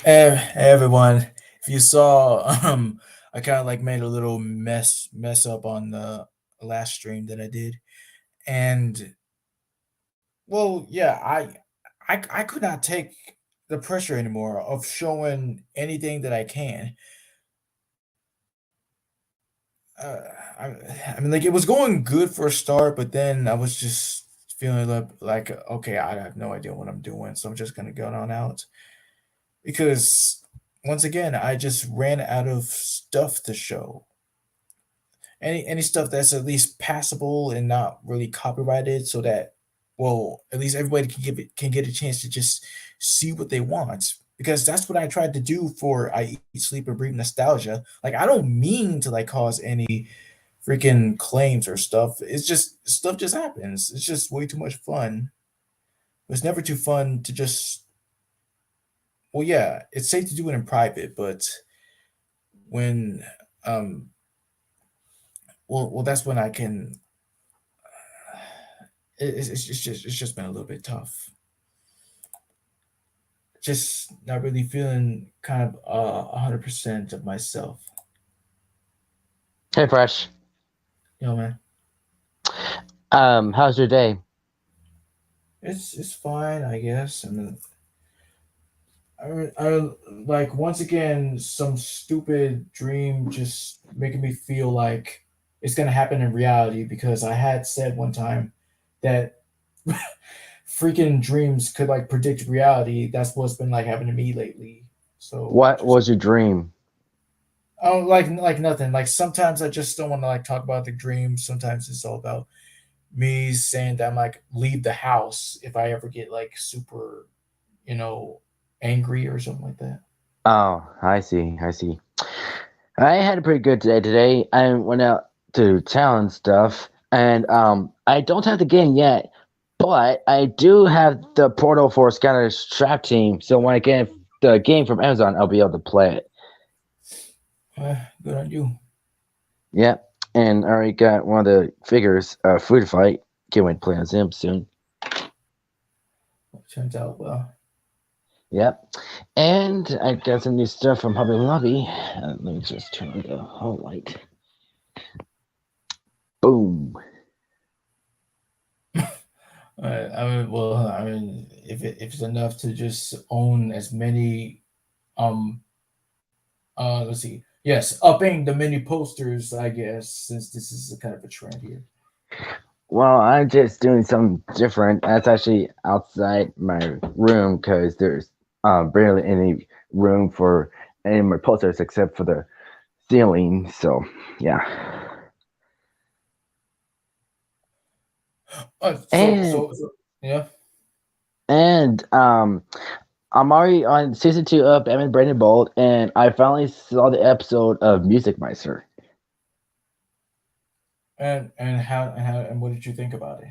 Hey everyone, if you saw, I kind of like made a little mess up on the last stream that I did, and well, yeah, I could not take the pressure anymore of showing anything that I can. Uh, I mean, like it was going good for a start, but then I was just feeling like okay, I have no idea what I'm doing, so I'm just gonna go on out because once again, I just ran out of stuff to show. Any stuff that's at least passable and not really copyrighted so that well at least everybody can get a chance to just see what they want because that's what I tried to do for I eat sleep and breathe nostalgia. Like I don't mean to like cause any freaking claims or stuff. It's just stuff just happens. It's just way too much fun. It's never too fun to just well yeah, it's safe to do it in private, but when um well that's when I can it's just been a little bit tough. Just not really feeling kind of 100% of myself. Hey, Fresh. You know, man. How's your day? It's fine, I guess. I like once again some stupid dream just making me feel like it's gonna happen in reality because I had said one time that freaking dreams could like predict reality. That's what's been like happening to me lately. So What just was your dream? oh, like nothing. Like sometimes I just don't want to like talk about the dream. Sometimes it's all about me saying that I'm like leave the house if I ever get like super, you know, angry or something like that. Oh, I see. I see. I had a pretty good day today. I went out to town and stuff, and I don't have the game yet, but I do have the Portal for Skylanders Trap Team. So when I get the game from Amazon, I'll be able to play it. Good on you. Yep. And I already got one of the figures, Food Fight. Can't wait to play on Zim soon. Turns out well. Yep. And I got some new stuff from Hobby Lobby. Let me just turn on the whole light. Boom. I mean, if it's enough to just own as many, um, let's see, yes, upping the mini posters, I guess, since this is a kind of a trend here. Well, I'm just doing something different. That's actually outside my room because there's barely any room for any of my posters except for the ceiling. So, yeah. And Yeah. and I'm already on season 2 of Batman Brandon Bold, and I finally saw the episode of Music Meister. And what did you think about it?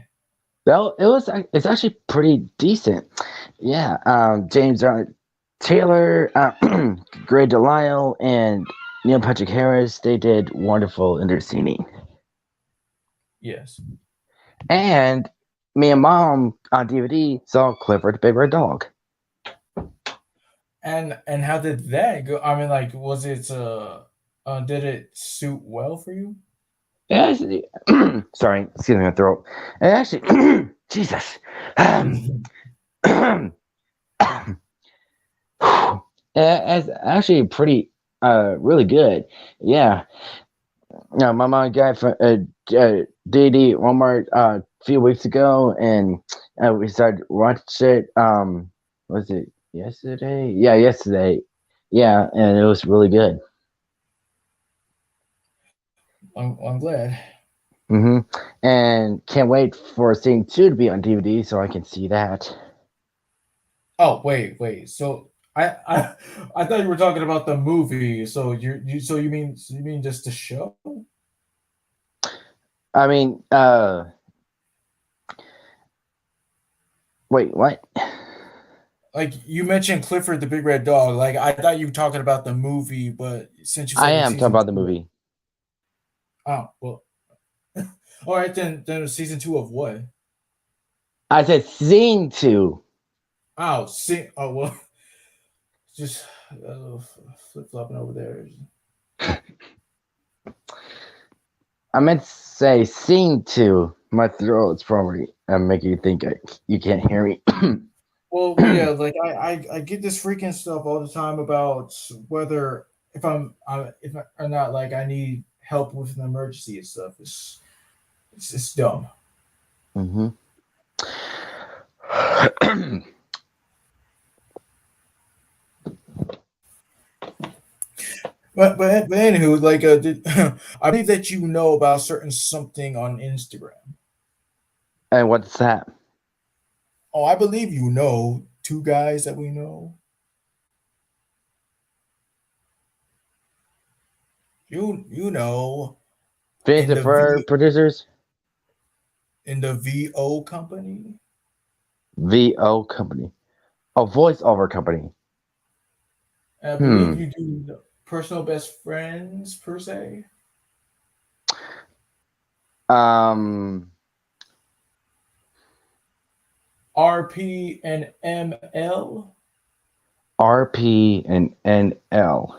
Well, it's actually pretty decent. Yeah, James Taylor, Gray Delisle, and Neil Patrick Harris, they did wonderful in their singing. Yes. And me and mom on DVD saw Clifford the Big Red Dog. And how did that go? I mean, like, was it did it suit well for you? It actually, sorry, excuse me, my throat. It actually, Jesus. It's actually pretty, really good. Yeah. My mom got from DD Walmart a few weeks ago, and we started watching it. Was it yesterday? Yeah, yesterday. Yeah, and it was really good. I'm glad. hmm And can't wait for Scene 2 to be on DVD so I can see that. Oh, wait. So I I thought you were talking about the movie. So you mean just the show? I mean, wait, what? Like you mentioned Clifford the Big Red Dog. Like I thought you were talking about the movie, but since you I said it's am talking season about the two, movie. oh well. All right, then it's season two of what? I said Scene 2. Oh, see, oh well. just flip flopping over there. I meant to say sing to. My throat's probably making you think you can't hear me. Well, yeah, like I get this freaking stuff all the time about whether if if I, or not, like I need help with an emergency and stuff. It's dumb. hmm But anywho, like I believe that you know about certain something on Instagram. And what's that? Oh, I believe you know two guys that we know. You know Finish in the the for producers. VO company. VO company. Oh, voiceover company. And I believe Hmm. you do personal best friends per se. Um. RP and ML. RP and NL.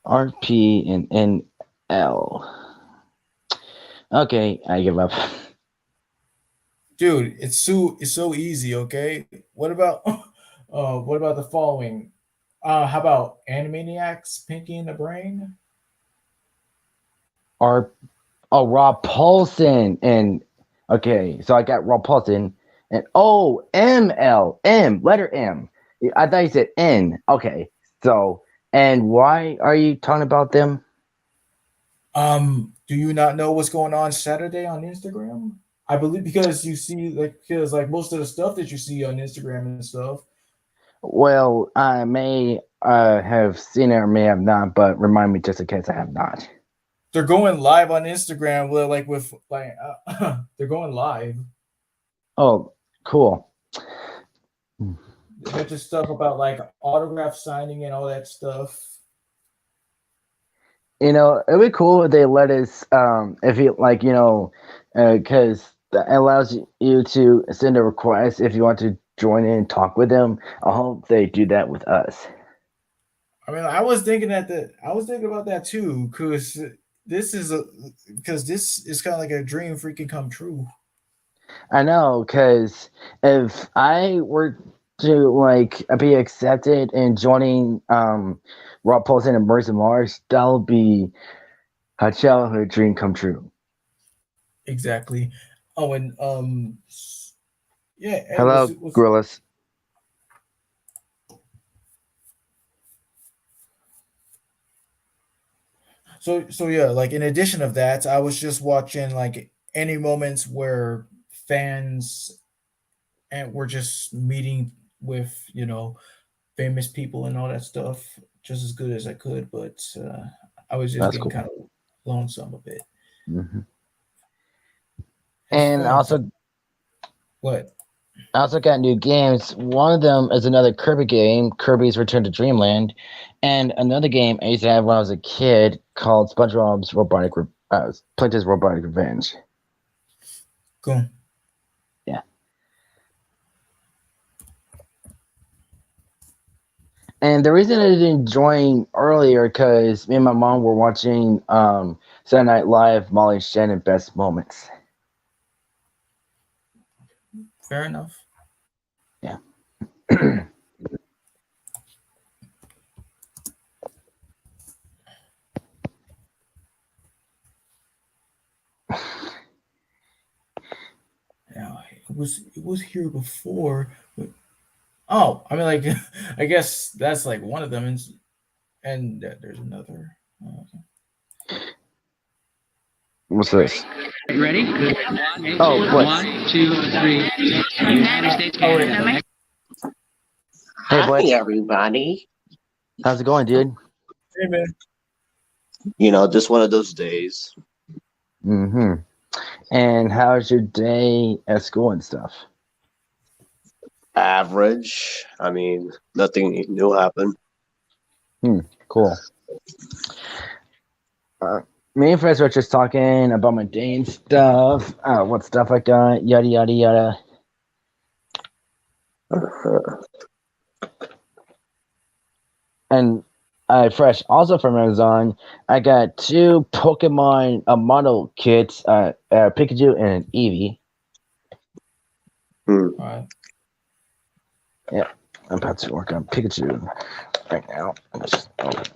RP and NL. Okay, I give up. Dude, it's so easy, okay? What about the following? How about Animaniacs, Pinky and the Brain? R. Oh, Rob Paulson and okay, so I got Rob Paulson and oh M letter M. I thought you said N. Okay, so and why are you talking about them? Do you not know what's going on Saturday on Instagram? I believe because you see because like most of the stuff that you see on Instagram and stuff, Well, I may have seen it or may have not, but remind me just in case I have not. they're going live on Instagram with like they're going live. Oh, cool. A bunch of stuff about like autograph signing and all that stuff. You know, it'd be cool if they let us, if you like, because that allows you to send a request if you want to join in and talk with them. I hope they do that with us. I mean, I was thinking about that too, this is a because this is kind of like a dream freaking come true. I know, because if I were to like be accepted in joining Rob Paulson and Marissa Mars, that'll be a childhood dream come true. Exactly. Oh, and yeah, and Hello, Gorillas. so yeah, like in addition of that, I was just watching like any moments where fans and were just meeting with famous people and all that stuff just as good as I could, but I was just That's getting cool. kind of lonesome a bit. hmm It's And funny. What? I also got new games. One of them is another Kirby game, Kirby's Return to Dreamland, and another game I used to have when I was a kid called SpongeBob's Plunge's Robotic Revenge. Cool. Yeah, and the reason I didn't join earlier because me and my mom were watching Saturday Night Live, Molly Shannon Best Moments. Fair enough. Yeah. Yeah, it was here before. But, oh, I mean, like, I guess that's like one of them, and there's another. Okay. What's this? Ready? Oh, what? One, two, three. United States, Oh wait, Canada. Hey, Hi, Blitz. everybody. How's it going, dude? hey man. Just one of those days. Mm-hmm. And how's your day at school and stuff? Average. I mean, nothing new happened. Cool. Uh, Me and Fresh were just talking about my day and stuff. What stuff I got, yada yada yada. And Fresh, also from Amazon, I got 2 Pokemon model kits, Pikachu and an Eevee. Hmm. All right. Yeah, I'm about to work on Pikachu right now. Let's just open it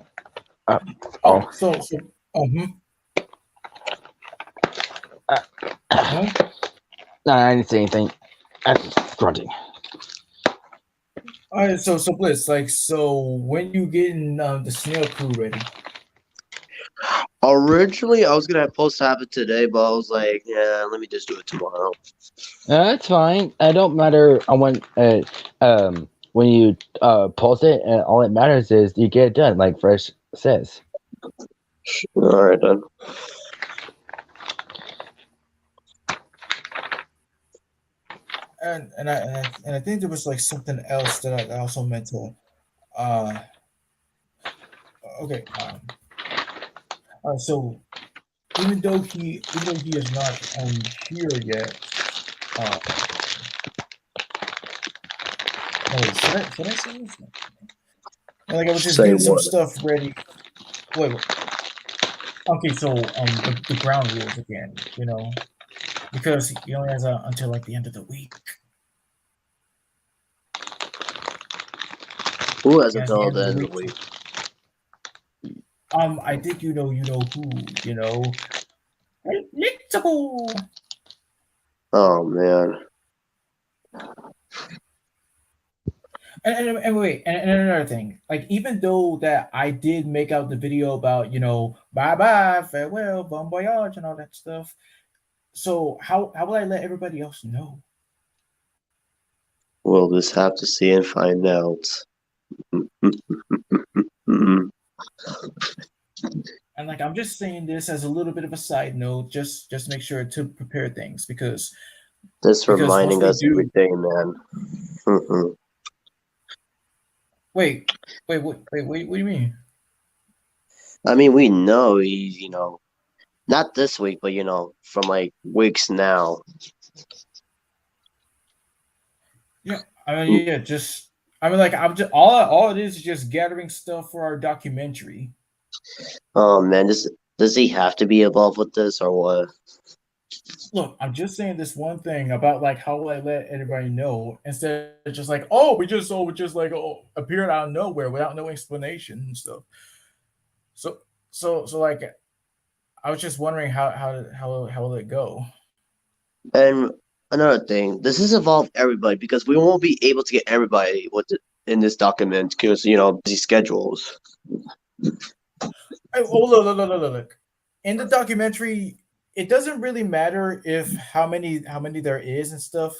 up. Oh, hmm. Huh? No, I didn't say anything. I'm just grunting. All right, so Bliss, like, so when you getting the snail crew ready? Originally, I was gonna post to have it today, but I was like, yeah, let me just do it tomorrow. That's fine. It don't matter when you post it. All that matters is you get it done, like Fresh says. All right then. And I think there was like something else that I also meant to. Uh, okay. So even though he is not here yet. Uh, no wait, should I say this? And, like I was just Say getting some what? stuff ready. Wait. Okay, so the ground rules again. Because he only has until like the end of the week. Who has He has the until end the of the end of week. the week? I think you know who. Little. Oh man. And wait, and another thing, like even though that I did make out the video about bye bye, farewell, bon voyage, and all that stuff. So how will I let everybody else know? We'll just have to see and find out. Mm. And like I'm just saying this as a little bit of a side note, just to make sure to prepare things Just once reminding we us do. everything, man. Mhm. Wait, what do you mean? I mean, we know he's, not this week, but from like weeks now. Yeah, I mean, yeah, just I mean, like I'm just all it is just gathering stuff for our documentary. Oh man, does he have to be involved with this or what? Look, I'm just saying this one thing about like how will I let everybody know instead of just like we just like appeared out of nowhere without no explanation and stuff. So so like I was just wondering how will it go? And another thing, this has involved everybody because we won't be able to get everybody in this document because busy schedules. Look. In the documentary, it doesn't really matter if how many there is and stuff.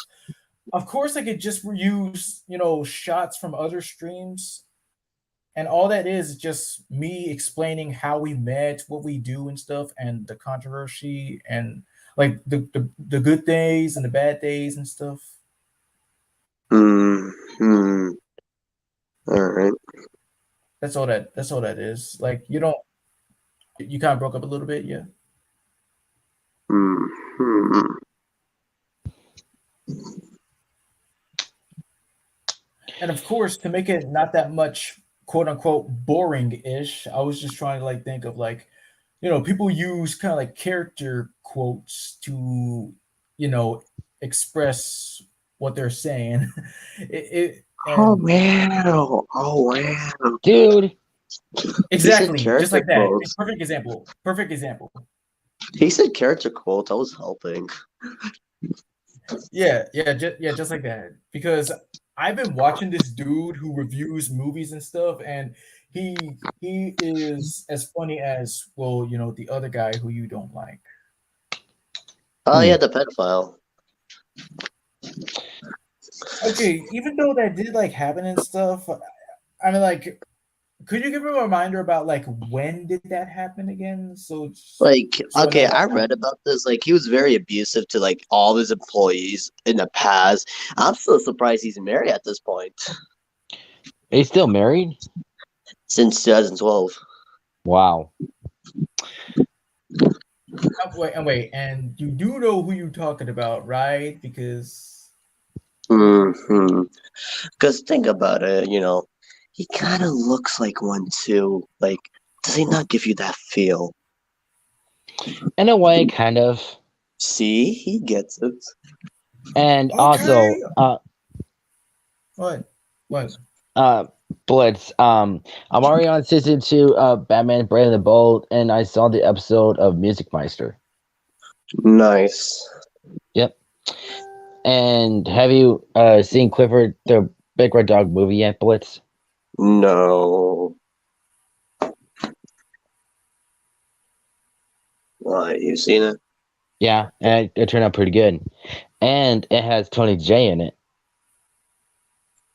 Of course, I could just use shots from other streams, and all that is just me explaining how we met, what we do, and stuff, and the controversy, and like the good days and the bad days and stuff. Hmm. All right. That's all that is. Like you kind of broke up a little bit, yeah. Hmm. And of course, to make it not that much quote unquote boring ish, I was just trying to like think of like, people use kind of like character quotes to, you know, express what they're saying. it Oh and man. Oh wow. Dude, He said exactly just character like that. quotes. Perfect example. Perfect example. He said character quotes. I was helping. Yeah, just like that. Because I've been watching this dude who reviews movies and stuff, and he is as funny as the other guy who you don't like. Oh yeah, the pedophile. Okay, even though that did like happen and stuff, I mean, like, could you give me a reminder about like when did that happen again? Like, So I know okay, like I read about this. Like, he was very abusive to like all his employees in the past. I'm still surprised he's married at this point he's still married? since 2012. Wow. And you do know who you're talking about, right? Because Hmm. Because think about it, he kind of looks like one too. Like, does he not give you that feel? In a way, kind of. See, he gets it. And okay, also, what, what? uh, Blitz. I'm already on season 2 of Batman: Brave and the Bold, and I saw the episode of Music Meister. Nice. Yep. And have you seen Clifford the Big Red Dog movie yet, Blitz? No. Why? You seen it? Yeah, and it turned out pretty good. And it has Tony J in it.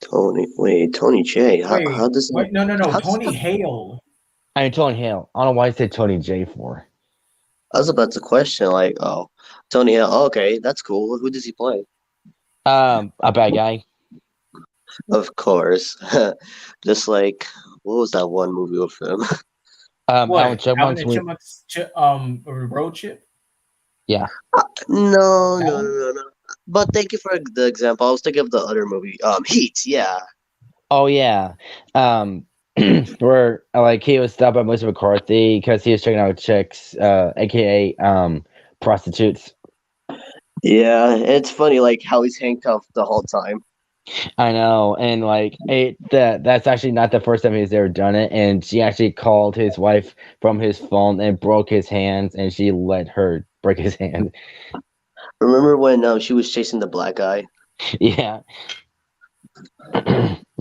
Tony J. How Wait, does that? wait, no, no, no, How does Tony that? Hale. I mean, Tony Hale. I don't know why I said Tony J for. I was about to question, like, oh, Tony Hill. Okay, that's cool. Who does he play? A bad guy. Of course. Just like, what was that one movie with him? Alan What? Alvin Chipmunks. and Chipmunks, road trip. Yeah. No, That no, no, one? no, no. But thank you for the example. I was thinking of the other movie, Heat. Yeah. Oh yeah. Um, where like he was stopped by Melissa McCarthy because he was checking out chicks, aka prostitutes. Yeah, it's funny, like how he's handcuffed the whole time. I know, and like that's actually not the first time he's ever done it. And she actually called his wife from his phone and broke his hands, and she let her break his hand. Remember when she was chasing the black guy? Yeah,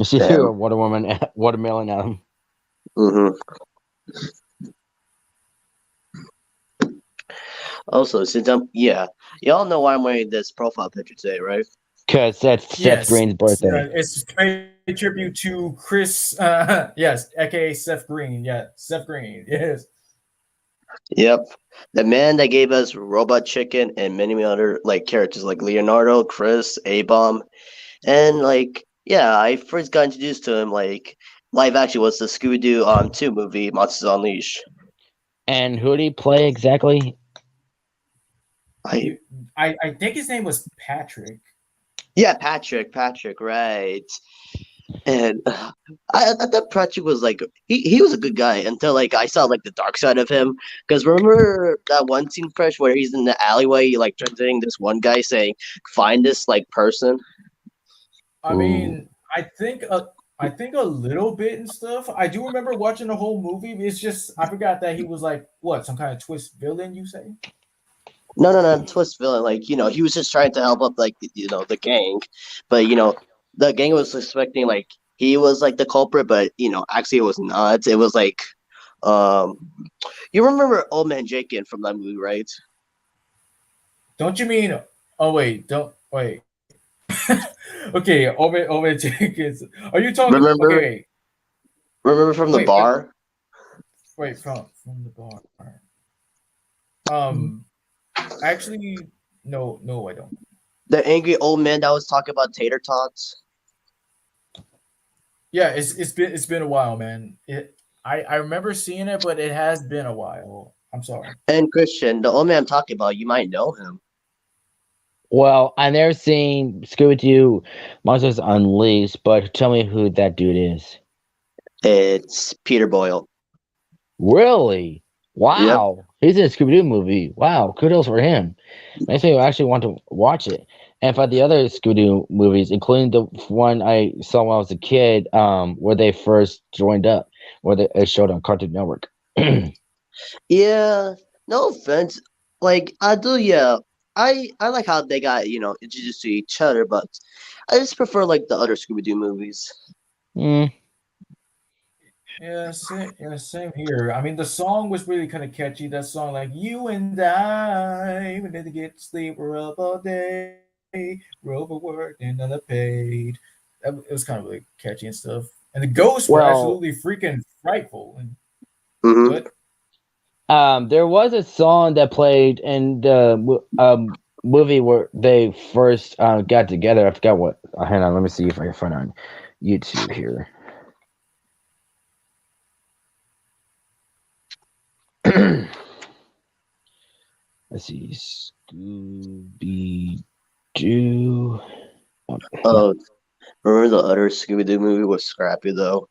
she threw Damn. a watermelon at him. Hmm. Also, since yeah, y'all know why I'm wearing this profile picture today, right? Cause that's Seth Yes, Green's birthday. it's to pay tribute to Chris. Yes, aka Seth Green. Yeah, Seth Green. Yes. Yep. The man that gave us Robot Chicken and many other like characters like Leonardo, Chris, A-Bomb, and like yeah, I first got introduced to him like live action was the Scooby Doo 2 movie, Monsters Unleashed. And who did he play exactly? I He, I think his name was Patrick. Yeah, Patrick, right. And I thought Patrick was like he was a good guy until like I saw like the dark side of him. Because remember that one scene fresh where he's in the alleyway, like transiting this one guy saying, "Find this like person." I Ooh. mean, I think a little bit and stuff. I do remember watching the whole movie. It's just I forgot that he was like what, some kind of twist villain. You say? No, no, no, twist villain. Like he was just trying to help up like the gang, but the gang was suspecting like he was like the culprit, but actually it was not. It was like um, you remember Old Man Jakin from that movie, right? Don't you mean? Oh wait, don't wait. Okay, over Jenkins. Are you talking? Okay, Remember, remember from the wait, bar. wait. From the bar. Um, actually, no, no, I don't. The angry old man that was talking about tater tots. Yeah, it's been a while, man. I remember seeing it, but it has been a while. I'm sorry. And Christian, the old man I'm talking about, you might know him. Well, I never seen Scooby Doo Monsters Unleashed, but tell me who that dude is. It's Peter Boyle. Really? Yep. Wow. He's in a Scooby Doo movie. Wow. Kudos for him. Makes me actually want to watch it. And for the other Scooby Doo movies, including the one I saw when I was a kid, where they first joined up, where it showed on Cartoon Network. Yeah. No offense. Like I do, yeah. I like how they got introduced to each other, but I just prefer like the other Scooby Doo movies. Mm. Yeah, same here. I mean, the song was really kind of catchy. That song, like "You and I, we need to get to sleep. We're up all day. We're overworked and underpaid." It was kind of really catchy and stuff. And the ghosts were Well, absolutely freaking frightful. And Hmm. what? there was a song that played in the movie where they first got together. I forgot what. Hang on, let me see if I can find it on YouTube here. Let's see, Scooby Doo. Oh, remember the other Scooby Doo movie was Scrappy though.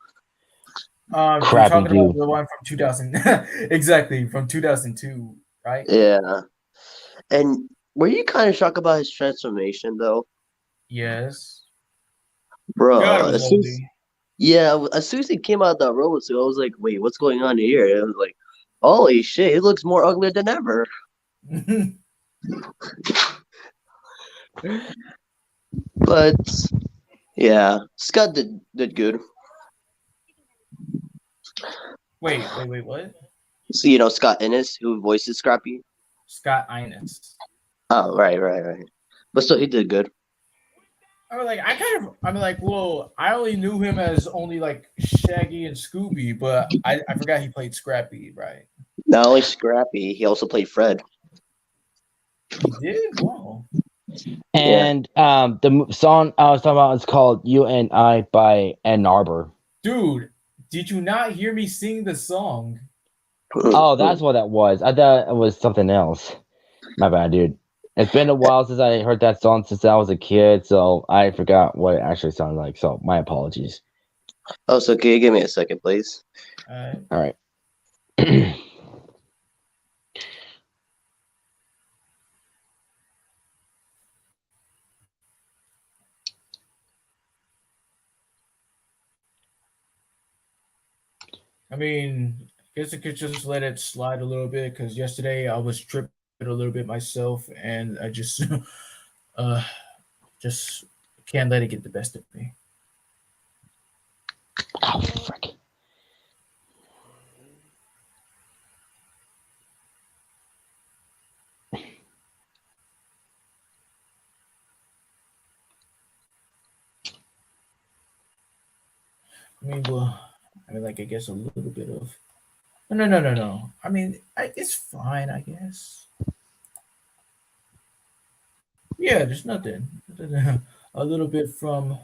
You're Crappy talking about Doo. the one from 2000, exactly from 2002, right? Yeah, and were you kind of shocked about his transformation though, Yes. God, it bro? was ugly. As soon as he came out of that robot suit, I was like, wait, what's going on here? And I was like, holy shit, he looks more ugly than ever. But yeah, Scott did good. Wait, what? So Scott Innes, who voices Scrappy. Scott Innes. Oh, right. But still, he did good. Well, I only knew him as only like Shaggy and Scooby, but I forgot he played Scrappy, right? Not only Scrappy, he also played Fred. He did? Wow. Yeah. And song I was talking about is called "You and I" by Ann Arbor. Dude, did you not hear me sing the song? Oh, that's what that was. I thought it was something else. My bad, dude. It's been a while since I heard that song since I was a kid, so I forgot what it actually sounded like. So my apologies. Oh, so can you give me a second, please? Uh, All right. I mean, I guess I could just let it slide a little bit because yesterday I was tripping a little bit myself, and I just, uh, just can't let it get the best of me. Oh, frick. I guess a little bit of. No. It's fine, I guess. Yeah, there's nothing. A little bit from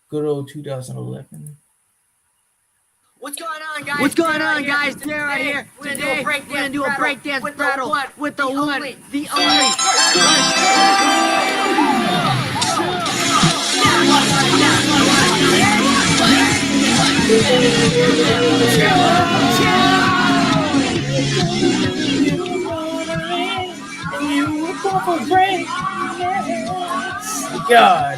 good old 2011. What's going on, guys? Dare right here. Today, we're gonna do a breakdance battle with the one, the only. God.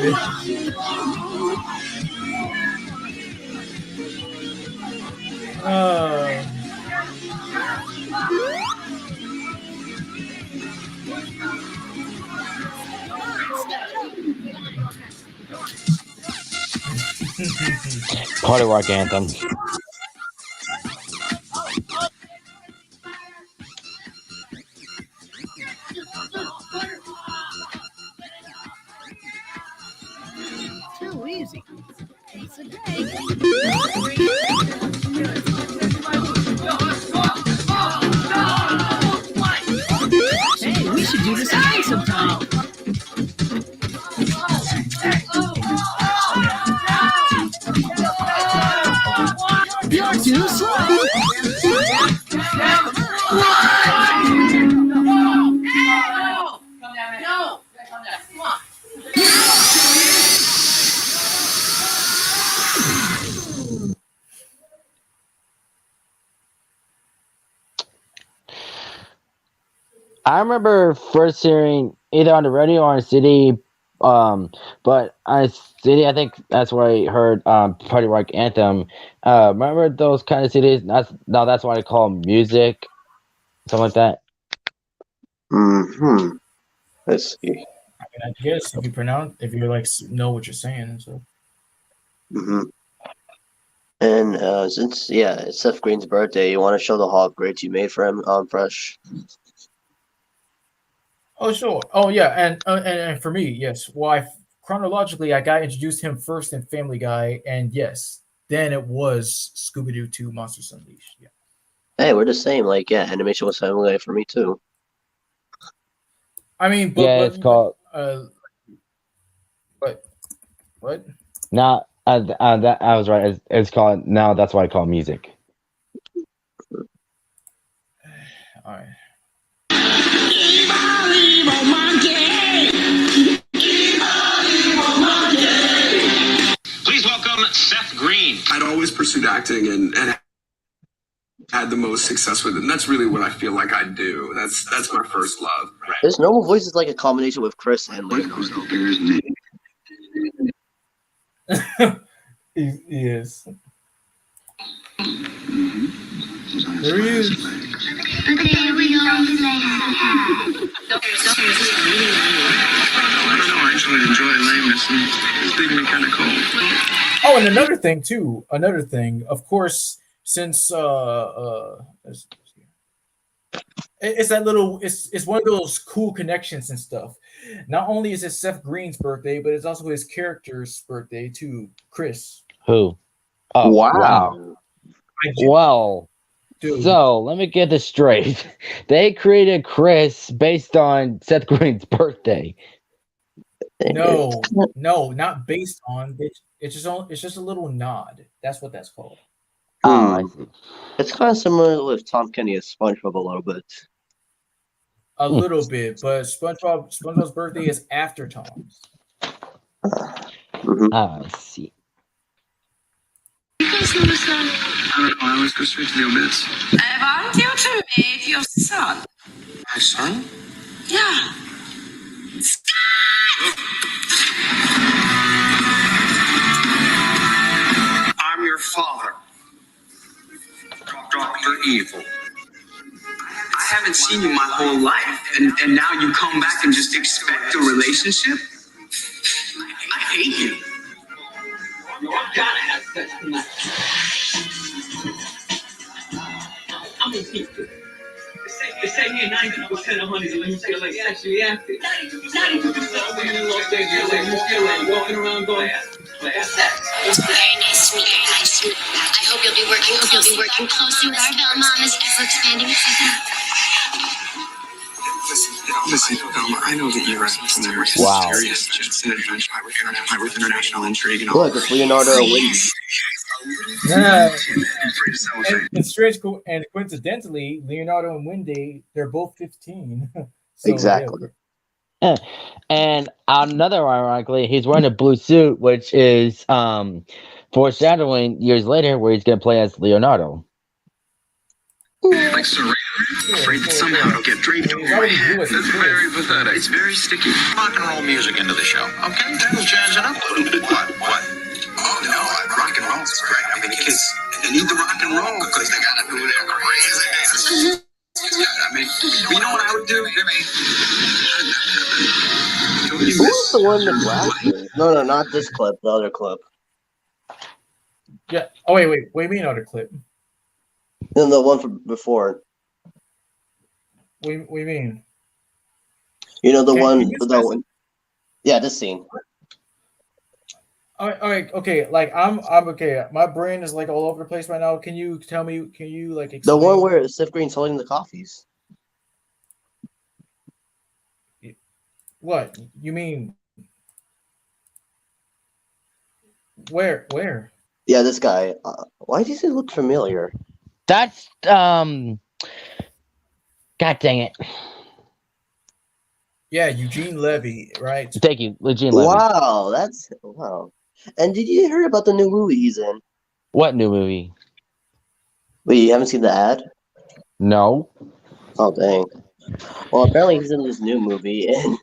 Uh, Party rock anthem. Too easy. Piece of cake. Hey, we should do this again sometime. You're too slow. I remember first hearing either on the radio or on CD, but on CD, I think that's where I heard Party Rock Anthem. Remember those kind of CDs? That's why they call 'em music, something like that. Let's see. I guess if you like know what you're saying, so. hmm And since it's Seth Green's birthday, you want to show the Hall of Grades you made for him on Fresh? Oh sure. Oh yeah, and for me, yes. Well, chronologically, I got introduced to him first in Family Guy, and yes, then it was Scooby Doo 2: Monsters Unleashed. Yeah. Hey, we're the same. Like, yeah, animation was Family Guy for me too. I mean, Yeah, it's called but what? now. That I was right. It's called now. That's why I call it music. All right. acting and had the most success with it. And that's really what I feel like I do. That's my first love. His normal voice is like a combination with Chris and What Leonardo. was the bear's name? He is. There he is. I don't know. I actually enjoy lameness, and it's leaving me kind of cold. Oh, and another thing, of course, since it's that little, it's one of those cool connections and stuff. Not only is it Seth Green's birthday, but it's also his character's birthday too, Chris. Who? Oh, wow. Well, Dude. so let me get this straight. They created Chris based on Seth Green's birthday. No, not based on. It's just a little nod. That's what that's called. Oh, I see. It's kind of similar with Tom Kenny as SpongeBob a little bit. A little bit, but SpongeBob's birthday is after Tom's. I see. I always go straight to the obits. I want you to meet your son. My son? Yeah. I'm your father, Dr. Evil. I haven't seen you my whole life, and now you come back and just expect a relationship? I hate you. I'm gonna keep it. They say here 90% of honeys in UCLA sexually active. 92% of women in Los Angeles are UCLA walking around going, Very nice to meet you. I hope you'll be working closely with our Velma on this ever-expanding exhibit. Listen, Velma, I know that you're serious. Just an adventure with international intrigue and all. Look, it's Leonardo winning. Yeah. And strange and coincidentally, Leonardo and Wendy, they're both 15. So, Exactly. Yeah. And another ironically, he's wearing a blue suit, which is foreshadowing years later where he's gonna play as Leonardo. Like Serena, afraid that somehow it'll get draped over my head. It's very pathetic. It's very sticky. Rock and roll music into the show, okay? That'll jazz it up a little bit. What? Oh, no, rock and roll is great. I mean, the kids, they need the rock and roll because they gotta do their crazy dances. I mean, you know what I would do? Who was the one in the glasses? No, not this clip. The other clip. Yeah. Oh wait. What do you mean other clip? Then the one from before. What do you mean? You know the Okay, one. Yeah, this scene. All right, okay. Like I'm okay. My brain is like all over the place right now. Can you tell me? Can you like explain? The one where Seth Green's holding the coffees. What you mean? Where? Yeah, this guy. Why does he look familiar? That's God dang it. Yeah, Eugene Levy, right? Thank you, Eugene Levy. Wow. And did you hear about the new movie he's in? What new movie? Wait, you haven't seen the ad? No. Oh dang. Well, apparently he's in this new movie, and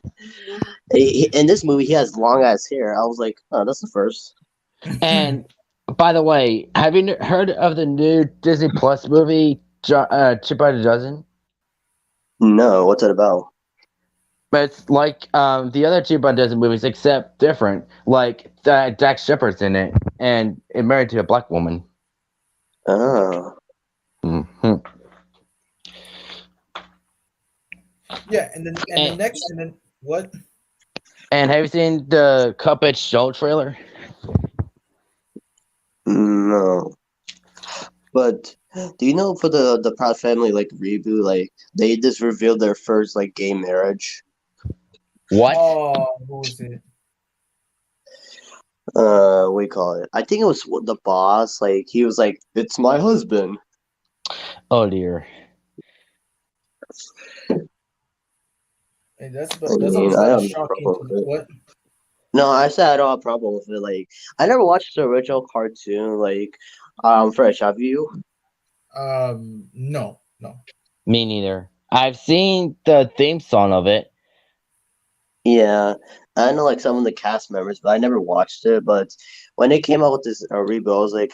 in this movie he has long ass hair. I was like, oh, that's the first. And by the way, have you heard of the new Disney Plus movie, Chip by the Dozen? No, what's it about? But it's like the other Chip by the Dozen movies, except different. Like Dax Shepard's in it, and married to a black woman. Oh. Mm-hmm. Yeah, and then what? And have you seen the Cuphead show trailer? No. But do you know for the Proud Family like reboot, like they just revealed their first like gay marriage? What? Oh, who was it? What do you call it? I think it was the boss. Like he was like, "It's my husband." Oh dear. Hey, that's I mean, almost I like don't have a shocking. problem with it. What? No, I said I don't have a problem with it. Like I never watched the original cartoon. Like Fresh, have you? No, no. Me neither. I've seen the theme song of it. Yeah, I know like some of the cast members, but I never watched it. But when they came out with this reboot, I was like,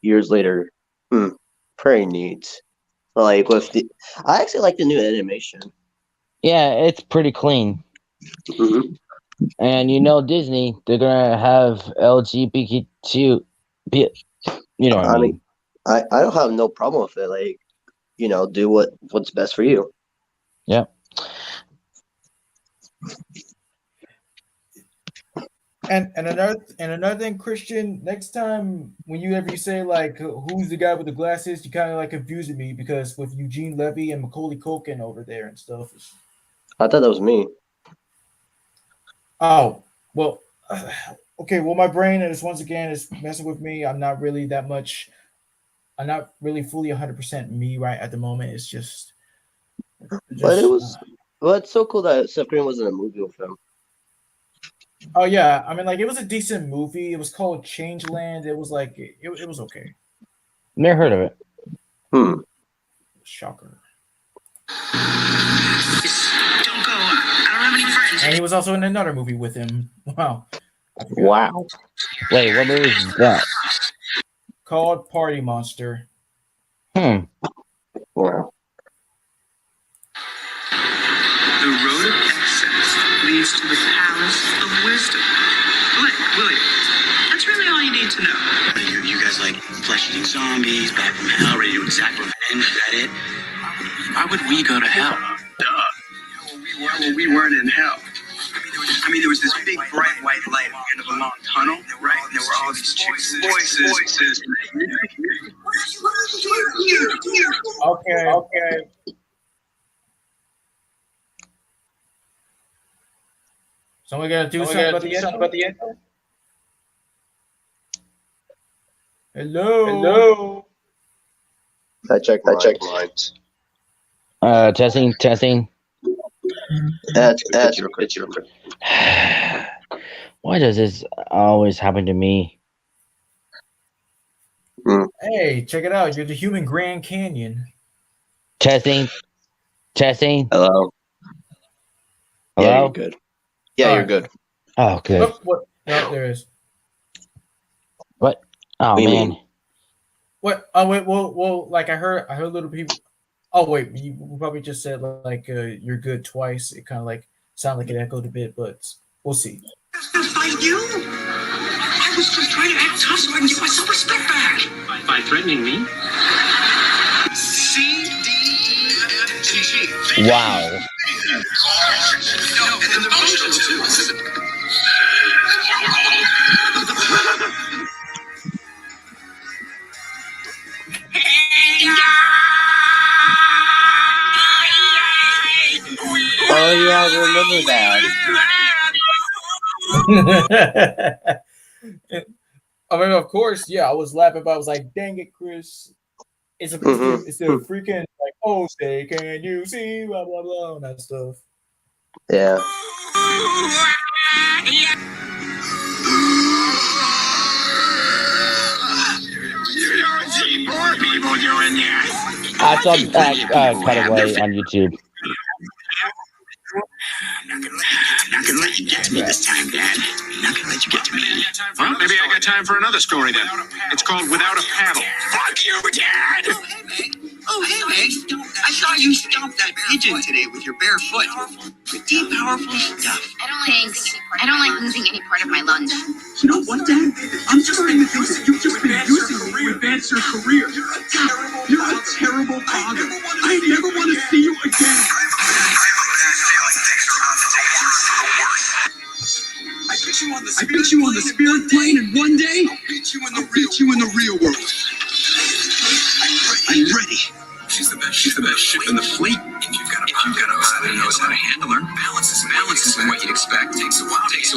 years later, hmm, pretty neat. Like with the, I actually like the new animation. Yeah, it's pretty clean. Hmm. And Disney, they're gonna have LGBTQ. You know what I I mean, mean? I don't have no problem with it. Like, do what's best for you. Yep. And another thing, Christian. Next time when you say like who's the guy with the glasses, you kind of like confusing me because with Eugene Levy and Macaulay Culkin over there and stuff. I thought that was me. Oh well, okay. Well, my brain is once again is messing with me. I'm not really that much. I'm not really fully 100% me right at the moment. It's just But it just. was, well, it's so cool that Seth Green was in a movie with him. Oh yeah, I mean, like it was a decent movie. It was called Changeland. It was like it was okay. Never heard of it. Shocker. Don't go. I don't have any friends. And he was also in another movie with him. Wow. Wow. Wait, what movie is that? Called Party Monster. Hmm. Wow. The road of excess leads to the palace of wisdom. Willie, that's really all you need to know. You guys like flesh-eating zombies, back from hell, ready to exact revenge, is that it? Why would we go to hell? Duh. We weren't in hell. I mean, there was this big bright white light at the end of a long tunnel, right? And there were all these voices. Okay. Someone gotta do something about the echo? Hello. I checked mine. Testing. It's your Why does this always happen to me? Hey, check it out. You're the human Grand Canyon. Testing. Hello. Yeah, you're good. Yeah, you're good. Oh, good. Oh, what? No, there is. What? Oh, What do you man. mean? What? Oh wait. Well. Like I heard little people. Oh wait, you probably just said like you're good twice. It kind of like sounded like it echoed a bit, but we'll see. By you? I was just trying to act tough so I can get my self-respect back. By threatening me? C, D, E, F, G. Wow. No, and then the functional too. Oh yeah, I remember that. I mean, of course, yeah. I was laughing, but I was like, "Dang it, Chris! It's the freaking like, oh, say, can you see blah blah blah and that stuff." Yeah. More people doing this. I saw cutaway on YouTube. I'm not gonna let you get to me this time, Dad. I'm not gonna let you get to me. Well, maybe I got time for another story then. It's called Without a Paddle. Fuck you, Dad! Oh, hey, Meg. I saw you stomp that pigeon today with your bare foot. Pretty powerful stuff. Thanks. I don't like losing any part of my lunch. You know what, Dad? I'm starting to think that you've just been using me to advance your career. You're a terrible father. I never want to see you again. I put you on the spirit plane, and one day I'll beat you in the real world. I'm ready. She's the best ship in the fleet. If you've got a pilot who knows how to handle her, balance isn't what you'd expect. Takes a while to get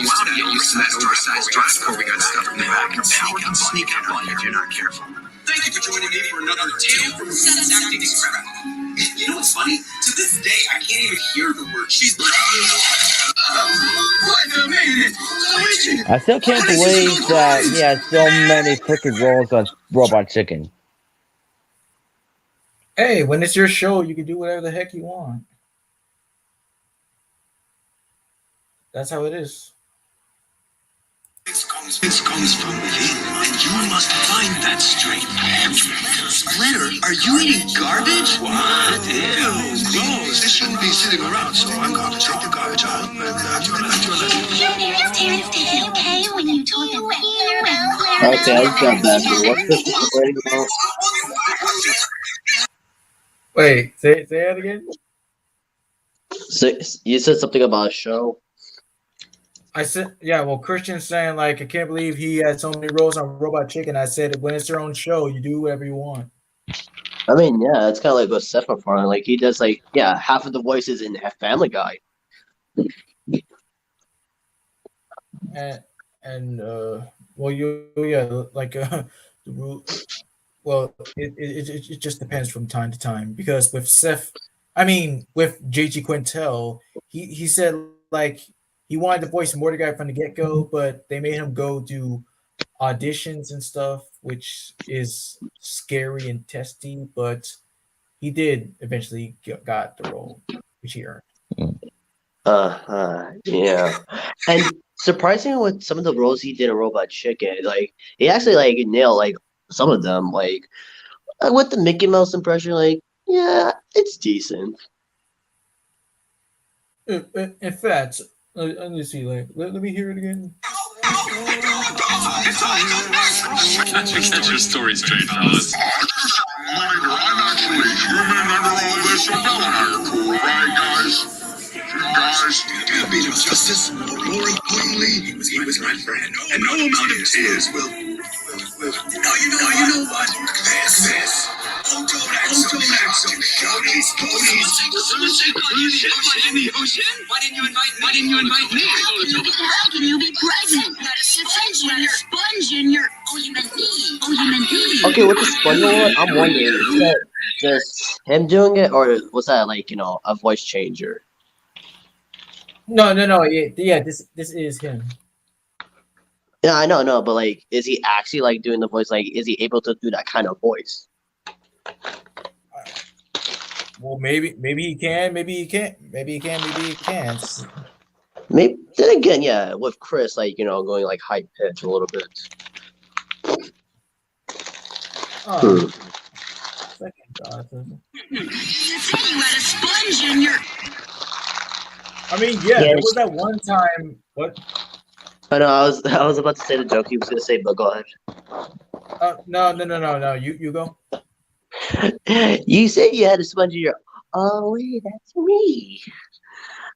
used to that oversized dress before we got stuff in the back and sneak up on you if you're not careful. Thank you for joining me for another tale from the Sense Acting Experiment. You know what's funny? To this day, I can't even hear the word she's. Wait a minute! Wait a minute! I still can't believe that he has so many freaking roles on Robot Chicken. Hey, when it's your show, you can do whatever the heck you want. That's how it is. It comes from within, and you must find that strength. Letter, are you eating garbage? What? Ew, gross. This shouldn't be sitting around, so I'm going to take the garbage out. And Is it okay when you talk Okay, I just got back here. What's this complaining about? Wait, say that again. So, you said something about a show. I said, yeah. Well, Christian's saying like, I can't believe he had so many roles on Robot Chicken. I said, when it's your own show, you do whatever you want. I mean, yeah, it's kind of like what Seth MacFarlane. Like he does, like half of the voices in Family Guy. And well, like the rule. Well, it just depends from time to time because with with J.G. Quintel, he said like he wanted to voice Mordecai from the get go, but they made him go do auditions and stuff, which is scary and testy. But he did eventually got the role, which he earned. Yeah. And surprisingly, with some of the roles he did in Robot Chicken, like he actually like nailed like some of them. Like with the Mickey Mouse impression, like yeah, it's decent. In fact, let me see. Like, let me hear it again. Set your story straight, fellas. I'm actually human under all this umbrella. You're cool, right, guys? Guys, can't beat him justice, but more importantly, he was my friend, and no amount of tears will. Now you know what? This. Oh, don't act so shouties, ponies. In the ocean? Why didn't you invite me? How can you be president? You got a sponge in your. Oh, you meant me. Okay, with the sponge one, I'm wondering, is that just him doing it, or was that like a voice changer? No. Yeah. This is him. Yeah, I know, but like, is he actually like doing the voice? Like, is he able to do that kind of voice? Well, maybe he can. Maybe he can't. Maybe he can. Maybe he can't. Maybe then again, yeah, with Chris, like going like high pitch a little bit. Second thought. You got a sponge in your. I mean, yeah, there was that one time. What? I know. I was about to say the joke he was gonna say, but go ahead. No. You go. You said you had a sponge in your. Oh wait, that's me.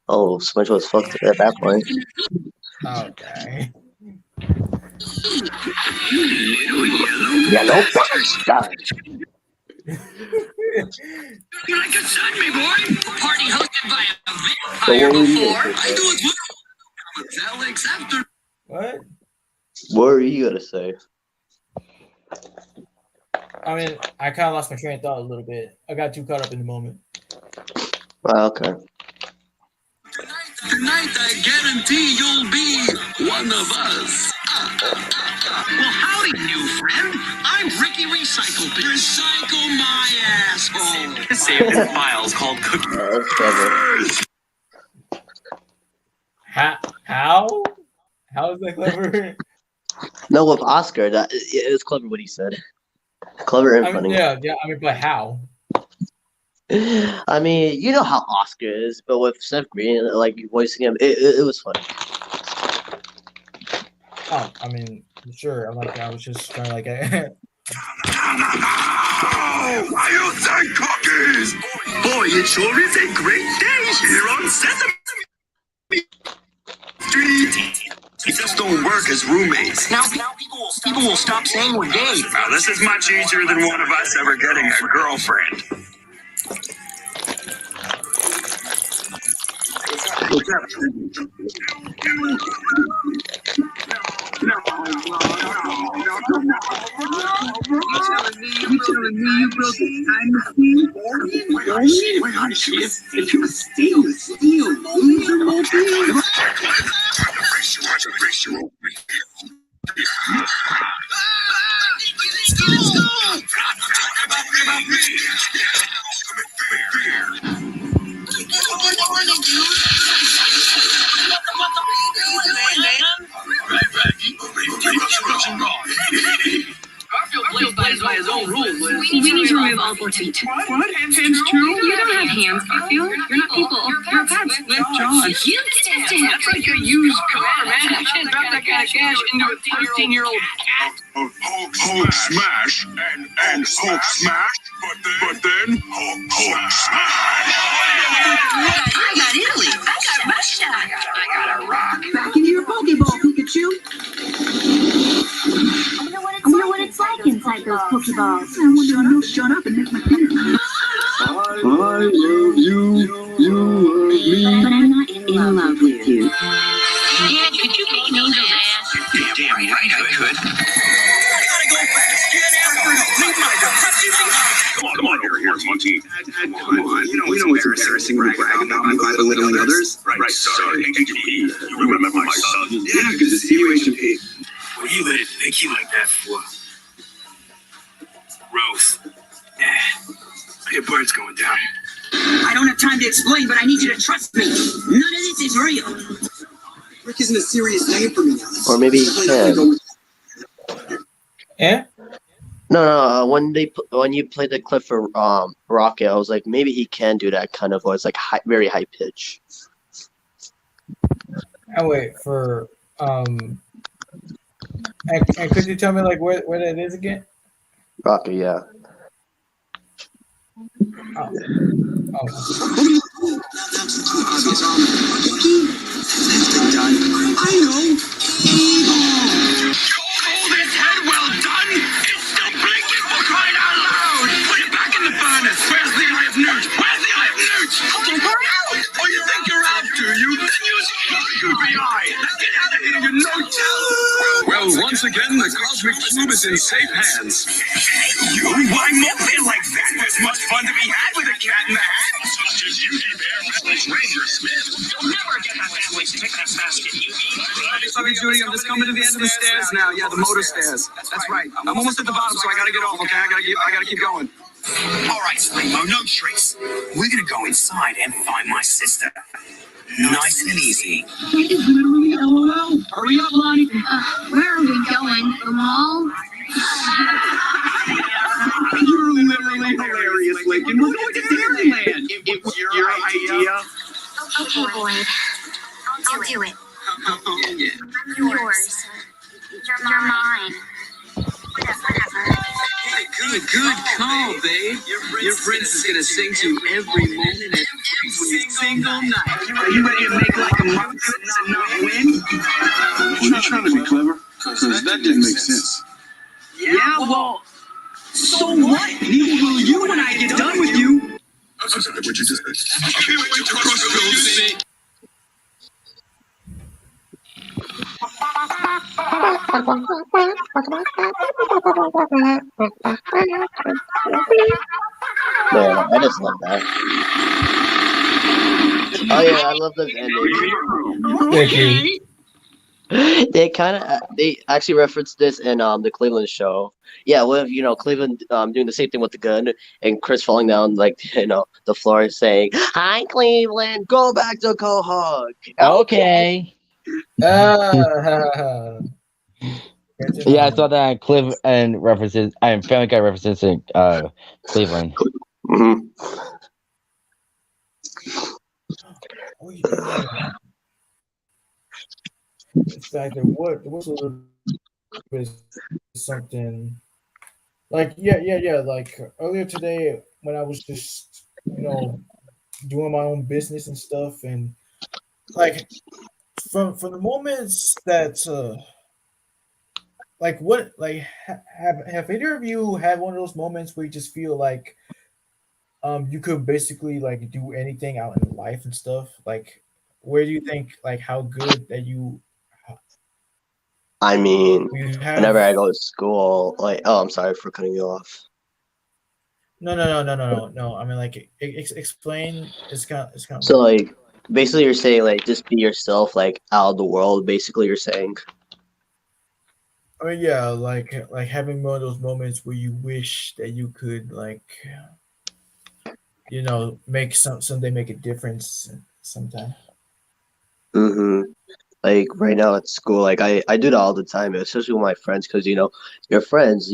Oh, Sponge was fucked at that point. Okay. Yellow bastard. Like a son, me boy. Party hosted by a So vampire what were you before. gonna I say? do it well. Alex after. What? What were you gonna say? I mean, I kind of lost my train of thought a little bit. I got too caught up in the moment. Okay. Tonight, I guarantee you'll be one of us. Well, howdy, new friend. I'm Ricky Recycle. Recycle my asshole. Saved in files called Cookie. That's clever. How? How is that clever? No, with Oscar, it was clever what he said. Clever and funny. Yeah. I mean, but how? I mean, you know how Oscar is, but with Seth Green, like voicing him, it was funny. Oh, I mean, sure. I was just trying to like. Why you say cookies? Boy, it sure is a great day here on Sesame Street. We just don't work as roommates. Now people will stop saying we're gay. Now, this is much easier than one of us ever getting a girlfriend. You telling me you broke the time machine? Wait, honey, if you steal. Watch your We have all 4 feet. What? Hands too? You don't have hands, Garfield. You're not people. You're pets. With John. You did. That's like a used car, man. You can't drop that kind of cash into a 13-year-old Hulk smash and Hulk smash, but then Hulk smash. I got Italy. I got Russia. I got a rock. Back into your Pokeball, Pikachu. I wonder what it's like inside those Pokeballs. Shut up and make my pen. I love you, you love me. But I'm not in love with you. Dad, could you make me the last? Damn right I could. I gotta go fast. Get after it. Leave my depressing behind. Come on over here, monkey. Come on. You know it's embarrassing to brag about me by belittling others. Right, sorry. You remember my son? Yeah, because the situation paid. What do you let it make you like that for? Rose. Your bird's going down. I don't have time to explain, but I need you to trust me. None of this is real. Rick isn't a serious name for me now. Or maybe he can. Yeah. No. When you played the clip for Rocket, I was like, maybe he can do that kind of voice, like very high pitch. Oh wait for and could you tell me like where that is again? Rocket, yeah. Oh. Obvious. I know. Hold his head, well done! It's still blinking for crying out loud! Put it back in the furnace! Where's the Eye of Newt? Where's the Eye of Newt? We're out. Oh, you think you're out, do you? Then use your goopy eye! Let's get out of here, you no-tell! Well, once again, the Cosmic Cube is in safe hands. You? Why moping like that? There's much fun to be had with a cat in the hat! Such as you, Ranger Smith. You'll never get that family's picnic basket, you Sorry, Judy, I'm just coming to the end of the stairs now. Yeah, the motor stairs. That's right. I'm almost at the bottom, so I gotta get off. Okay, I gotta keep going. All right, Slimmo, no tricks. We're gonna go inside and find my sister. Nice and easy. That is literally LOL. Hurry up, Lonnie. Where are we going? The mall? You're literally hilarious, Lincoln. We're going to Dairyland. It was your idea. Okay, Boyd. I'll do it. I'm yours. You're mine. Whatever. Good call, babe. Your prince is gonna sing to you every moment and every single night. Are you ready to make like a monk and not win? Were you trying to be clever? Because that didn't make sense. Yeah, well, so what? Neither will you when I get done with you. I'm sorry, what you just said. I can't wait to cross the road. Man, I just love that. Oh yeah, I love this ending. Thank you. They actually referenced this in the Cleveland show. Yeah, with Cleveland doing the same thing with the gun and Chris falling down like the floor saying, "Hi Cleveland, go back to Quahog." Okay. Yeah, I saw that Cliff and references. I Family Guy references to Cleveland. Mm-hmm. Oh, yeah. In fact, there was a little bit something like like earlier today when I was just doing my own business and stuff, and like from the moments that have either of you had one of those moments where you just feel like you could basically like do anything out in life and stuff? Like, where do you think like how good that you I mean, have? whenever I go to school, like, oh, I'm sorry for cutting you off. No. I mean, like, explain. It's kind of. So, like, basically, you're saying like just be yourself, like out of the world. Basically, you're saying. I mean, yeah, like having one of those moments where you wish that you could like, make someday make a difference sometime. Mm-hmm. Like right now at school, like I do that all the time, especially with my friends, because your friends,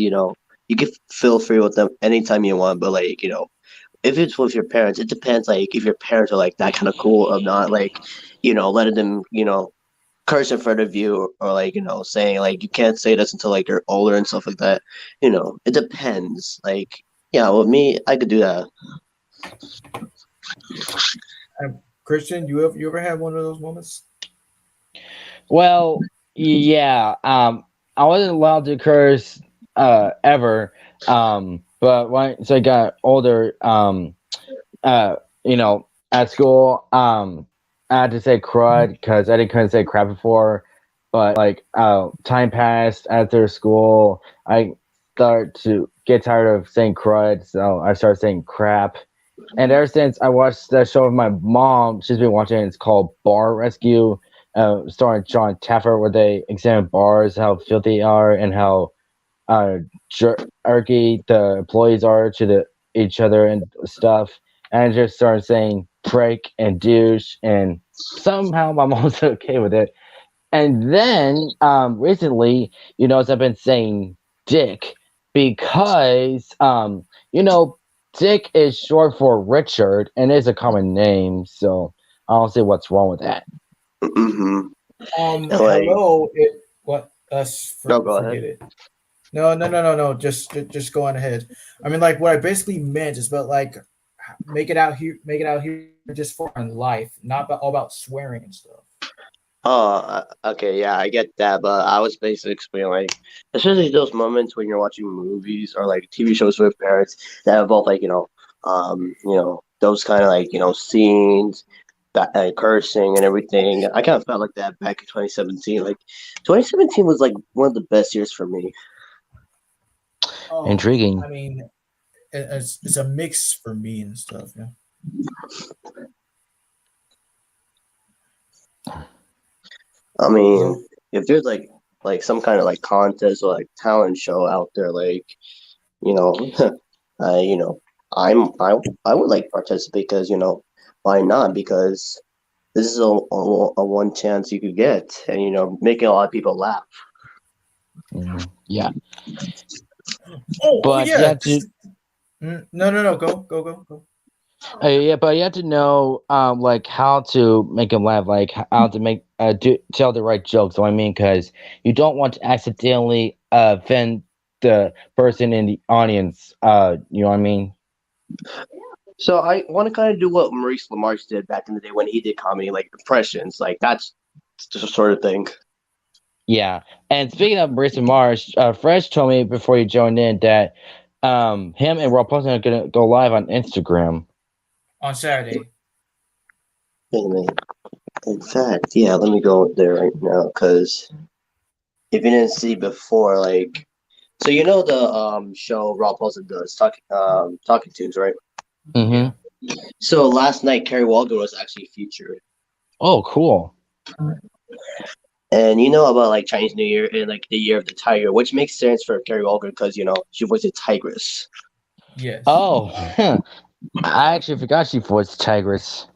you can feel free with them anytime you want, but like if it's with your parents, it depends. Like if your parents are like that kind of cool of not like letting them curse in front of you or like saying like you can't say this until like you're older and stuff like that. It depends. Like yeah, with me, I could do that. Christian, you ever had one of those moments? Well, yeah. I wasn't allowed to curse ever. But once I got older, at school, I had to say crud because I didn't couldn't say crap before. But like, time passed after school, I started to get tired of saying crud, so I started saying crap. And ever since I watched that show with my mom, she's been watching it. It's called Bar Rescue, starring John Taffer, where they examine bars, how filthy they are, and how uh, jerky the employees are to each other and stuff. And I just started saying prick and douche, and somehow my mom's okay with it. And then recently, I've been saying dick because Dick is short for Richard and is a common name, so I don't see what's wrong with that. Mm-hmm. Like, Hello. What? no, go ahead. Forget it. No. Just go on ahead. I mean, like, what I basically meant is about like make it out here just for in life, not about all about swearing and stuff. Oh, okay, yeah, I get that, but I was basically explaining like, especially those moments when you're watching movies or like TV shows with parents that involve like those kind of like scenes, that cursing and everything. I kind of felt like that back in 2017. Like, 2017 was like one of the best years for me. Intriguing. I mean, it's a mix for me and stuff. Yeah. I mean, if there's like some kind of like contest or like talent show out there, like you know, I I would like to participate because why not? Because this is a one chance you could get, and making a lot of people laugh. Yeah. Oh But you yeah. have to, No. Go. yeah, but you have to know, like how to make them laugh, like how to make, tell the right jokes. So I mean, because you don't want to accidentally offend the person in the audience. You know what I mean? So I want to kind of do what Maurice LaMarche did back in the day when he did comedy, like impressions. Like that's the sort of thing. Yeah. And speaking of Marissa Marsh, Fresh told me before you joined in that him and Rob Paulson are gonna go live on Instagram. On Saturday. Wait a minute. In fact, yeah, let me go there right now because if you didn't see before, like, so the show Rob Paulson does talking tunes, right? Mm-hmm. So last night, Carrie Walker was actually featured. Oh, cool. And you know about like Chinese New Year and like the Year of the Tiger, which makes sense for Carrie Walker because she voiced a tigress. Yes. Oh, I actually forgot she voiced Tigress.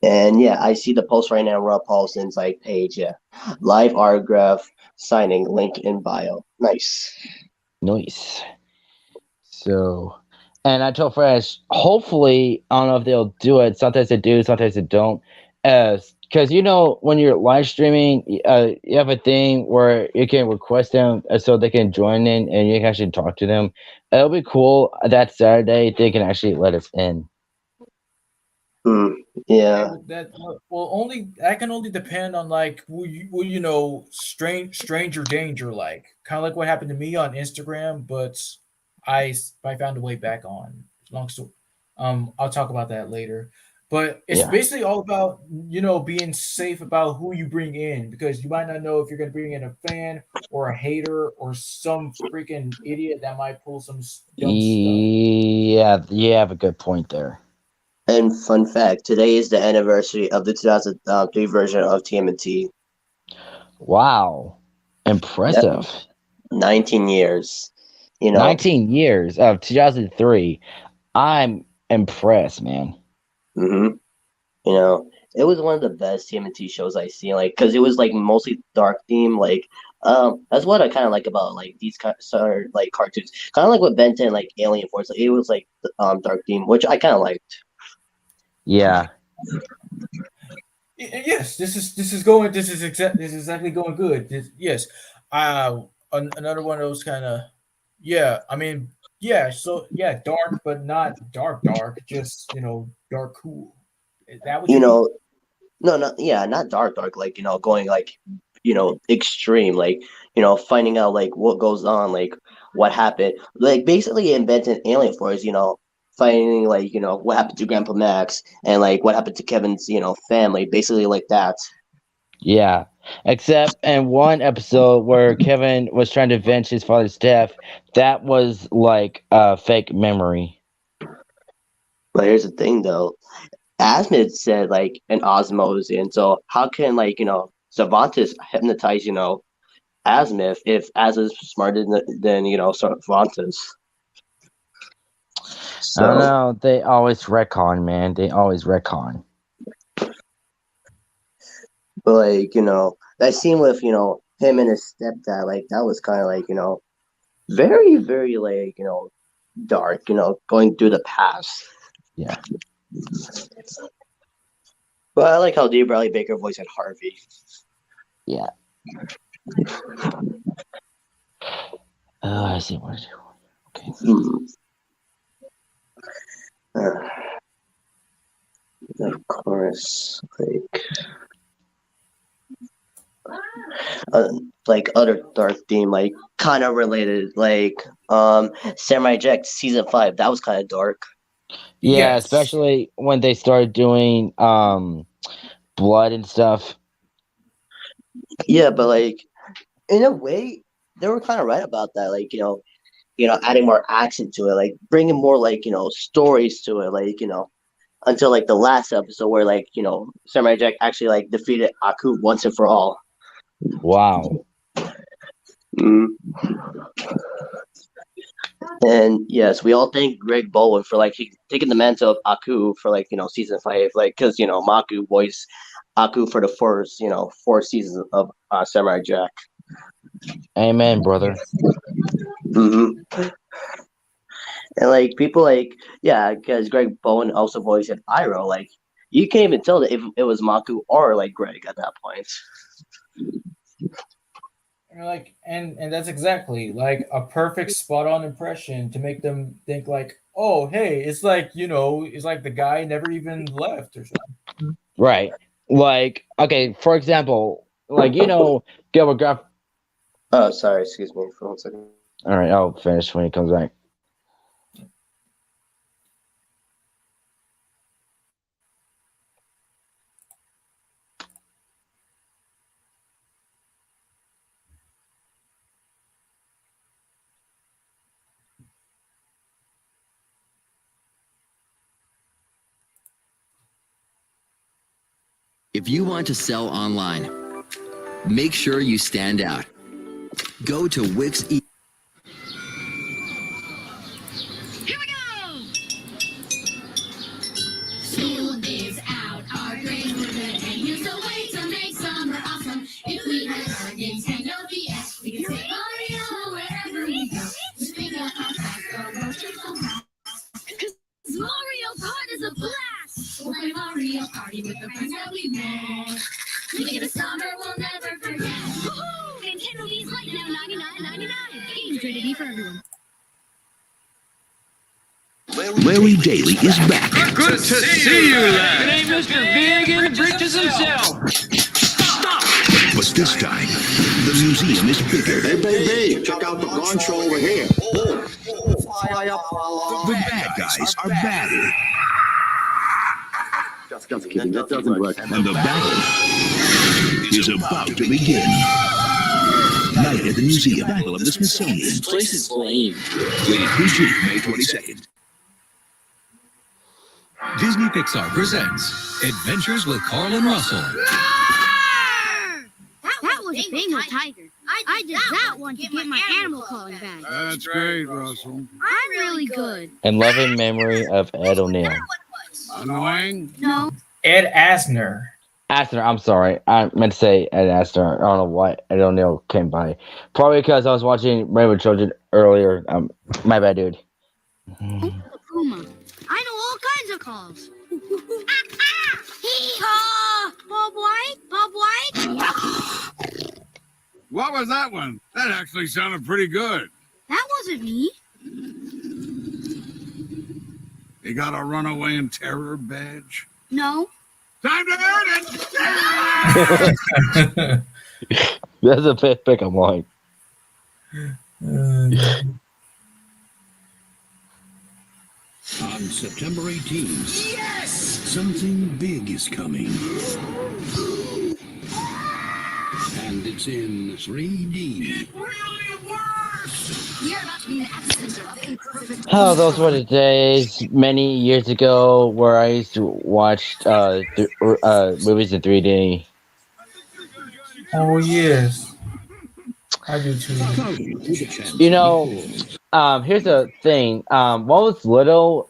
And yeah, I see the post right now. Rob Paulson's like page, yeah, live autograph signing link in bio. Nice. Nice. So, and I told Fresh, hopefully, I don't know if they'll do it. Sometimes they do, sometimes they don't. Because when you're live streaming, you have a thing where you can request them so they can join in and you can actually talk to them. It'll be cool that Saturday they can actually let us in. Yeah. That only that can only depend on like who stranger danger, like kind of like what happened to me on Instagram, but I found a way back on. Long story. I'll talk about that later. But it's Yeah. basically all about being safe about who you bring in, because you might not know if you're going to bring in a fan or a hater or some freaking idiot that might pull some dumb stuff. Yeah, you have a good point there. And fun fact: today is the anniversary of the 2003 version of TMNT. Wow. Impressive. 19 years. 19 years of 2003. I'm impressed, man. Mm-hmm. It was one of the best TMNT shows I seen, like, because it was like mostly dark theme. Like, that's what I kind of like about like these kind of like cartoons. Kind of like what Ben 10, like Alien Force. Like, it was like dark theme, which I kind of liked. Yeah. Yes, this is exactly going good. Yes, another one of those kind of, yeah. I mean, yeah. So yeah, dark, but not dark. Just dark cool. Is that what You you mean? know, no, not yeah, not dark, like going like extreme, like finding out like what goes on, like what happened, like basically inventing Alien Force, finding like what happened to Grandpa Max and like what happened to Kevin's family, basically like that. Yeah. Except in one episode where Kevin was trying to avenge his father's death, that was like a fake memory. But here's the thing though, Asmid said like an osmosis, and so how can like Cervantes hypnotize Asmith if Az is smarter than Cervantes? I don't So, know. They always retcon, man. They always retcon. but like that scene with him and his stepdad, like that was kind of like very very like dark, going through the past. Yeah. But I like how Dee Bradley Baker voiced Harvey. Yeah. Oh, I see what. Okay. Of course, like other dark theme, like kind of related, like Samurai Jack season 5. That was kind of dark. Yeah, Yes. especially when they started doing blood and stuff. Yeah, but like in a way, they were kind of right about that. Like adding more accent to it, like bringing more like stories to it, like until like the last episode where like Samurai Jack actually like defeated Aku once and for all. Wow. Mm. And yes, we all thank Greg Bowen for like taking the mantle of Aku for like season 5, like because Maku voiced Aku for the first 4 seasons of Samurai Jack. Amen, brother. Mm-hmm. And like people like because Greg Bowen also voiced Iroh, like you can't even tell that if it was Maku or like Greg at that point. Like, and that's exactly like a perfect spot on impression to make them think like, oh hey, it's like it's like the guy never even left or something. Right. Like, okay, for example, like Gilbert Graff. Oh, sorry, excuse me for 1 second. All right, I'll finish when he comes back. If you want to sell online, make sure you stand out. Go to Wix. Here we go! School is out, our grades were good, and here's the way to make summer awesome. If we had our Nintendo DS, we could take Mario wherever we go. Just think of how fast the road trips so fast. Cause Mario Kart is a blast! We'll play Mario Party with the friends that we met. Make it a summer we'll never forget. Woohoo! Nintendo Ds like now $99.99. Games rated E for everyone. Larry Daly is back. Good to see you, lad. Good name, Mr. Big in the Britches himself. But this time, the museum is bigger. Hey, baby, check out the gun show over here. The bad guys are badder. Just kidding, that doesn't work. And the battle is about to begin. Night at the Museum, Battle of the Smithsonian. This place is lame. Rated PG, May 22nd. Disney Pixar presents Adventures with Carl and Russell. That was a Bengal tiger. I did that one to get my animal calling back. That's great, Russell. I'm really good. In loving memory of Ed O'Neill. Annoying? No, Ed Asner. Asner, I'm sorry. I meant to say Ed Asner. I don't know why. I don't know. Came by. Probably because I was watching Rainbow Children earlier. My bad, dude. Puma. I know all kinds of calls. Hee-haw! Bob White? Bob White? What was that one? That actually sounded pretty good. That wasn't me. You got a runaway in terror badge? No. Time to earn it! That's a fifth pick. I'm like, On September 18th, yes! Something big is coming. And it's in 3D. oh, those were the days many years ago where I used to watch movies in 3D. Oh yes, I do too. You know, here's the thing. When I was little,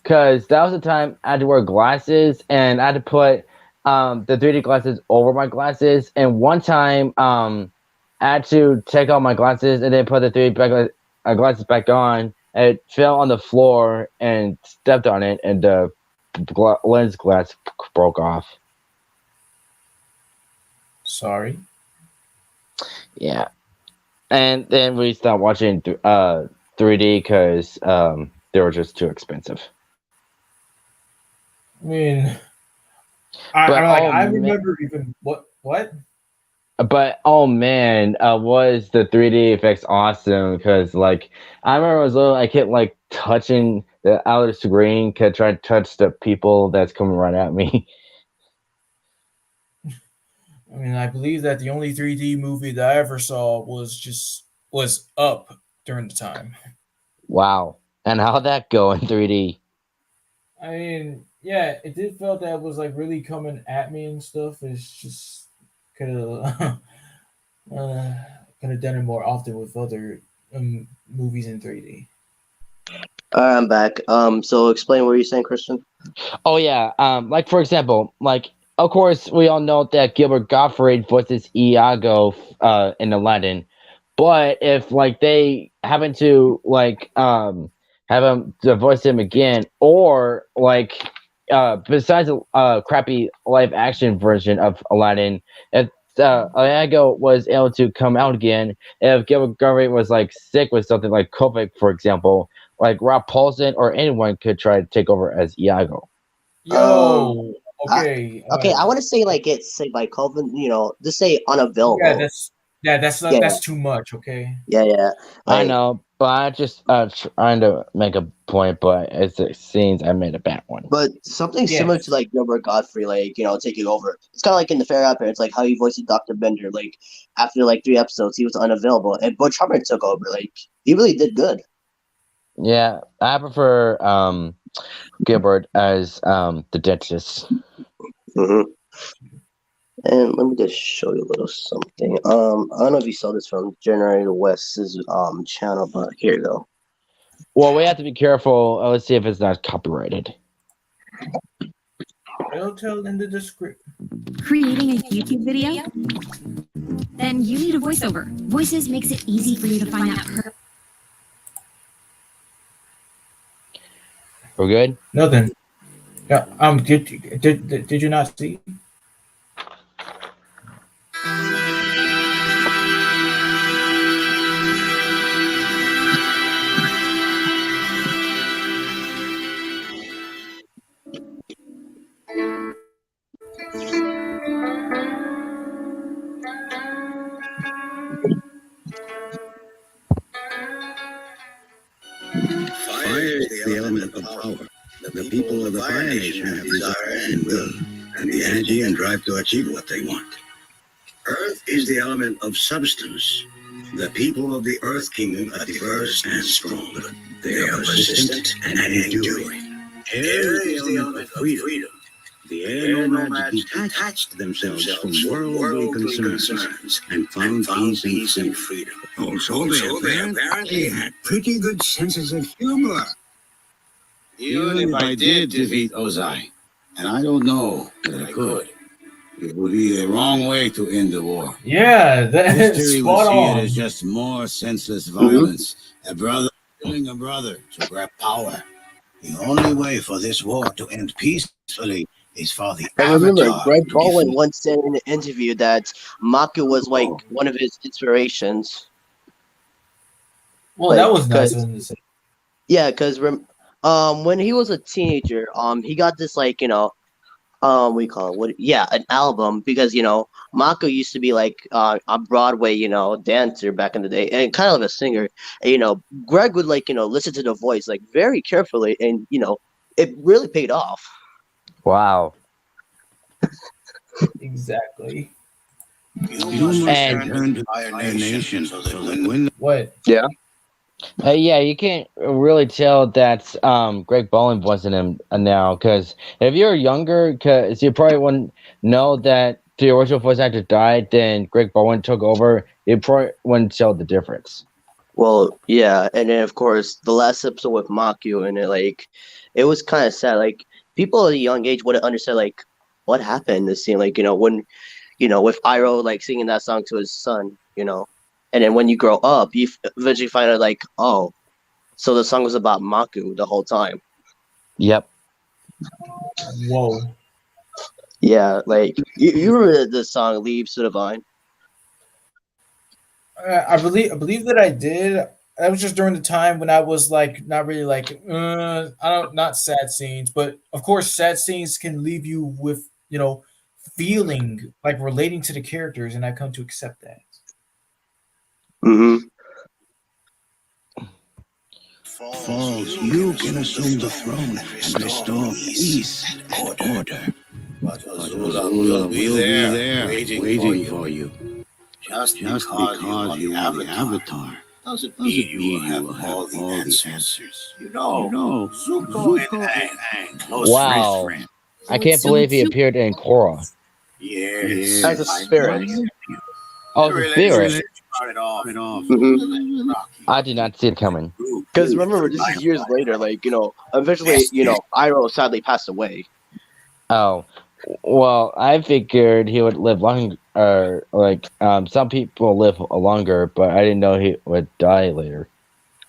because that was the time I had to wear glasses, and I had to put the 3D glasses over my glasses. And one time, I had to take off my glasses and then put the 3D glasses back on. And it fell on the floor and stepped on it, and the lens glass broke off. Sorry. Yeah. And then we stopped watching 3D because they were just too expensive. I mean, But, I man. remember even what? But oh man, was the 3D effects awesome? Because like I remember when I was little, I kept like touching the outer screen, kept trying to touch the people that's coming right at me. I mean, I believe that the only 3D movie that I ever saw was Up during the time. Wow. And how'd that go in 3D? I mean, yeah, it did feel that it was like really coming at me and stuff. It's just could have could have done it more often with other movies in 3D. All right, I'm back. So explain what you're saying, Christian. Oh yeah, like for example, like of course we all know that Gilbert Gottfried voices Iago in Aladdin, but if like they happen to like have him to voice him again, or like besides a crappy live action version of Aladdin, if Iago was able to come out again, if Gilbert Gottfried was like sick with something like COVID, for example, like Rob Paulson or anyone could try to take over as Iago. Yo, okay. I want to say like it's say by Colvin, just say unavailable. That's too much. Okay. Yeah. I know, but I just trying to make a point, but it seems I made a bad one. But something similar to like Gilbert Godfrey, like taking over. It's kind of like in the Fair Appearance, it's like how he voiced Dr. Bender. Like after like 3 episodes, he was unavailable, and Butch Hartman took over. Like he really did good. Yeah, I prefer Gilbert as the dentist. Mm-hmm. And let me just show you a little something. I don't know if you saw this from Generator West's channel, but here you go. Well, we have to be careful. Let's see if it's not copyrighted. It'll tell in the description. Creating a YouTube video? Then you need a voiceover. Voices makes it easy for you to find that We're good? Nothing. Yeah. Did you not see? Fire is the element of power. The people of the Fire Nation have desire and will, and the energy and drive to achieve what they want. Earth is the element of substance. The people of the Earth Kingdom are diverse and strong. They are persistent and enduring. Air is the element of freedom. The air nomads detached themselves from worldly concerns and found peace and freedom. Also, they apparently had pretty good senses of humor. Even if I did defeat Ozai, And I don't know that I could. It would be the wrong way to end the war. Yeah, that's History would spot see it as on. just more senseless Mm-hmm. violence. A brother killing a brother to grab power. The only way for this war to end peacefully is for the And remember, Avatar Greg to Baldwin defeat. once said in an interview that Mako was like one of his inspirations. Well, that Like, was nice of cause him to say. yeah, cause when he was a teenager, he got this like we call it an album because Mako used to be like a Broadway dancer back in the day and kind of a singer. And, Greg would like listen to the voice like very carefully, and it really paid off. Wow. Exactly. You must And return to Fire Nation so that when What? Yeah. yeah, you can't really tell that Greg Bowling wasn't him now, because if you're younger, because you probably wouldn't know that the original voice actor died, then Greg Bowling took over. You probably wouldn't tell the difference. Well, yeah, and then of course the last episode with Makio, and it was kind of sad. Like people at a young age wouldn't understand like what happened in this scene. Like when with Iroh like singing that song to his son, and then when you grow up, you eventually find out like, oh, so the song was about Maku the whole time. Yep. Whoa. Yeah, like you remember the song "Leaves to the Vine"? I believe that I did. That was just during the time when I was like not really like not sad scenes, but of course sad scenes can leave you with feeling like relating to the characters, and I come to accept that. Mm-hmm. falls, you can assume the throne and restore peace and order. But Azula will be there waiting for you. Just because you are the Avatar doesn't mean you will have all the answers. Zuko and Aang, close Wow. friends. I can't believe he appeared in Korra. Yes, As a spirit. Oh, the spirit. Mm-hmm. I did not see it coming. Because remember, this is years later. Like eventually, Iroh sadly passed away. Oh, well, I figured he would live long. Some people live longer, but I didn't know he would die later.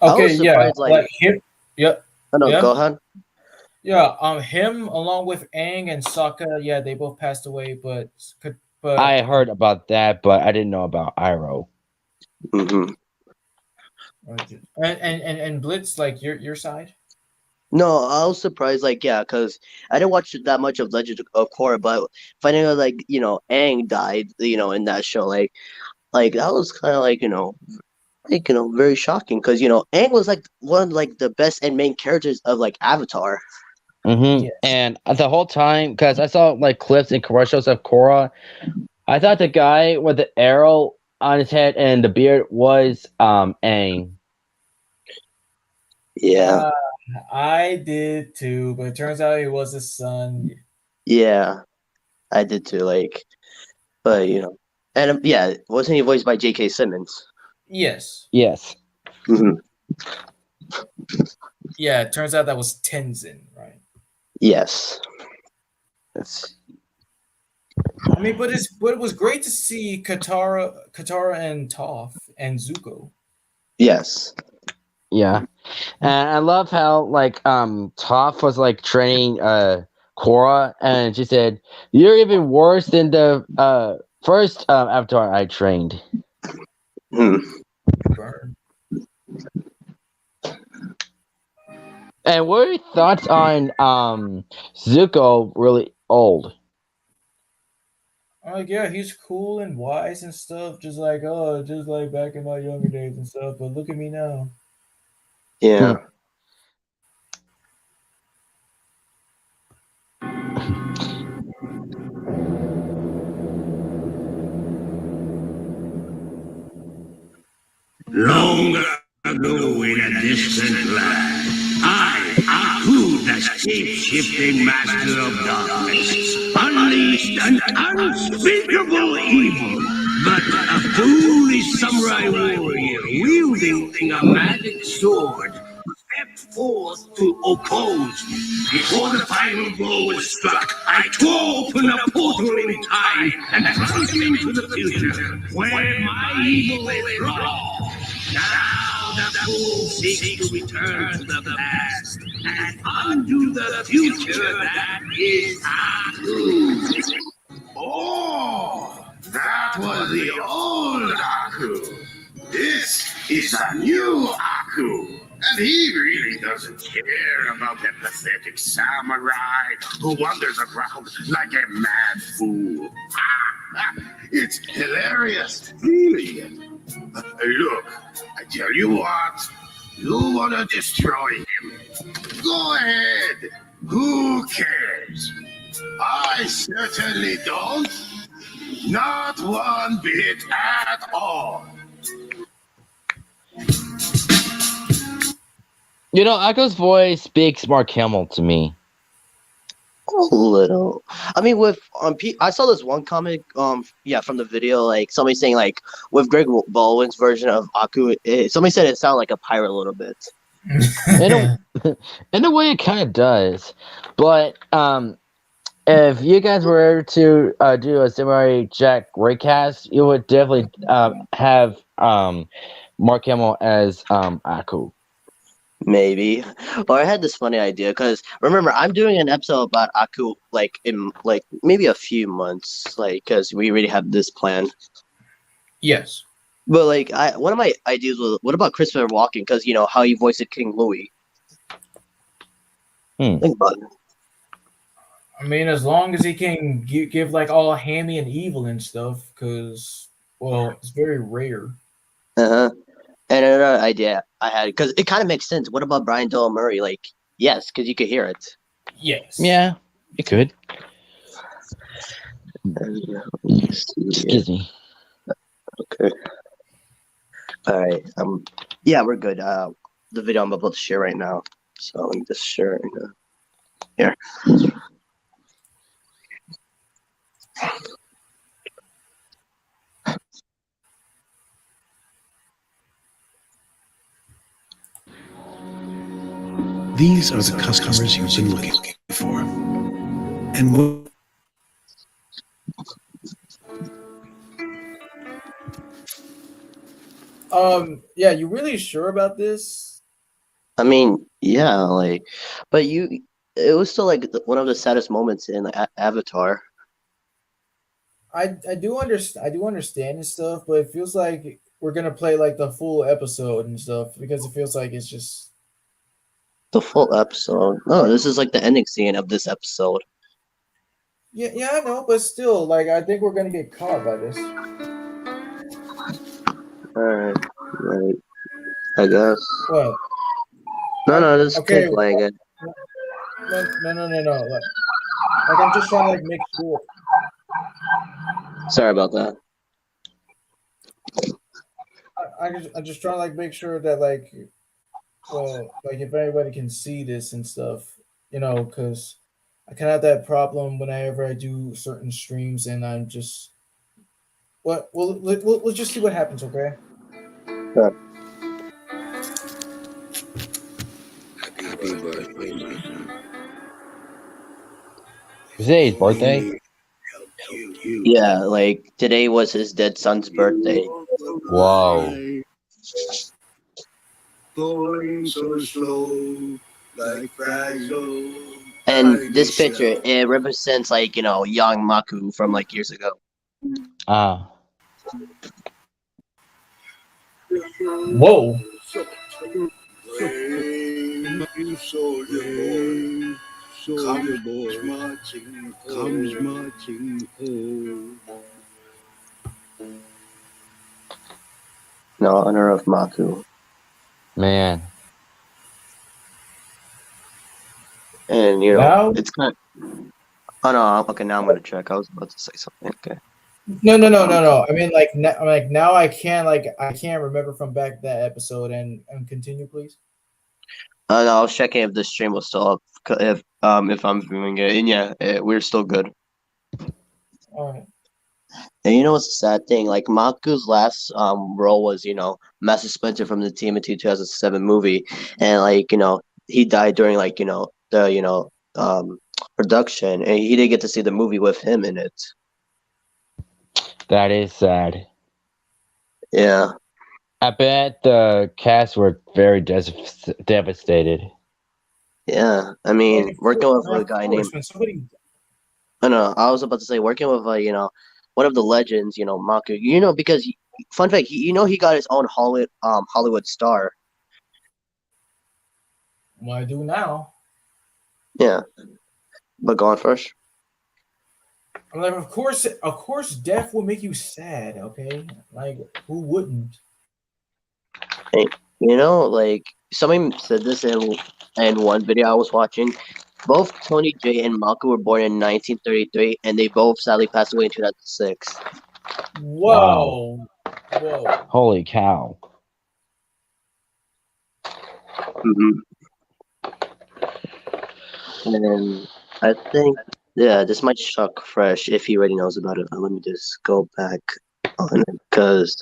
I Okay, was yeah, surprised, like him. Yeah, Oh no, yeah, go ahead. yeah. Him along with Aang and Sokka. Yeah, they both passed away, but I heard about that, but I didn't know about Iroh. Mm-hmm. and Blitz, like your side. No, I was surprised, because I didn't watch that much of Legend of Korra, but finding out, Aang died, in that show, like that was kind of very shocking, because, Aang was, one of, the best and main characters of, Avatar. Mm-hmm. Yes. And the whole time, because I saw, clips and commercials of Korra, I thought the guy with the arrow on his head and the beard was, Aang. Yeah. I did too, but it turns out he was his son. Yeah, I did too, but, and, wasn't he voiced by J.K. Simmons? Yes. Yes. Mm-hmm. Yeah, it turns out that was Tenzin, right? Yes. I mean, but it was great to see Katara and Toph and Zuko. Yes. Yeah. And I love how Toph was training Korra, and she said, "You're even worse than the first Avatar I trained." Hmm. Burn. And what are your thoughts on Zuko really old? Yeah, he's cool and wise and stuff, just like back in my younger days and stuff. But look at me now. Yeah. Long ago in a distant land, I, Aku, the shape-shifting master of darkness, unleashed an unspeakable evil. But a foolish samurai warrior wielding a magic sword stepped forth to oppose me. Before the final blow was struck, I tore open a portal in time and plunged into the future, where my evil is raw. Now the fool seeks to return to the past and undo the future that is Aku. Oh, that was the old Aku. This is a new Aku. And he really doesn't care about that pathetic samurai who wanders around like a mad fool. It's hilarious, really. Look, I tell you what, you want to destroy him. Go ahead. Who cares? I certainly don't. Not one bit at all. You know, Akko's voice speaks Mark Hamill to me. A little. I mean, with I saw this one comic, from the video, like somebody saying like with Greg Baldwin's version of Aku, somebody said it sounded like a pirate a little bit. In a way, it kind of does. But if you guys were to do a Samurai Jack recast, you would definitely have Mark Hamill as Aku. Maybe. Or I had this funny idea because remember I'm doing an episode about Aku like in like maybe a few months, like because we already have this plan. Yes. But like one of my ideas was, what about Christopher Walken? Because you know how he voiced King Louis. Think about it. I mean, as long as he can give like all hammy and evil and stuff, because well, it's very rare. And another idea I had, because it kind of makes sense. What about Brian Doyle Murray? Like, yes, because you could hear it. Yes. Yeah, you could. Excuse me. Okay. All right. Yeah, we're good. The video I'm about to share right now. So let me just share it here. These are the customers you've been looking for. And Yeah, you really sure about this? I mean, yeah, like, but it was still like one of the saddest moments in Avatar. I do understand and stuff, but it feels like we're gonna play like the full episode and stuff because it feels like it's just The full episode. No, this is like the ending scene of this episode. yeah, I know, but still, like I think we're gonna get caught by this. Alright, right. I guess. What? No, just okay. keep playing it. No. Like I'm just trying to like make sure. Sorry about that. I'm just trying to like make sure that like, well, like if anybody can see this and stuff, you know, because I kind of have that problem whenever I do certain streams, and I'm just, what? Well, let's just see what happens, okay? Yeah. Happy birthday. Is it his birthday? Yeah, like today was his dead son's birthday. Wow. Going so slow, like fragile. And this picture, it represents like, you know, young Maku from like years ago. Ah. Whoa. Soldier boy comes marching home. No, honor of Maku. Man. And you know, Now? it's kind of. Oh no! Okay, now I'm gonna check. I was about to say something. Okay. No. I mean, like now I can't remember from back that episode and continue, please. No, I was checking if the stream was still up. If I'm viewing it, and yeah, we're still good. All right. And you know what's the sad thing? Like Maku's last role was, you know, Master Splinter from the TMNT 2007 movie, and like, you know, he died during like the production, and he didn't get to see the movie with him in it. That is sad. Yeah. I bet the cast were very devastated. Yeah, I Like, mean, working with a of guy course, named when somebody I know I was about to say working with a one of the legends, Maku. Because fun fact, he got his own Hollywood star. what I do now, Yeah, but go on first. I'm like, of course, death will make you sad. Okay, like who wouldn't? Hey, like somebody said this in one video I was watching. Both Tony J and Maku were born in 1933, and they both sadly passed away in 2006. Wow. Whoa, whoa. Holy cow. Hmm. And I think, yeah, this might shock Fresh if he already knows about it. Let me just go back on it because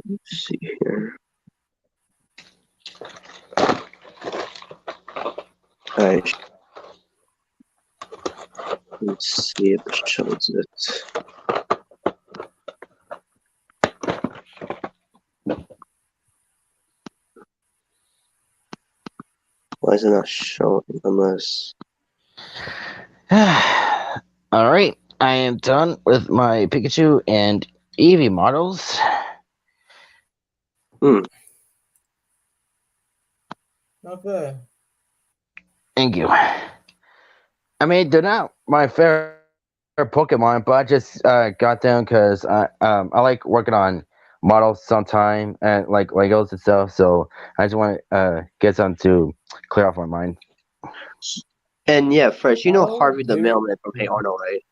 let's see here. All right, let's see if it shows it. Why is it not showing? Unless All right, I am done with my Pikachu and Eevee models. Not bad. Thank you. I mean, they're not my favorite Pokemon, but I just got them because I like working on models sometime and like Legos and stuff. So I just want to get some to clear off my mind. And yeah, Fresh, you know Oh, Harvey the there. mailman from Hey Arnold, right?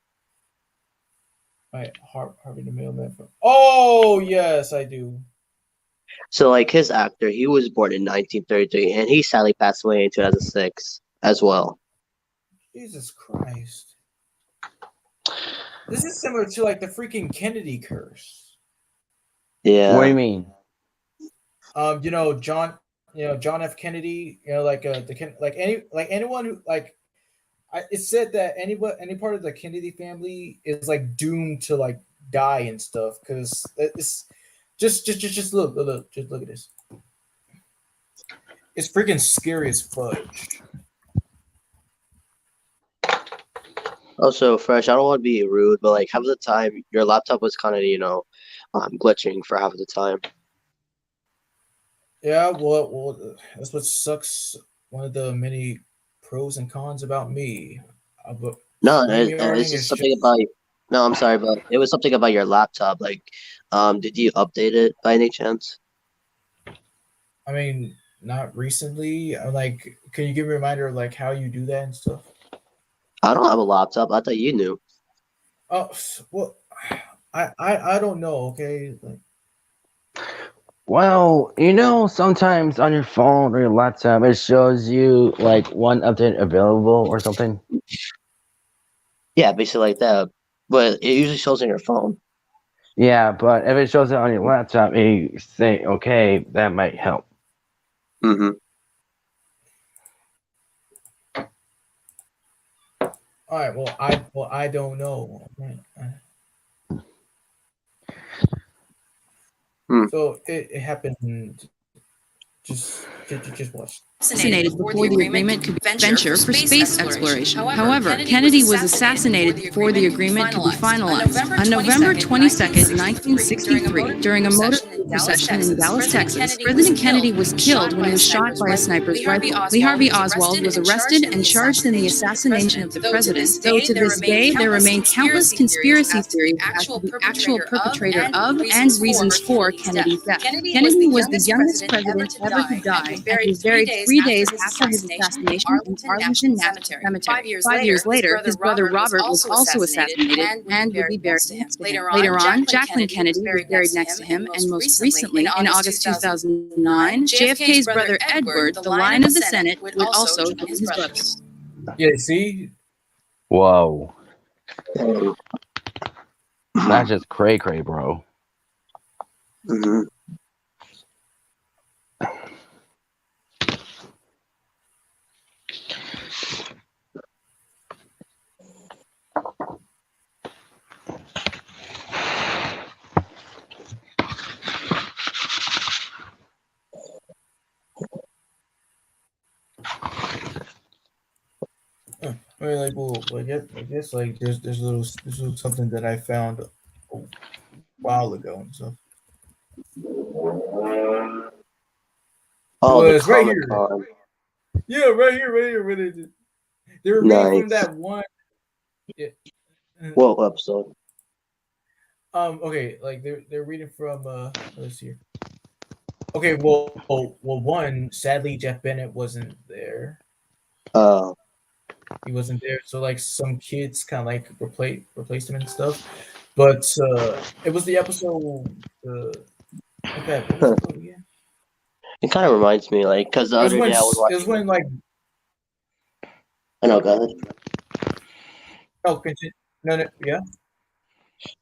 Right, Harvey the Mailman. Oh yes, I do. So like his actor, he was born in 1933, and he sadly passed away in 2006 as well. Jesus Christ. This is similar to like the freaking Kennedy curse. Yeah. What do you mean? John F. Kennedy. Like anyone who it said that any part of the Kennedy family is like doomed to like die and stuff because it's just look just look at this. It's freaking scary as fudge. Also, Fresh, I don't want to be rude, but like half of the time, your laptop was kind of, glitching for half of the time. Yeah, well, that's what sucks. One of the many pros and cons about me. But No, it's StreamYarding just is something just. about. No, I'm sorry, but it was something about your laptop. Like, did you update it by any chance? I mean, not recently. I'm like, can you give me a reminder of like how you do that and stuff? I don't have a laptop. I thought you knew. Oh, well, I don't know. Okay, like, Well, sometimes on your phone or your laptop, it shows you like one update available or something. Yeah, basically like that. But it usually shows on your phone. Yeah, but if it shows it on your laptop, you say, okay, that might help. Mm-hmm. all right. Well, I don't know. So it happened. Just watch. Assassinated before the agreement could venture for space exploration. However, Kennedy was assassinated before the agreement could be finalized. On November 22nd, 1963, during a motor procession in Dallas, Texas, President Kennedy was killed when he was shot by a sniper's rifle. Lee Harvey Oswald was arrested and charged in the assassination of the president. Though to this day, there remain countless conspiracy theories as to the actual perpetrator of and reasons for Kennedy's death. Kennedy was the youngest president ever to die, and he was buried 3 days after his assassination in Arlington National Cemetery. 5 years later, his brother Robert was also assassinated and would be buried next to him. Later on, Jacqueline Kennedy was buried next to him, and most recently, in August 2009, JFK's brother Edward, the Lion of the Senate, would also join his brothers. Yeah, see? Whoa. That's just cray, bro. Mm-hmm. I mean, like, well, I guess, like, there's little something that I found a while ago and stuff. It Oh, the was right Comic here. Con. Yeah, right here, right here. They were reading from Nice. that one. Yeah. uh, What episode? Okay, like they're reading from let's see here. Okay, well, one, sadly Jeff Bennett wasn't there. Uh, He wasn't there, so like some kids kind of like replaced him and stuff. But it was the episode. In fact, what was it called again? it kind of reminds me, like, because the It was other when day I was it was watching. when like I know, go ahead. oh continue. No, yeah.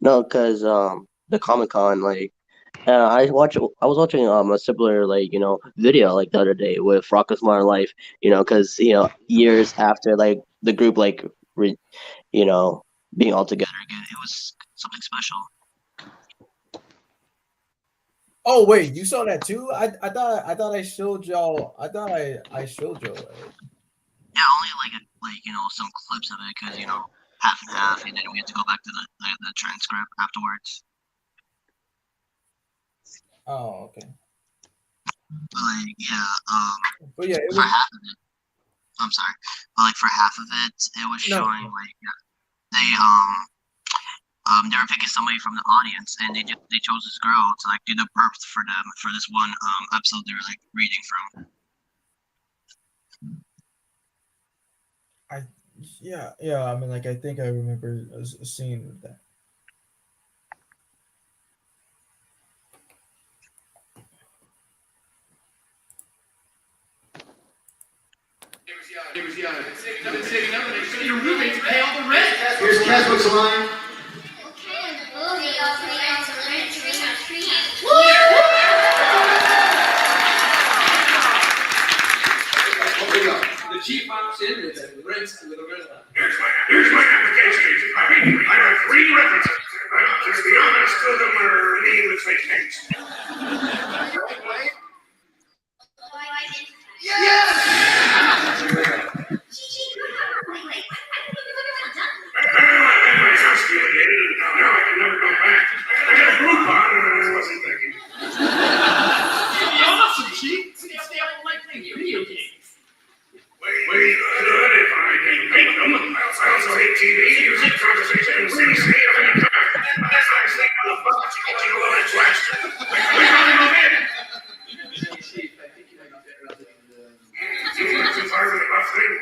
No, because the Comic Con, like, I was watching a similar, like, video like the other day with Rocko's Modern Life, because years after, like, the group, like, you know being all together again, it was something special. Oh wait, you saw that too? I thought I showed y'all. I showed y'all it. Yeah, only some clips of it, because half and half, and then we had to go back to the transcript afterwards. Oh, okay. But like, yeah, But yeah, it for was half of it, I'm sorry, but like for half of it, it was no. showing like they were picking somebody from the audience, and they chose this girl to like do the birth for them for this one episode they were like reading from. I yeah. I mean, like I think I remember a scene with that. Your roommate to pay all the rent. Here's Caswick's line. The chief pops in with a rent with a rent. Here's my application. I have 3 references. To be honest, 2 of them are English fake names. My house deal now I can never go back. I got a Groupon and I wasn't thinking. Awesome, chief. Stay up all night playing video games. Way good if I can make them. I also hate TV, music, conversation, and things. That's why I sleep on the bus to get you a little twist. We gotta move in. Chief, I think you might be better off than Too far with the bus thing.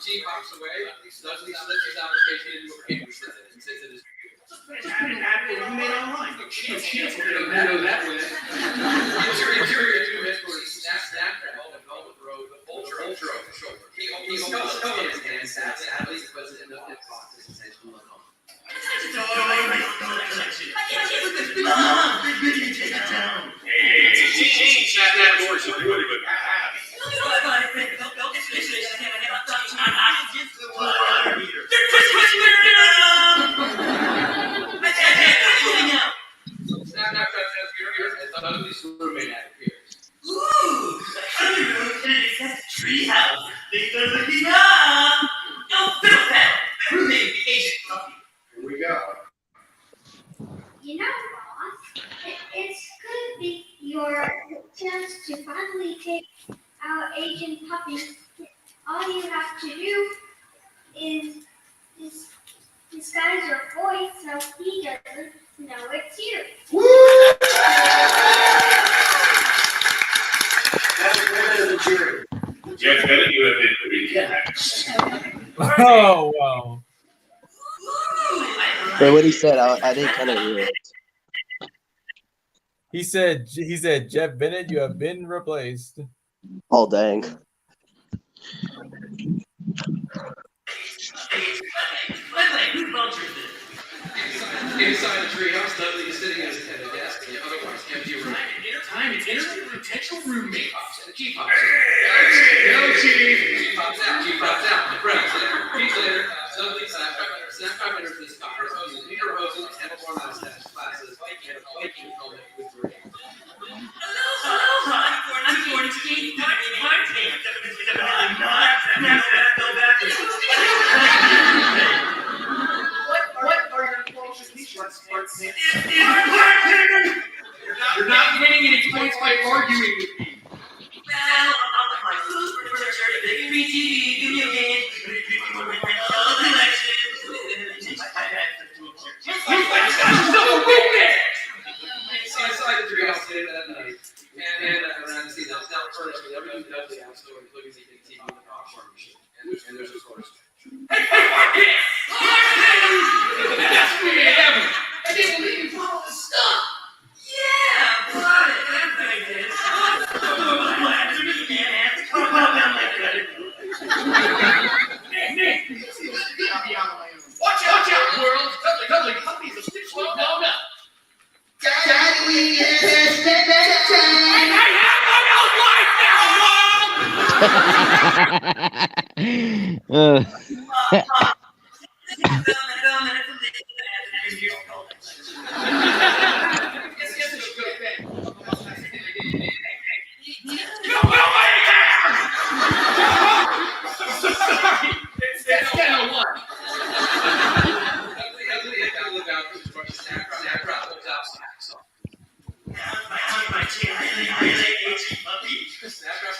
Chief hops away. Leslie slips his application into a paper shred and sends it as you made online. Chief, know that way. Interior to headquarters. Snap, velvet robe, ultra for shoulder. He holds his hand, sadly, puts it in the hip pocket and says, "Hold on." Shut that door, so you would have been roommate appears. Ooh, treehouse. Things are looking up. Don't fiddle that. Roommate, the agent puppy. Here we go. You know, boss, it's could be your chance to finally take our Agent Puppy. All you have to do is disguise your voice so he doesn't know it's you. Jeff Bennett, you have been recast. Oh wow. But what he said, I didn't kind of hear it. He said Jeff Bennett, you have been replaced. Oh dang. Inside the treehouse, Dudley is sitting at a desk in an otherwise empty room. Time to interview potential roommate. The chief pops in. No, chief. Chief pops out. The press. Weeks later, Dudley Snapchat enters this car. Using Peter Rosen, and format classes, and a biking helmet with Marie. Hello, I'm What are your qualifications? You're not winning any points by arguing with me. Well, my food for furniture, big free TV, video games, See, I saw the treehouse later that night, and around the season, I was down furnace with everything that the house store, including the big TV and the popcorn machine, and there's a source. Hey, that's me, Evan! I can't believe you brought all this stuff! Yeah, brought it, that's what I did. Nick, watch out, world! Cuddly, the stick slow down now. Daddy, we have spent that time. I have my own life now,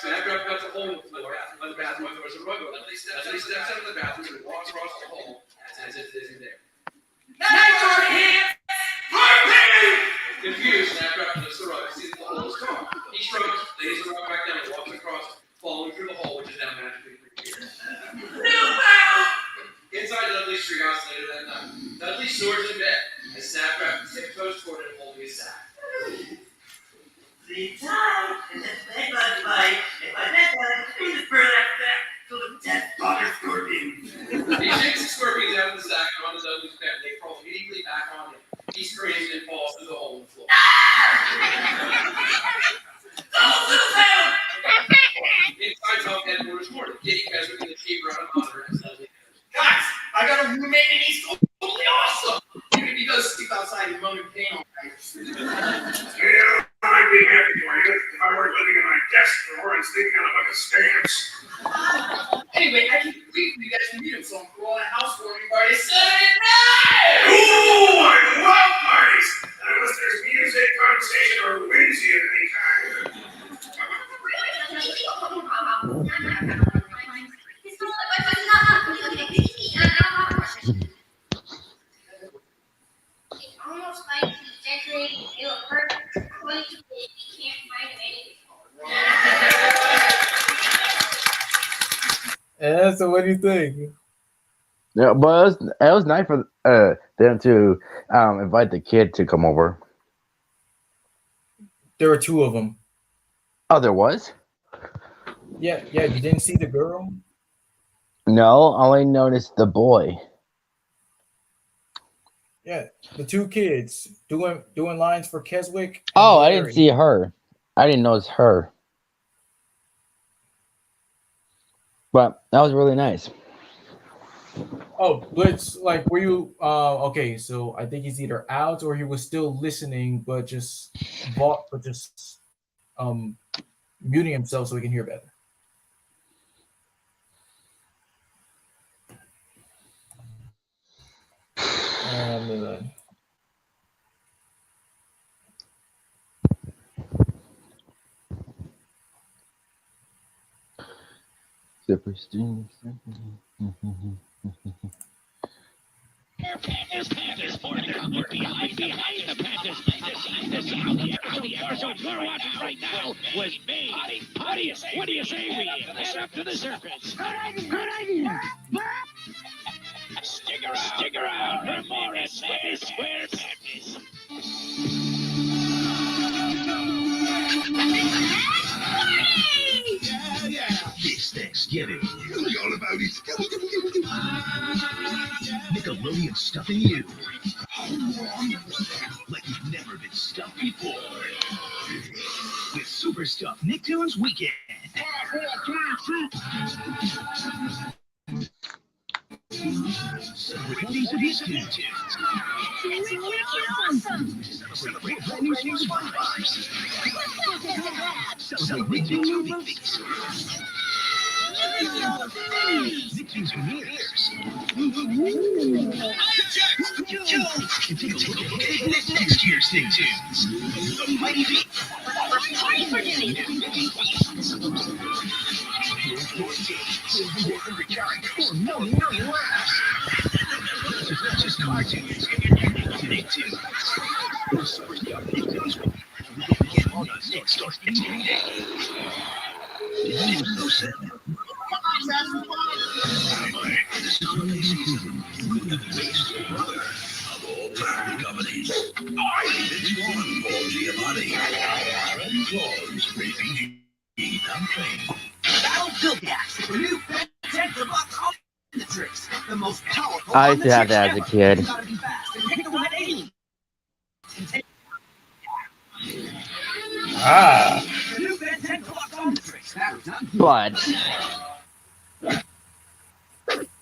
Snapchat cuts a hole in the floor. On the bathroom, there was a rug over. Leslie steps out of the bathroom and walks across the hole as if it isn't there. Confused, Snapchat lifts the rug and sees the hole is gone. He shrugs, lays the rug back down, and walks across, following through the hole, which is now magically clear. Inside Dudley's treehouse later that night, Dudley snores in bed as Snapchat tiptoes toward him holding his sack. The time is a bedbug fight. If I bedbug, we just burn that sack till the death bother scorpions. He shakes the scorpions out of the sack and onto Dudley's bed. They crawl immediately back on him. He screams and falls through the hole in the floor. Inside Tom headquarters morning, Kitty Keswick and the chief are on a monitor as Dudley enters. Guys, I got a roommate and he's totally awesome. Even if he does sleep outside and moan in pain all night. Yeah, I'd be happy for you if I weren't living in my desk drawer and sneaking out a bucket of stamps. Anyway, I can't wait for you guys to meet him, so I'm throwing a housewarming party Saturday night! Ooh, I love parties! Unless there's music, conversation, or whimsy of any kind. Almost like he's decorating a little perfect, but you can't find anything. Yeah, so what do you think? Yeah, but it was nice for them to invite the kid to come over. There were two of them. Oh, there was? Yeah, you didn't see the girl? No, I only noticed the boy. Yeah, the two kids doing lines for Keswick. Oh, I didn't see her. I didn't notice her. But that was really nice. Oh, Blitz, like, were you okay, so I think he's either out or he was still listening but just muting himself so he can hear better. Super Sting. Panthers forming up behind the Panthers. The show you're watching right now was made. What do you say we head up to the surface? Good idea. Stick around for more at Madness Square Madness. Yeah. This Thanksgiving, tell me all about it. Nickelodeon stuffing you like you've never been stuffed before. With Super Stuffed Nicktoons Weekend. Celebrate 20s of East Toon. Celebrate brand new SpongeBob. Celebrate big new movies. Nicktoons premieres. Next year's Nicktoons. The Mighty Beat. Just cartoons. Nicktoons. Get on the next day. It's so sad. This is holiday season. With the biggest brother of all time comedies. I'm Vince Vaughn, Paul Giamatti. Red Claws, Rated G. Campaign. Battlefield Gas, the new Ben 10 for bucks on the tricks. The most powerful I on used the to have tricks that as a ever. kid. You gotta be fast and pick the right aim. Ah. The new Ben 10 for bucks on the tricks. But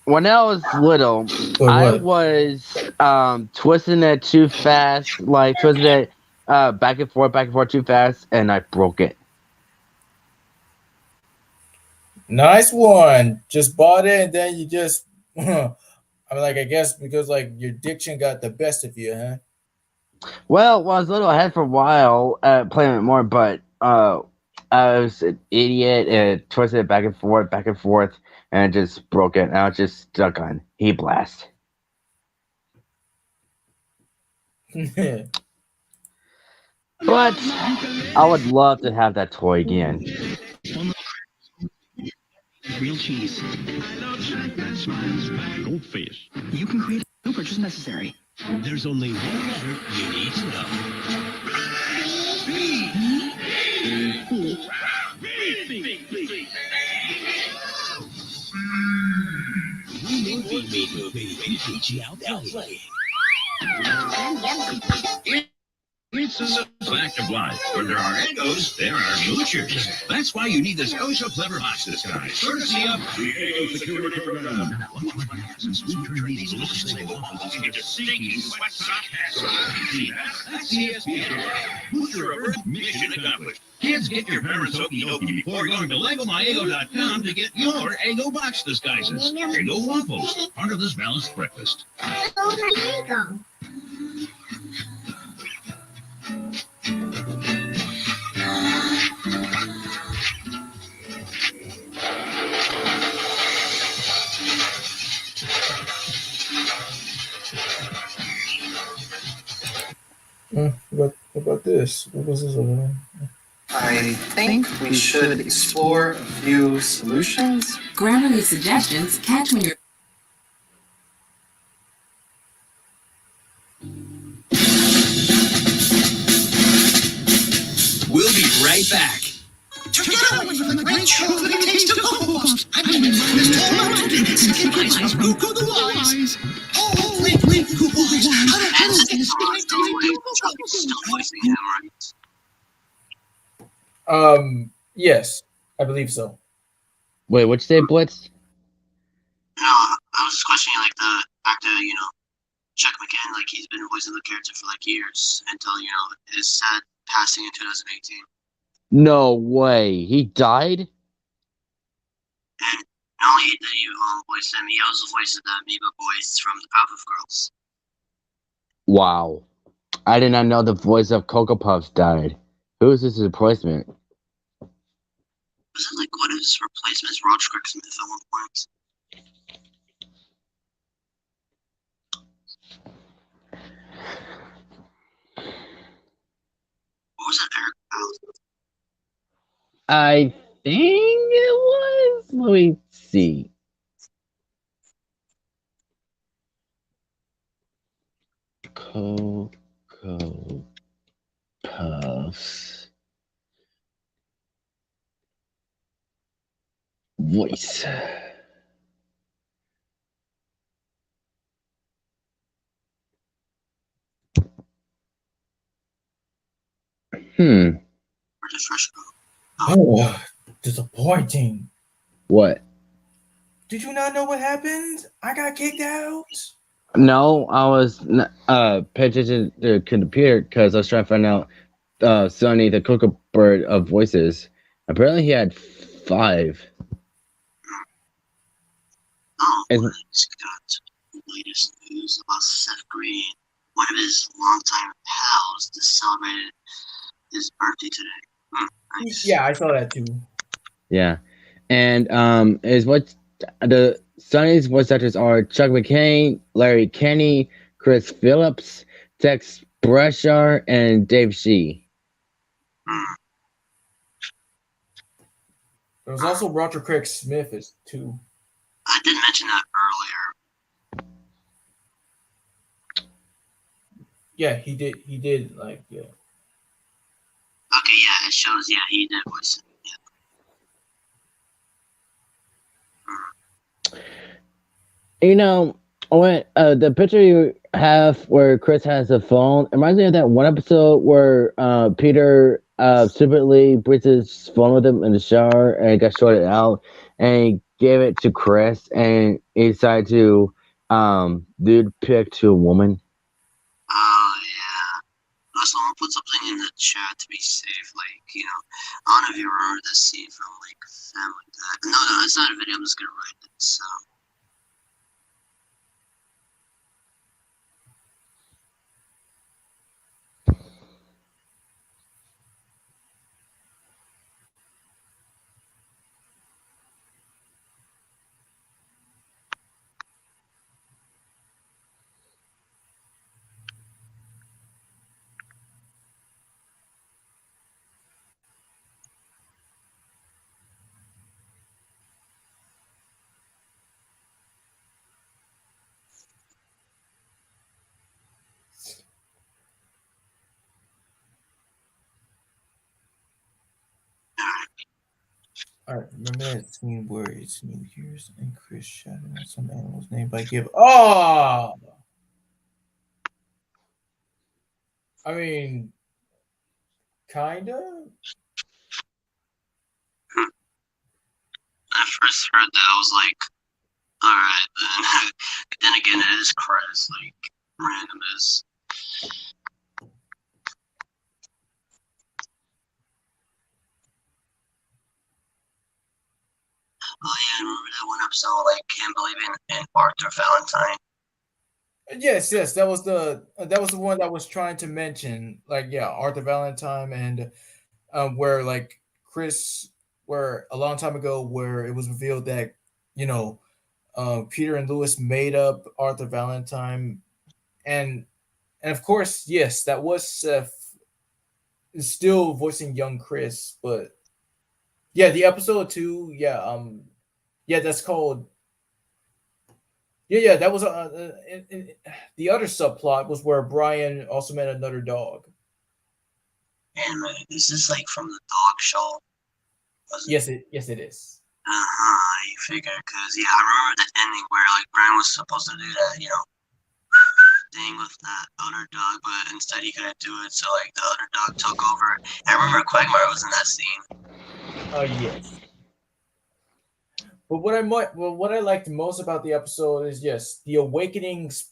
when I was little, What, I what? was twisting it too fast, like twisting it back and forth too fast, and I broke it. Nice one. Just bought it and then you just I mean, like, I guess because like your diction got the best of you, huh? Well, when I was little, I had for a while playing it more, but I was an idiot and twisted it back and forth, and it just broke it. And I was just stuck on Heat Blast. But I would love to have that toy again. Real cheese. Goldfish. You can create no purchase necessary. There's only one letter you need to know. It's a fact of life. Where there are Eggos, there are moochers. That's why you need the Scotia Clever Box disguise. Courtesy of the Eggo Security Program. Ladies look the same ones and get a stinky sweat sock hat. See that? That's ESPN. Moocher alert, mission accomplished. Kids, get your parents okie dokie before going to LegoMyEggo.com to get your Eggo box disguises. Eggo Waffles, part of this balanced breakfast. What about this? What was this over there? I think we should explore a few solutions. Grammarly suggestions catch when you're. We'll be right back. Together with the great chocolate taste of Cocoa Puffs, I mean, Mr. Martin, symbolize Root of the Wise. Oh, great Root of the Wise. Yes, I believe so. Wait, what'd you say, Blitz? No, I was just questioning like the actor, Chuck McCann, like he's been voicing the character for like years until, his sad passing in 2018. No way. He died? And not only did he voice him, he also voiced the Amoeba Boys from the Powerpuff Girls. Wow. I did not know the voice of Cocoa Puffs died. Who is this replacement? Was it like what his replacement, Roach Smith at one point? What was that, Eric? I think it was. Let me see. Cocoa Puffs voice. Oh, disappointing. What? Did you not know what happened? I got kicked out. No, I was paying attention to the computer because I was trying to find out Sonny the Cocoa Bird of voices. Apparently, he had 5. Oh, Is- I just got the latest news about Seth Green. One of his longtime pals just celebrated his birthday today. Nice. Yeah, I saw that too. Yeah, and is what the Sonny's voice actors are Chuck McCain, Larry Kenny, Chris Phillips, Tex Breshar, and Dave Shee. There was also Roger Craig Smith as too. I did mention that earlier. Yeah, he did. He did like yeah. Okay, yeah, it shows. Yeah, he did voice it. You know, when the picture you have where Chris has the phone it reminds me of that one episode where Peter stupidly brings his phone with him in the shower and it got shorted out, and he gave it to Chris, and he decided to do the pic to a woman. Oh, yeah. Someone put something in the chat to be safe, like, you know, I don't know if you remember this scene from, like, Family Guy. No, it's not a video, I'm just gonna write it, so. All right, remember that scene where it's New Year's and Chris shouting out some animal's name by give? Oh, I mean, kinda. I first heard that, I was like, alright, then. Then again, it is Chris, like, random as. Oh yeah, remember that one episode, like, Can't Believe in Arthur Valentine? Yes, that was the one that I was trying to mention. Like, yeah, Arthur Valentine and where like Chris, where a long time ago, where it was revealed that you know Peter and Lewis made up Arthur Valentine, and of course, yes, that was Seth still voicing young Chris, but yeah, the episode 2, yeah, that's called. Yeah, that was the other subplot was where Brian also met another dog. And this is, like, from the dog show. Yes, it is. You figure, because, yeah, I remember the ending where, like, Brian was supposed to do that, you know, thing with that other dog, but instead he couldn't do it, so, like, the other dog took over. I remember Quagmire was in that scene. Oh yes. But what I liked most about the episode is yes, the awakenings,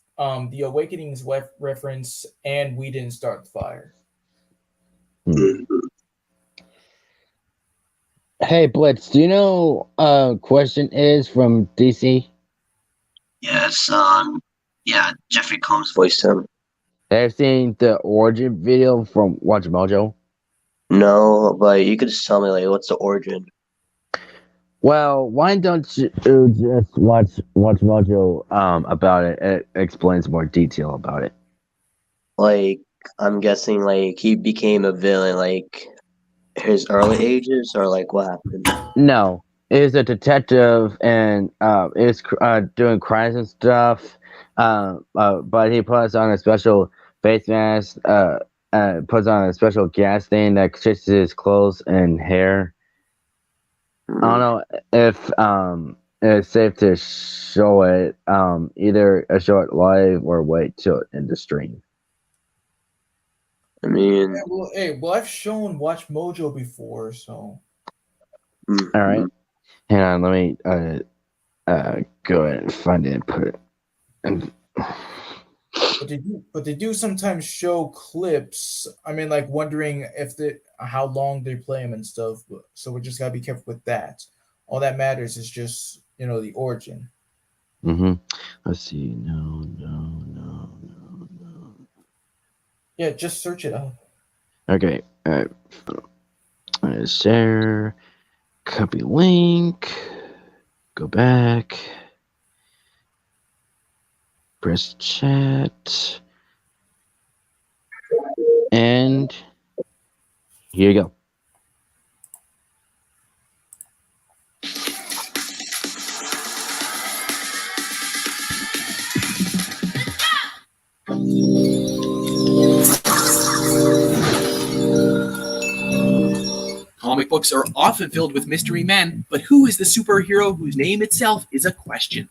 reference, and we didn't start the fire. Hey Blitz, do you know question is from DC? Yes, yeah, Jeffrey Combs voiced him. Have you seen the origin video from Watch Mojo? No, but you could just tell me, like, what's the origin? Well, why don't you just watch Mojo about it? It explains more detail about it. Like, I'm guessing, like, he became a villain, like, his early ages, or, like, what happened? No, he's a detective and is doing crimes and stuff. But he puts on a special face mask. Puts on a special gas thing that stretches his clothes and hair. I don't know if it's safe to show it. Either show it live or wait till it in the stream. I mean, well, I've shown Watch Mojo before, so. All right, hang on. Let me go ahead and find it and put it. And But they do sometimes show clips. I mean, like wondering if how long they play them and stuff. So we just gotta be careful with that. All that matters is just the origin. Mm-hmm. Let's see. No. Yeah, just search it up. Okay. Share. Copy link. Go back. Press chat. And here you go. Comic books are often filled with mystery men, but who is the superhero whose name itself is a question?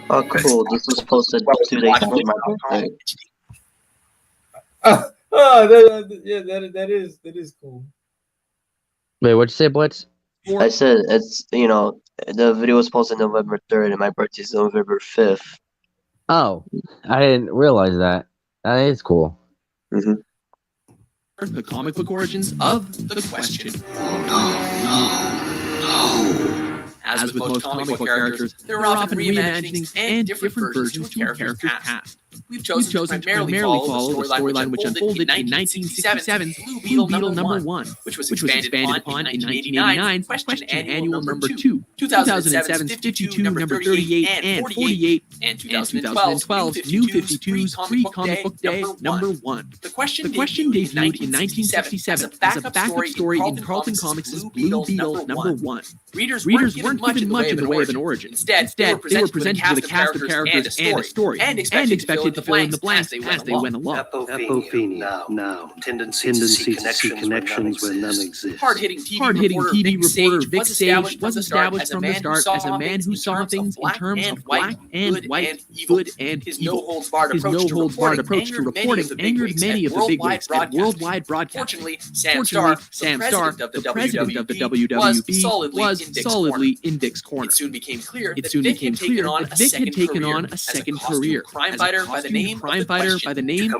Oh, cool. This was posted 2 days before my birthday. That is cool. Wait, what'd you say, Blitz? I said it's the video was posted November 3rd and my birthday is November 5th. Oh, I didn't realize that. That is cool. Mm-hmm. The comic book origins of the question. As with most comic book characters, there are often reimaginings and different versions to a character's past. We've chosen to primarily follow the storyline which unfolded in 1967's Blue Beetle #1, which was expanded upon in 1989's Question Annual #2, 2007's 52, number 38 and 48, and 2012's New 52's Free Comic Book Day #1. The question debuted in 1967 as a backup story in Carlton Comics' Blue Beetle #1. Readers weren't given much in the way of an origin. Instead, they were presented with a cast of characters and a story, and expected to fill in the blanks as they went along. Apophenia. Now. Tendency to see connections where none exist. Hard-hitting TV reporter Vic Sage was established from the start as a man who saw things in terms of black and white, good and his evil. no-holds-barred approach to reporting angered many of the bigwigs at worldwide broadcasting. Fortunately, Sam Starr, the president of the WWB, was solidly in Vic's corner. It soon became clear that Vic had taken on a second career. Crime fighter by the name of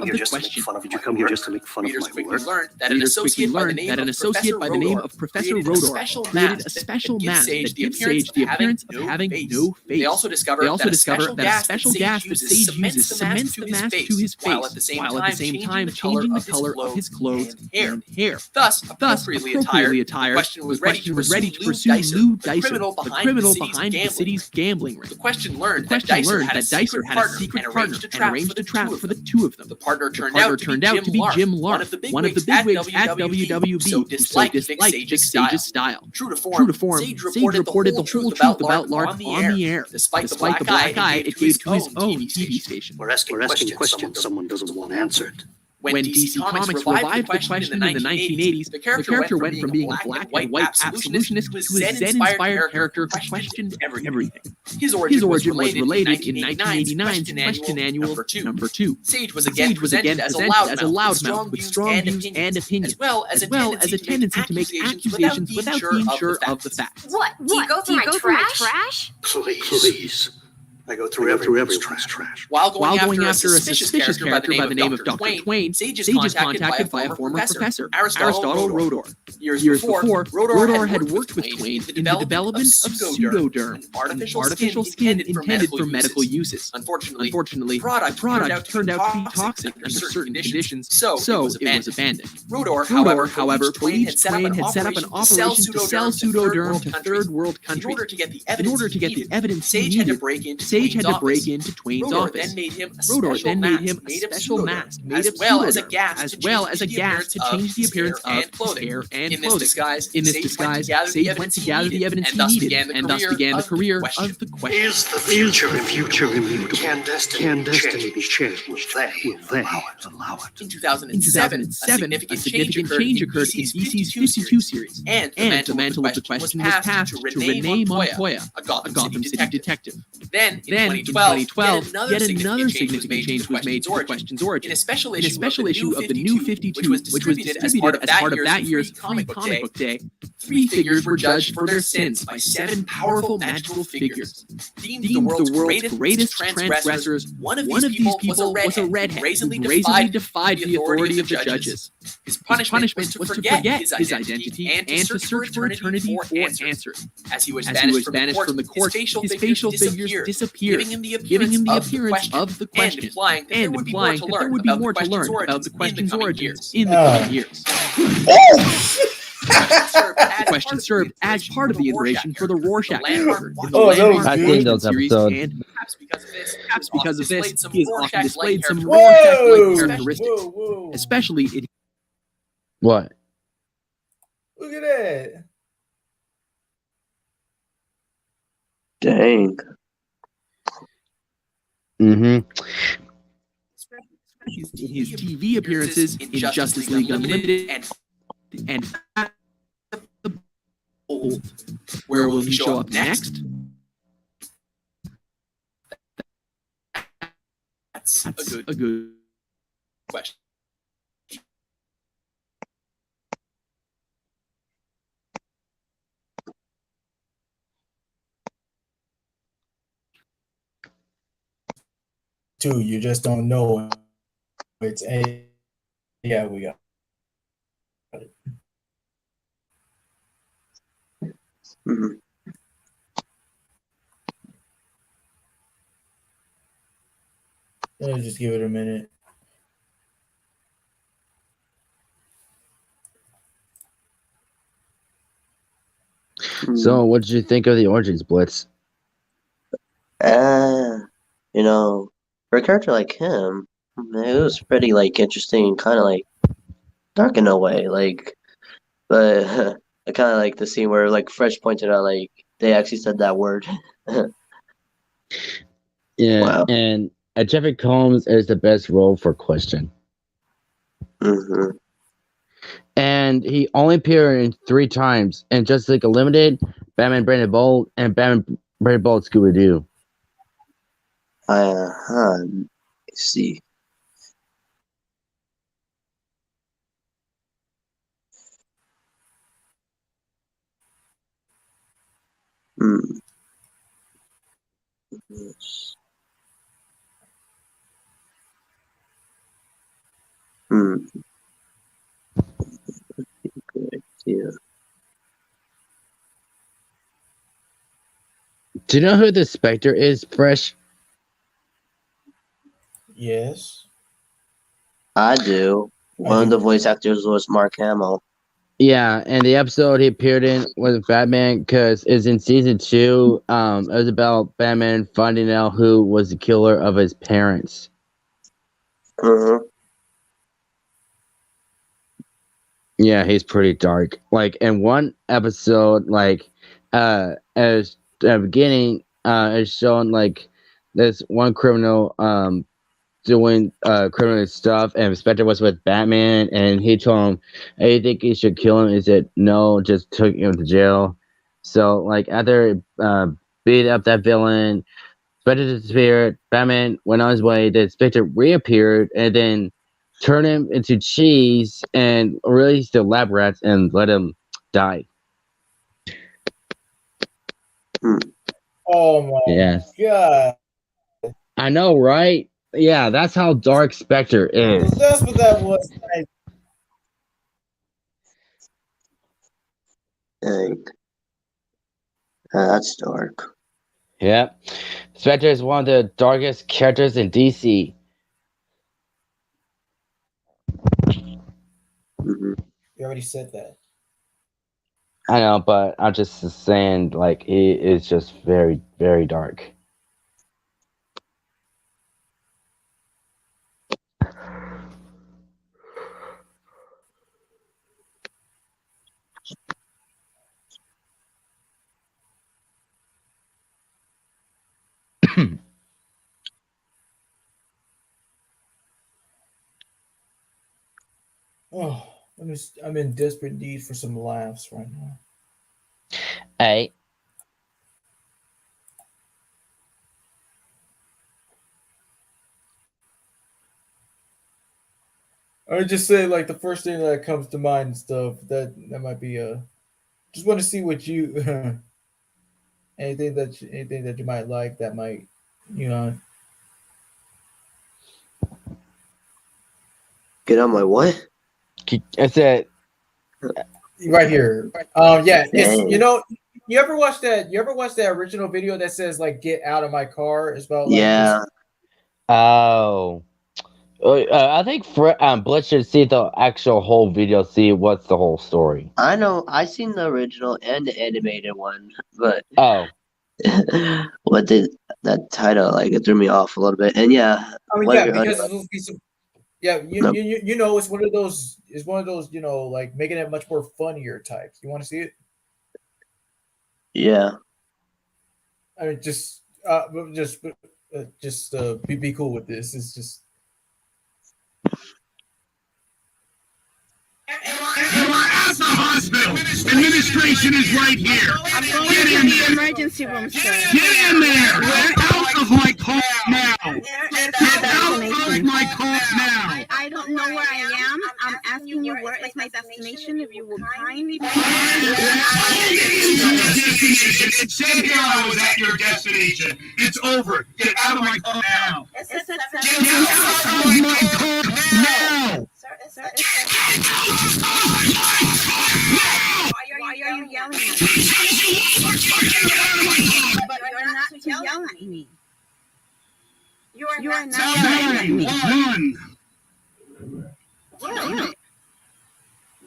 the question. Did you come here just to make fun of Readers my quickly work? learned that an associate by the name of Professor Rodor created a special mask that gives Sage the appearance of having no face. They also discover that a special gas that Sage uses cements the mask to his face, while at the same time changing the color of his clothes and hair. Thus, appropriately attired, the question was ready to pursue Lou Dicer, the criminal behind the city's gambling ring. The question learned that Dicer had a secret partner and arranged a trap for the two of them. The partner turned out to be Jim Lark, one of the bigwigs at WWB who disliked Vic Sage's style. True to form, Sage reported the whole truth about Lark on the air. Despite the black eye it gave to his own TV station. We're asking questions someone doesn't want answered. When DC Comics revived the question in the 1980s, the character went from being a black and white absolutionist to a Zen-inspired character who questioned everything. His origin was related in 1989's Question Annual #2. Sage was again presented as a loudmouth with strong views and opinions, as well as a tendency to make accusations without being sure of the facts. What? Do you go through my trash? Please. I go through everyone's trash. While going after a suspicious character by the name of Dr. Twain, Sage is contacted by a former professor, Aristotle Rodor. Years before, Rodor had worked with Twain in the development of pseudoderm, an artificial skin intended for medical uses. Unfortunately, the product turned out to be toxic under certain conditions, so it was abandoned. Rodor, however, believed Twain had set up an operation to sell pseudoderm to third world countries. In order to get the evidence Sage had to break into Twain's office. Rodor then made him a special mask made of pseudoderm, as a gas to change the appearance of his hair and clothing. In this disguise, Sage went to gather the evidence he needed, and thus began the career of the question. Is the future immutable? Can destiny be changed? Will they allow it? In 2007, a significant change occurred in DC's 52 series, and the mantle of the question was passed to Renee Montoya, a Gotham City detective. Then, in 2012, yet another significant change was made to the question's origin. In a special issue of the New 52, which was distributed as part of that year's Free Comic Book Day, 3 figures were judged for their sins by 7 powerful magical figures. Deemed the world's greatest transgressors, one of these people was a redhead who brazenly defied the authority of the judges. His punishment was to forget his identity and to search for eternity for answers. As he was banished from the court, his facial figures disappeared, giving him the appearance of the question, and implying that there would be more to learn about the question's origins in the coming years. The question served as part of the inspiration for the Rorschach character in the landmark I've seen those series, episodes. and perhaps because of this, he has often displayed some Rorschach-like characteristics, especially in What? Look at that. Dang. Mm-hmm. his TV appearances in Justice League Unlimited and the Bold. Where will he show up next? That's a good question. Two, you just don't know. It's a yeah, we got it. Mhm. Just give it a minute. So, what did you think of the Origins Blitz? You know, for a character like him, it was pretty like interesting, kind of like dark in a way. Like, but I kind of like the scene where like Fresh pointed out like they actually said that word. Yeah, Wow. and Jeffrey Combs is the best role for Question. Mm-hmm. And he only appeared in 3 times in Justice League Unlimited, Batman Brandon Bolt, and Batman Brandon Bolt Scooby Doo. Let's see. Hmm. Yes. Hmm. Good idea. Do you know who the Spectre is, Fresh? Yes. I do. One of the voice actors was Mark Hamill. Yeah, and the episode he appeared in was Batman because it's in season 2. It was about Batman finding out who was the killer of his parents. Uh-huh. Yeah, he's pretty dark. Like in one episode, like as at the beginning, it's showing like this one criminal doing criminal stuff, and Spectre was with Batman, and he told him, "Hey, you think you should kill him?" He said, "No," just took him to jail. So like after beat up that villain, Spectre disappeared. Batman went on his way. Then Spectre reappeared, and then turned him into cheese and released the lab rats and let him die. Oh my Yes. god. I know, right? Yeah, that's how dark Spectre is. So that's what that was. Dang. That's dark. Yep. Spectre is one of the darkest characters in DC. Mm-hmm. You already said that. I know, but I'm just saying, like, he is just very, very dark. Oh, I'm in desperate need for some laughs right now. Hey. I would just say like the first thing that comes to mind and stuff. That might be a Just want to see what you anything that you might like that might you know Get on my what? I said, right here. Yeah, it's Dang. you ever watch that original video that says like "Get out of my car"? It's about like this. Yeah, oh. I think Blitz should see the actual whole video, see what's the whole story. I know. I seen the original and the animated one, but Oh, what did that title like? It threw me off a little bit. And yeah, I mean, one of yeah, your other because it's supposed to be some. Yeah, no, it's one of those. It's one of those, like making it much more funnier types. You want to see it? yeah. I mean, be cool with this. It's just At the hospital. Administration is right here. I'm going to the emergency room, sir. Get in there. Get out of my car now. Get out of my car now. I don't know where I am. I'm asking you where is my destination. If you will kindly. Destination. It said here I was at your destination. It's over. Get out of my car now. It says Get out of my car now. Why are you yelling at me? But you're not to yell at me. You are not yelling at me. 911.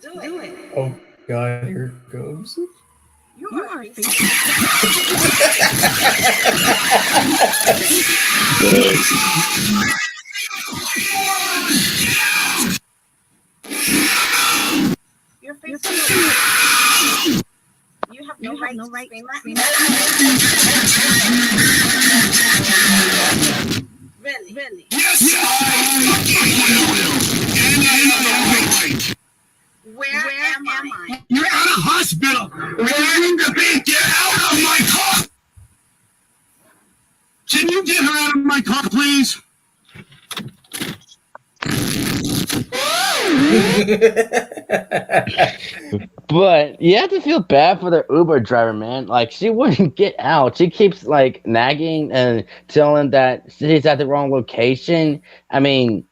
Do it. oh god, here it goes. You are Your face. You have no right to scream at me. Really? Yes, I will. Where am I? You're at a hospital. Where you to be? Get out of my car. Can you get her out of my car, please? but you have to feel bad for the Uber driver, man. Like, she wouldn't get out. She keeps like nagging and telling that she's at the wrong location. I mean,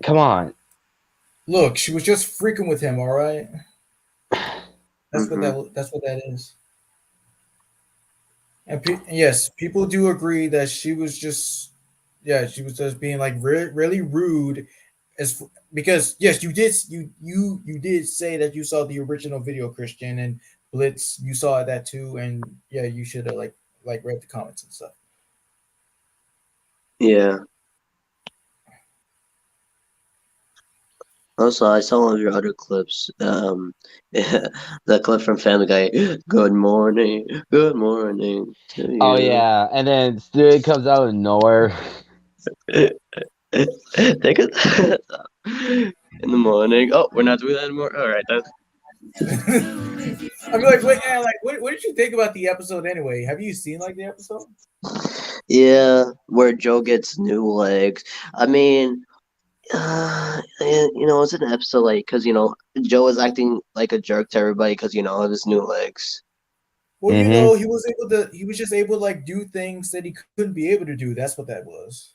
come on. Look, she was just freaking with him. All right, that's what that is. And yes, people do agree that she was just she was just being like really rude because yes, you did say that you saw the original video, Christian, and Blitz, you saw that too, and yeah, you should have like read the comments and stuff. Yeah. Also, I saw one of your other clips. The clip from Family Guy. Good morning to you. Oh yeah, and then Stewie comes out of nowhere. Take it in the morning. Oh, we're not doing that anymore. All right, then. I'm like, wait, like, what did you think about the episode anyway? Have you seen like the episode? Yeah, where Joe gets new legs. I mean, it's an episode like because Joe was acting like a jerk to everybody because of his new legs. Well, he was just able to like do things that he couldn't be able to do. That's what that was.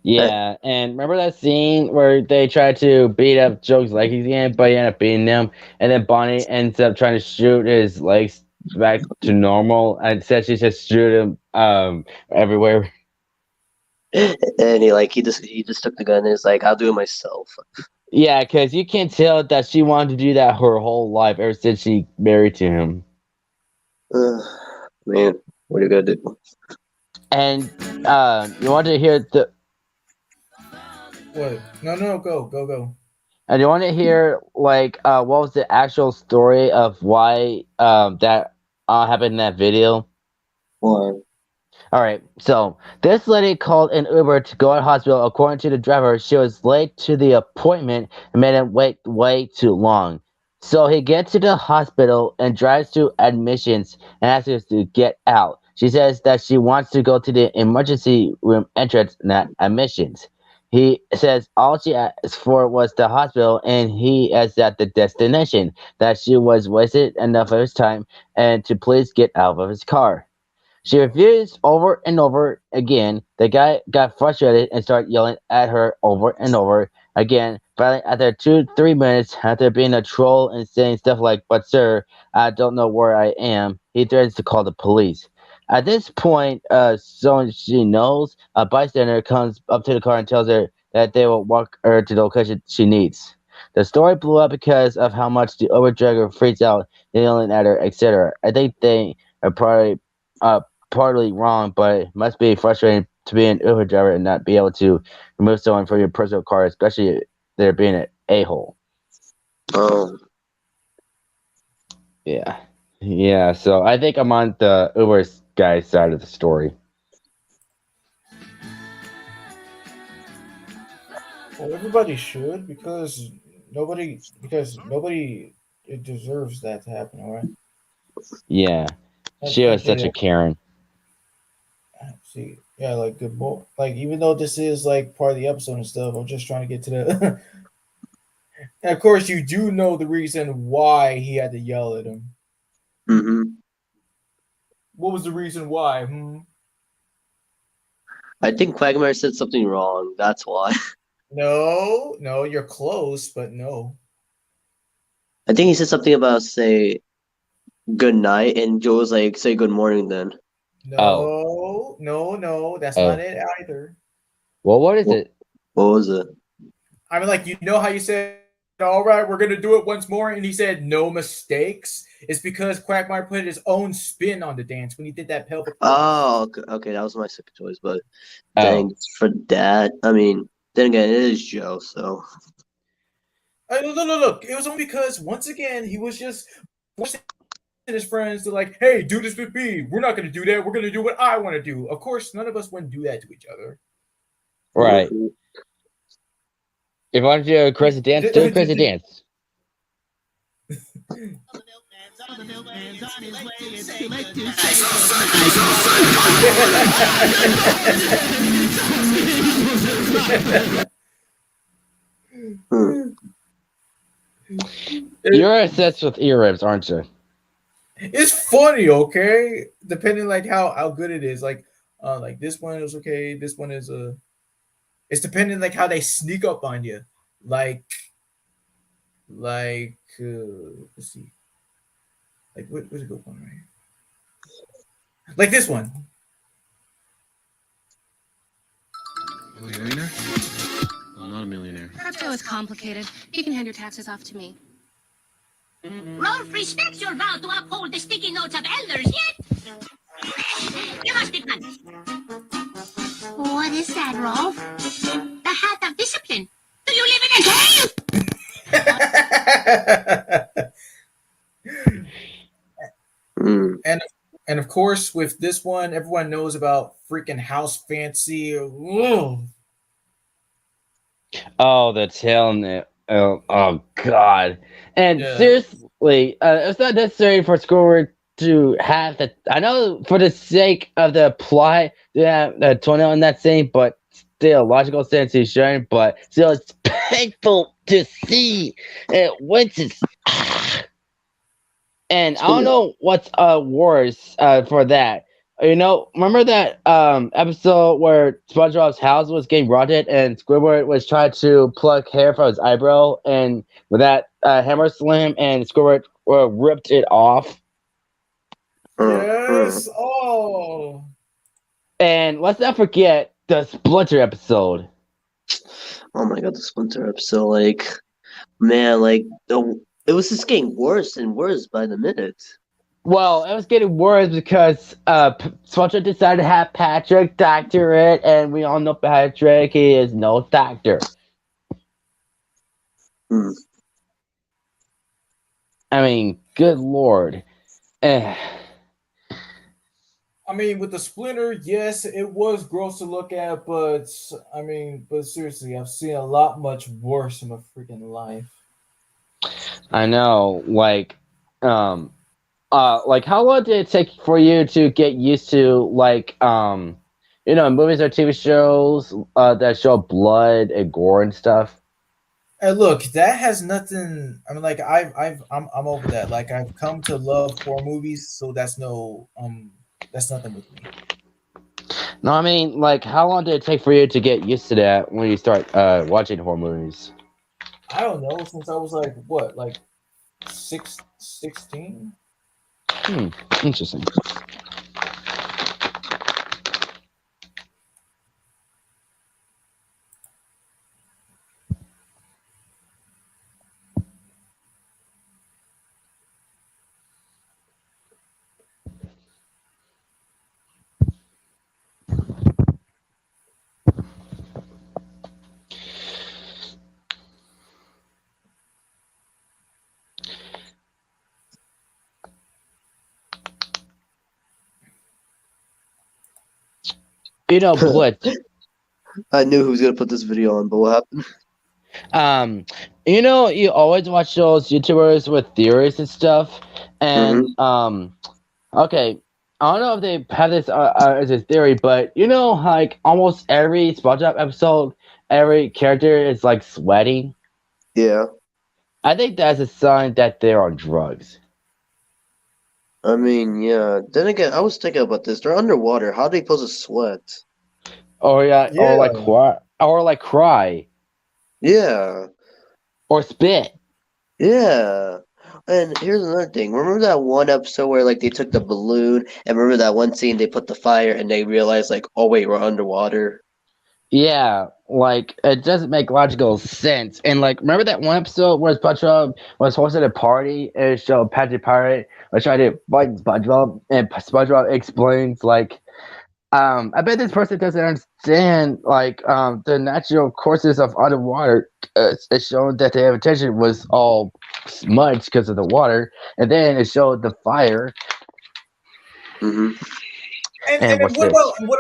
Yeah, and remember that scene where they tried to beat up Joe's legs again, but he ended up beating them, and then Bonnie ends up trying to shoot his legs back to normal, and said she just shoot him everywhere. And he just took the gun and is like, I'll do it myself. Yeah, because you can tell that she wanted to do that her whole life ever since she married to him. Man, what are you gonna do? And you want to hear the what? No, go. And you want to hear like what was the actual story of why that happened in that video? Why? All right, so this lady called an Uber to go to the hospital. According to the driver, she was late to the appointment and made him wait way too long. So he gets to the hospital and drives to admissions and asks her to get out. She says that she wants to go to the emergency room entrance, not admissions. He says all she asked for was the hospital, and he is at the destination. That she was wasted enough of his time, and to please get out of his car. She refused over and over again. The guy got frustrated and started yelling at her over and over again. Finally, after 2, 3 minutes, after being a troll and saying stuff like, "But sir, I don't know where I am," he threatens to call the police. At this point, someone she knows, a bystander, comes up to the car and tells her that they will walk her to the location she needs. The story blew up because of how much the Uber driver freaks out, yelling at her, etc. I think they are probably uh, partly wrong, but it must be frustrating to be an Uber driver and not be able to remove someone from your personal car, especially if they're being an a-hole. Oh, Yeah. Yeah, so I think I'm on the Uber guy's side of the story. Well, everybody should because nobody it deserves that to happen. All right. Yeah. She I was get such a it. Karen. See, yeah, like good boy. Like even though this is like part of the episode and stuff, I'm just trying to get to the. And of course, you do know the reason why he had to yell at him. mm-hmm. What was the reason why? Hmm? I think Quagmire said something wrong. That's why. No, no, you're close, but no. I think he said something about say good night, and Joe was like, say good morning then. Oh. No, no, no, that's not Oh. it either. Well, what is What, it? what was it? I mean, like, you know how you said, all right, we're going to do it once more, and he said, no mistakes? It's because Quagmire put his own spin on the dance when he did that pelvic thrust. Oh, okay, that was my second choice, but Oh. dang, for that, I mean, then again, it is Joe, so. Look, it was only because, once again, he was just forcing his friends to, like, hey, do this with me. We're not going to do that. We're going to do what I want to do. Of course, none of us want to do that to each other. Right. If I want to do a crazy dance, do a crazy dance. You're obsessed with ear ribs, aren't you? It's funny, okay? Depending like how good it is. Like this one is okay. This one is it's depending like how they sneak up on you. Let's see. Like where's a good one right here? Like this one. A millionaire? I'm not a millionaire. Crypto is complicated. You can hand your taxes off to me. Rolf respects your vow to uphold the sticky notes of elders, yet you must be punished. What is that, Rolf? The hat of discipline. Do you live in a cave? And of course, with this one, everyone knows about freaking House Fancy. Ugh. Oh, the tail. Oh God! And Yeah. seriously, it's not necessary for Squidward to have the. I know for the sake of the plot, to have the tornado in that scene, but still, logical sense he's showing. But still, it's painful to see it winces. And I don't know what's worse for that. You know, remember that episode where SpongeBob's house was getting rotted and Squidward was trying to pluck hair from his eyebrow, and with that hammer slam, and Squidward ripped it off. Yes. Oh. And let's not forget the Splinter episode. Oh my god, the Splinter episode, like, man, like, it was just getting worse and worse by the minute. Well, it was getting worse because Splinter decided to have Patrick doctor it, and we all know Patrick, he is no doctor. I mean, good lord. I mean, with the Splinter, yes, it was gross to look at, but I mean, but seriously, I've seen a lot much worse in my freaking life. I know, like how long did it take for you to get used to, like, movies or TV shows that show blood and gore and stuff. And look, that has nothing. I mean, like I'm over that. Like I've come to love horror movies, so that's nothing with me. No, I mean, like, how long did it take for you to get used to that when you start watching horror movies? I don't know since I was like what, like 16. Hmm, interesting. Blitz. I knew who was gonna put this video on, but what happened? Um, you always watch those YouTubers with theories and stuff, and Mm-hmm. okay, I don't know if they have this as a theory, but like almost every SpongeBob episode, every character is like sweating. Yeah. I think that's a sign that they're on drugs. I mean, yeah. Then again, I was thinking about this. They're underwater. How do they supposed to sweat? Or yeah, or like Yeah. cry, Yeah. or spit. Yeah. And here's another thing. Remember that one episode where like they took the balloon, and remember that one scene they put the fire and they realized like, oh wait, we're underwater. Yeah, like it doesn't make logical sense. And like, remember that one episode where SpongeBob was hosting a party and it showed Patrick Pirate was trying to fight SpongeBob, and SpongeBob explains like, I bet this person doesn't understand like the natural courses of underwater. It showed that the vegetation was all smudged because of the water, and then it showed the fire. Mm-hmm. And And then what's this? What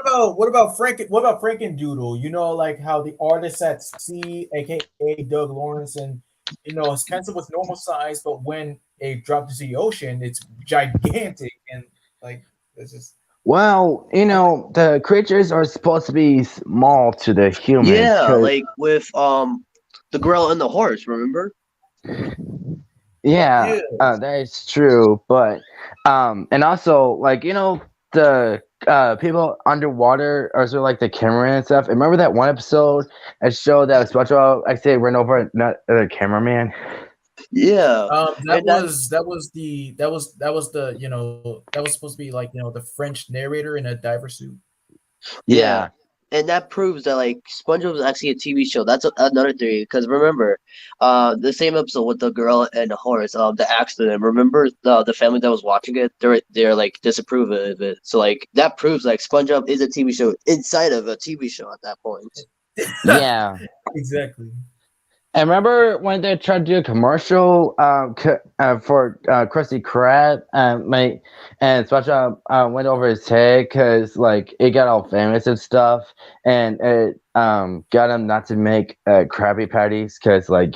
about Frankendoodle? You know, like how the artist at sea, aka Doug Lawrence, and his pencil was normal size, but when it dropped into the ocean, it's gigantic, and like it's just Well, the creatures are supposed to be small to the humans, Yeah, cause like with the girl and the horse, remember? yeah, yeah. that is true. But and also like the people underwater are sort of like the cameraman and stuff. And remember that one episode that showed that SpongeBob actually ran over the cameraman. Yeah. That And that was the that was supposed to be like the French narrator in a diver suit. Yeah, Yeah, and that proves that like SpongeBob is actually a TV show. That's another theory. Because remember, the same episode with the girl and the horse, the accident. Remember the family that was watching it? They're like disapprove of it. So like that proves like SpongeBob is a TV show inside of a TV show at that point. yeah. Exactly. And remember when they tried to do a commercial for Krusty Krab, and SpongeBob went over his head because like it got all famous and stuff, and it got him not to make Krabby Patties because like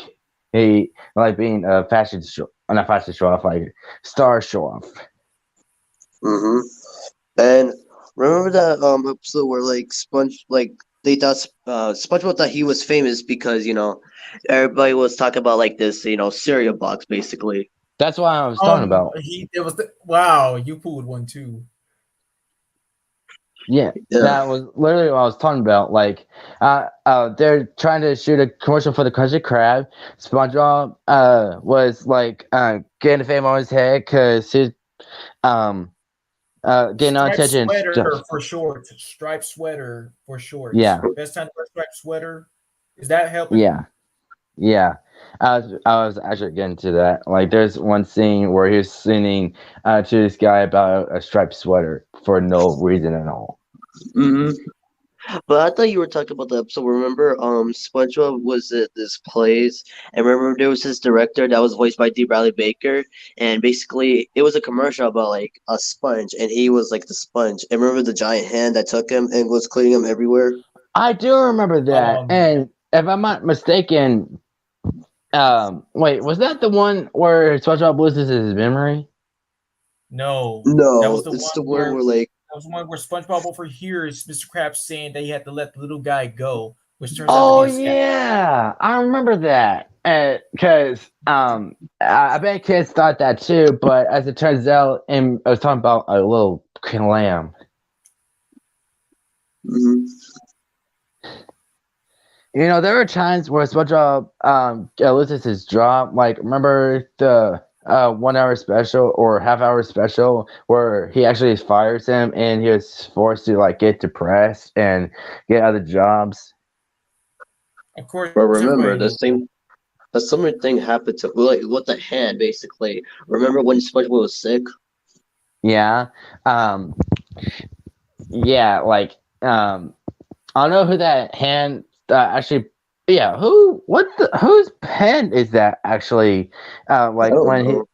he like being a fashion show, not fashion show off, like star show off. Mm-hmm. And remember that episode where like they thought SpongeBob thought he was famous because everybody was talking about like this cereal box basically. That's what I was talking about. Wow, you pulled one too. Yeah, Yeah. that was literally what I was talking about. Like, they're trying to shoot a commercial for the Krusty Krab. SpongeBob was like getting the fame on his head because he's um getting on Striped attention. sweater for short. Striped sweater for shorts. Yeah, Best time to wear striped sweater. Is that helping? yeah, yeah. I was actually getting to that. Like, there's one scene where he's singing to this guy about a striped sweater for no reason at all. Mm-hmm. But I thought you were talking about the episode. Remember, SpongeBob was at this place, and remember there was this director that was voiced by D. Bradley Baker, and basically it was a commercial about like a sponge, and he was like the sponge. And remember the giant hand that took him and was cleaning him everywhere. I do remember that, and if I'm not mistaken, wait, was that the one where SpongeBob loses his memory? No, that No, was the it's one the one where where like was the one where SpongeBob overhears Mr. Krabs saying that he had to let the little guy go, which turns out to Oh be a scam. yeah, I remember that. Because I bet kids thought that too, but as it turns out, I was talking about a little lamb. Mhm. You know, there are times where SpongeBob loses his job. Like, remember the 1 hour special or half-hour special where he actually fires him and he was forced to like get depressed and get other jobs. Of course, But remember, everybody knows that. a similar thing happened to like with the hand basically. Remember when SpongeBob was sick? Yeah. Um, yeah, like I don't know who that hand actually. Yeah, whose pen is that actually? I Like don't when he. know.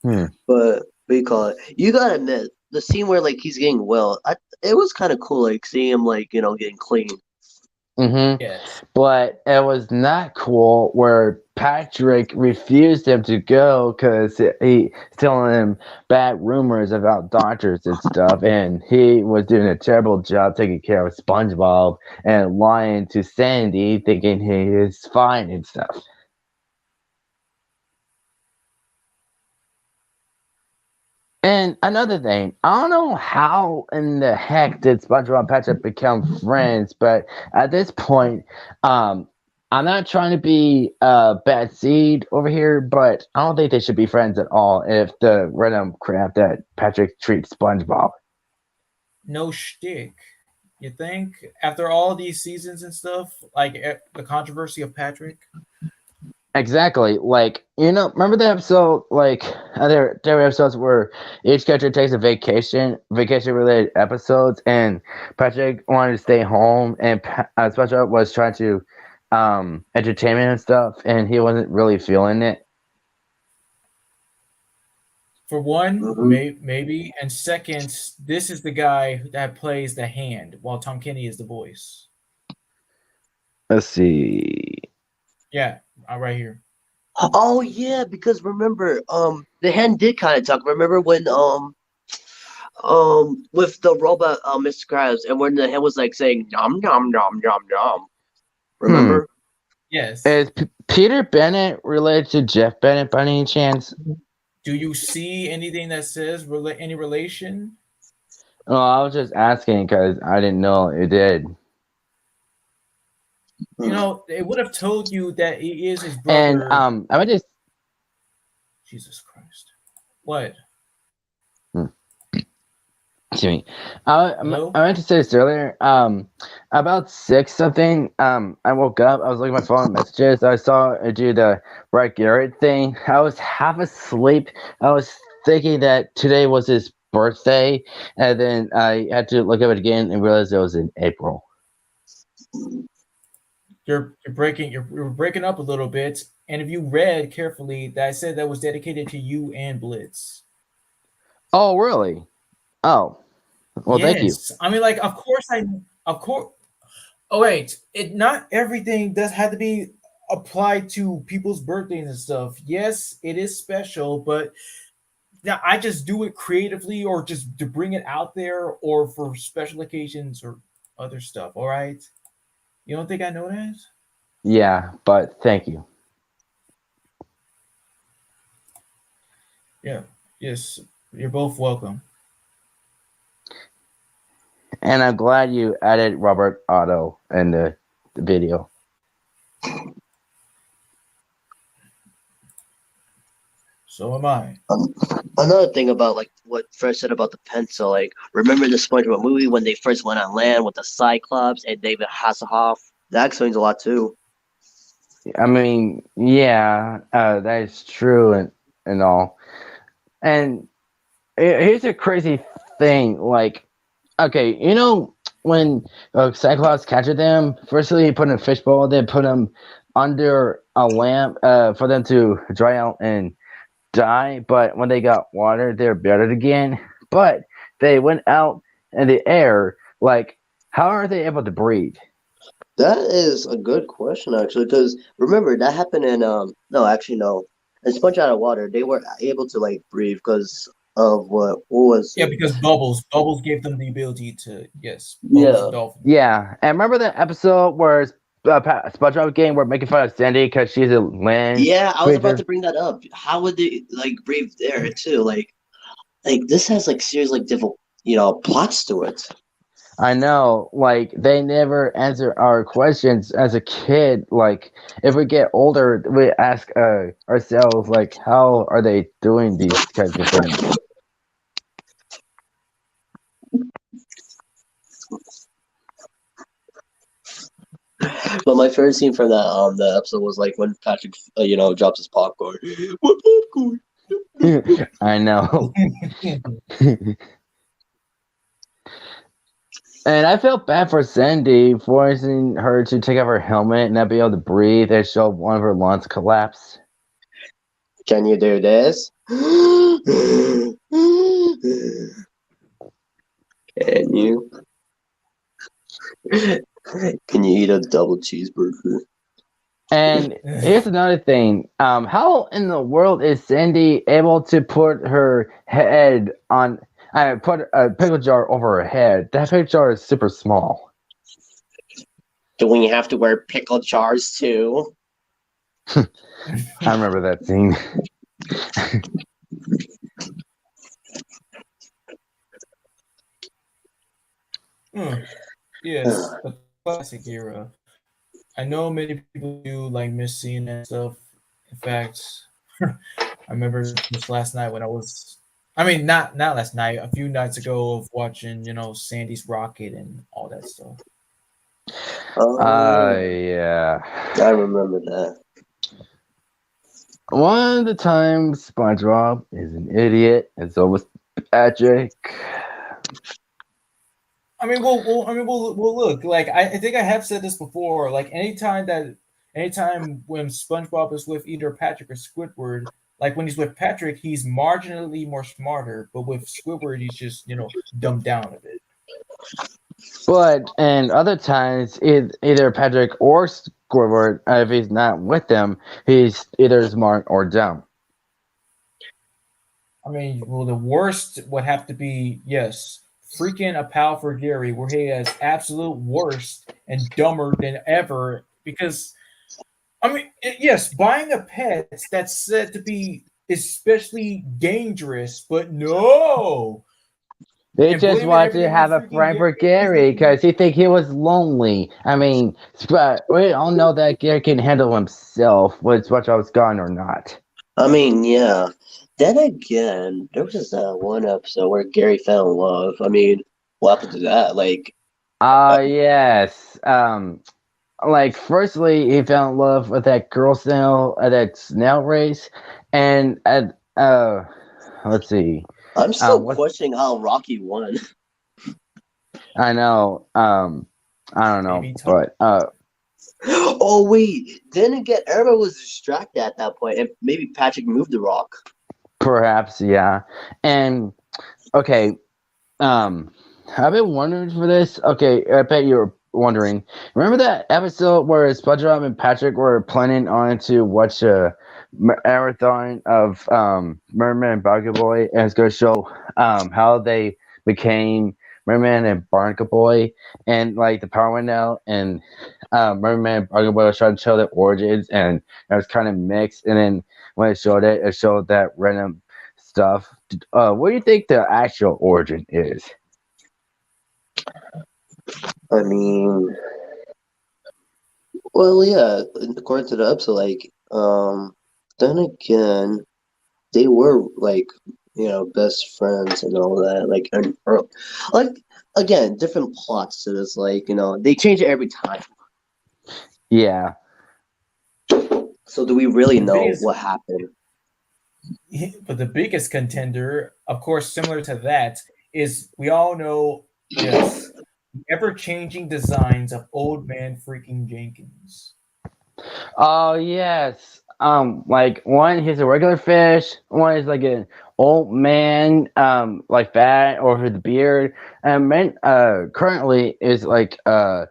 Hmm. But what do you call it? You gotta admit, the scene where like he's getting well, it was kind of cool, like seeing him like getting clean. Mm-hmm. Yes. But it was not cool where Patrick refused him to go because he telling him bad rumors about doctors and stuff, and he was doing a terrible job taking care of SpongeBob and lying to Sandy, thinking he is fine and stuff. And another thing, I don't know how in the heck did SpongeBob and Patrick become friends, but at this point, um, I'm not trying to be a bad seed over here, but I don't think they should be friends at all if the random crap that Patrick treats SpongeBob. No shtick. You think after all these seasons and stuff, like the controversy of Patrick? Exactly. Like, remember the episode, like, there were episodes where each character takes a vacation related episodes, and Patrick wanted to stay home, and SpongeBob was trying to entertainment and stuff, and he wasn't really feeling it. For one, Hmm. maybe, and second, this is the guy that plays the hand, while Tom Kenny is the voice. Let's see. Yeah, right here. Oh yeah, because remember, the hand did kind of talk. Remember when with the robot Mr. Krabs, and when the hand was like saying nom nom nom nom nom. Hmm. Remember? Yes. Is Peter Bennett related to Jeff Bennett by any chance? Do you see anything that says any relation? Oh, I was just asking because I didn't know it did. You know, it would have told you that he is his And brother. I would just. Jesus Christ. What? Hmm. Excuse me. I Hello? meant to say this earlier. About 6 something. I woke up. I was looking at my phone messages. I saw a dude the Brett Garrett thing. I was half asleep. I was thinking that today was his birthday, and then I had to look at it again and realize it was in April. You're breaking up a little bit. And if you read carefully, that I said that was dedicated to you and Blitz. Oh, really? Oh, well, thank you. Yes. I mean, like, of course. Oh wait, it not everything does have to be applied to people's birthdays and stuff. Yes, it is special, but now I just do it creatively or just to bring it out there or for special occasions or other stuff. All right, you don't think I know that? Yeah, but thank you. Yeah. Yes, you're both welcome. And I'm glad you added Robert Otto in the video. So am I. Another thing about like what Fred said about the pencil, like remember the SpongeBob movie when they first went on land with the Cyclops and David Hasselhoff? That explains a lot too. I mean, yeah, that is true and all. And here's a crazy thing. Like, okay, when Cyclops catches them, firstly he put in a fishbowl, then put them under a lamp for them to dry out and die. But when they got water, they're better again. But they went out in the air. Like, how are they able to breathe? That is a good question actually, because remember that happened in no, actually no. In Sponge Out of Water, they were able to like breathe because Of what was Yeah, it? because Bubbles gave them the ability to, yes, Bubbles the Yeah. dolphin. Yeah, and remember that episode where SpongeBob game were making fun of Sandy because she's a land Yeah, I was about creature? to bring that up. How would they like breathe there too? Like this has like serious like different plots to it. I know, like they never answer our questions as a kid. Like if we get older, we ask ourselves, like, how are they doing these kinds of things? But my favorite scene from that episode was like when Patrick drops his popcorn. What popcorn? I know. And I felt bad for Sandy, forcing her to take off her helmet and not be able to breathe and show one of her lungs collapse. Can you do this? Can you? Can you eat a double cheeseburger? And here's another thing. How in the world is Sandy able to put her head on? Put a pickle jar over her head. That pickle jar is super small. Do we have to wear pickle jars too? I remember that scene. Yes, a classic era. I know many people do like miss seeing that stuff. In fact, I remember just last night when I mean, not last night, a few nights ago of watching, Sandy's Rocket and all that stuff. Yeah. I remember that. One of the times SpongeBob is an idiot, and so was Patrick. I mean, we'll look. Like I think I have said this before. Like anytime when SpongeBob is with either Patrick or Squidward, like when he's with Patrick, he's marginally more smarter, but with Squidward, he's just dumbed down a bit. But and other times, either Patrick or Squidward, if he's not with them, he's either smart or dumb. I mean, well, the worst would have to be yes, freaking a pal for Gary, where he is absolute worst and dumber than ever. Because I mean, yes, buying a pet that's said to be especially dangerous, but no. They And just blaming wanted to everything on have a freaking friend Gary. for Gary because he think he was lonely. I mean, but we all know that Gary can handle himself, whether SpongeBob's gone or not. I mean, yeah. Then again, there was that one episode where Gary fell in love. I mean, what happened to that? Like, Yes. Like firstly, he fell in love with that girl snail at that snail race, and at let's see. I'm still What questioning how Rocky won. I know. I don't know, but Oh wait, then again, everyone was distracted at that point, and maybe Patrick moved the rock. perhaps yeah. And okay, I've been wondering for this. Okay, I bet you're wondering. Remember that episode where SpongeBob and Patrick were planning on to watch a marathon of Merman and Barnacle Boy, and it's going to show how they became Merman and Barnacle Boy, and like the power went out, and Merman and Barnacle Boy was trying to show their origins, and it was kind of mixed. And then when it showed that random stuff. What do you think the actual origin is? I mean, well, yeah, according to the episode, like, then again, they were like, best friends and all that. Like, like again, different plots to this. Like, they change it every time. Yeah. So, do we really know what happened? But the biggest contender, of course, similar to that, is we all know, yes, the ever-changing designs of Old Man freaking Jenkins. Oh yes. Like one, he's a regular fish. One is like an old man, like fat or with a beard. And man, currently is like a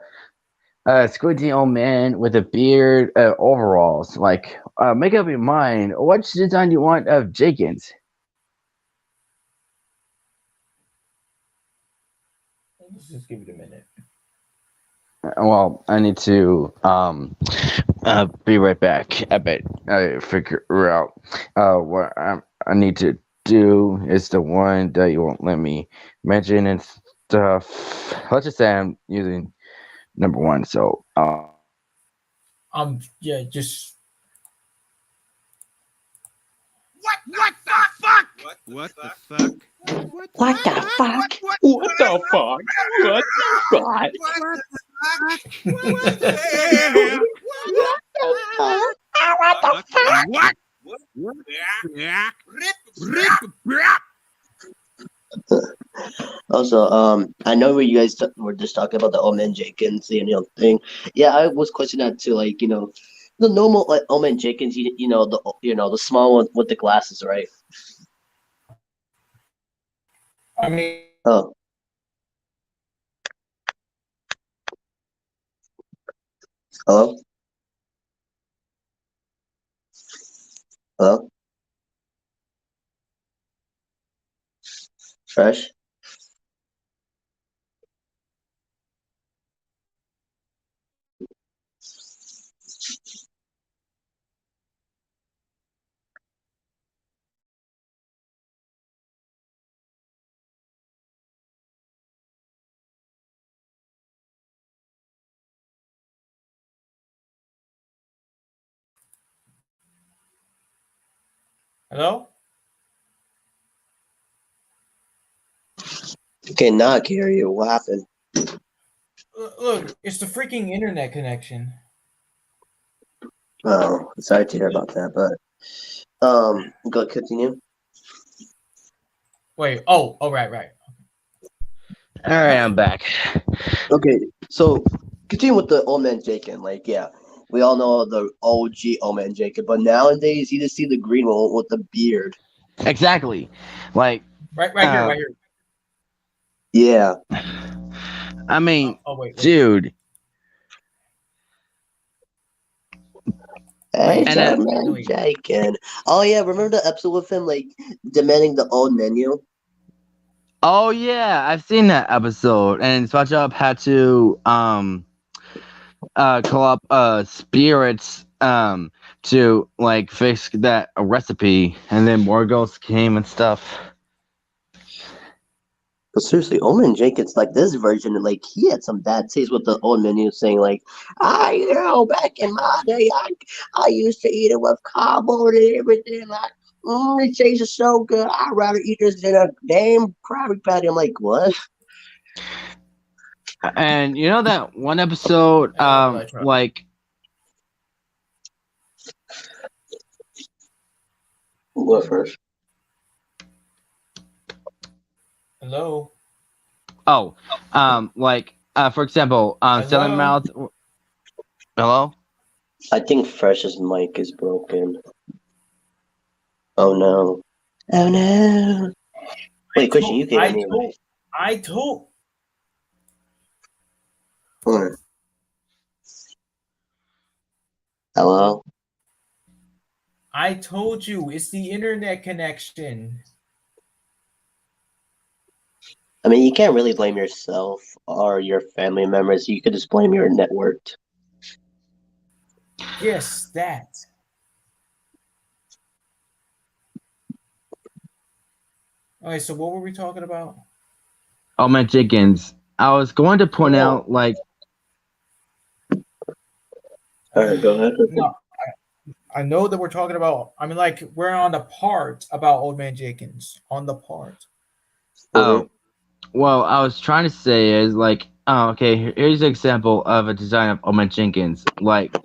squinty old man with a beard, overalls. Like, make up your mind. What design you want of Jenkins? Let's just give it a minute. Well, I need to be right back. I bet I figure out what I need to do is the one that you won't let me mention and stuff. Let's just say I'm using number one. So Yeah, just What the fuck? What the fuck? What the fuck? What the fuck? What the fuck? What the hell? What the fuck? What? Yeah. Rip. Also, I know where you guys were just talking about the Omen Jenkins, thing. Yeah, I was questioning that too. Like, the normal like Omen Jenkins, the small one with the glasses, right? I mean, Oh, hello, hello, fresh. hello. Okay, now I can hear you. What happened? Look, it's the freaking internet connection. Oh, sorry to hear about that, but go continue. Wait. Oh. Oh. Right. all right, I'm back. Okay, so continue with the Old Man Jacob. Like, yeah, we all know the OG Old Man Jacob, but nowadays you just see the green one with the beard. Exactly. Like, Right here. Right here. Yeah. I mean, Wait. dude. Hey, And Old Man Jacob. Oh yeah, remember the episode with him like demanding the old menu? oh yeah, I've seen that episode, and SpongeBob had to call up spirits to like fix that recipe, and then more ghosts came and stuff. But seriously, Old Man Jenkins, like this version, like he had some bad taste with the old menu, saying like, back in my day, I used to eat it with cardboard and everything. Like, it tastes so good. I'd rather eat this than a damn Krabby Patty. I'm like, what? And you know that one episode, like What first? Hello. oh, like for example, Silent Hello. Mouth. Hello. I think Fresh's mic is broken. Oh no. Oh no. Wait, Christian, you can hear me, right? I told. What? Hello? I told you it's the internet connection. I mean, you can't really blame yourself or your family members. You could just blame your network. Yes, that. Okay, so what were we talking about? Oh my chickens! I was going to point out like. All right, go ahead. No, I know that we're talking about. I mean, like we're on the part about Old Man Jenkins. On the part. Oh, well, I was trying to say is like, oh, okay. Here's an example of a design of Omen Jenkins. Like,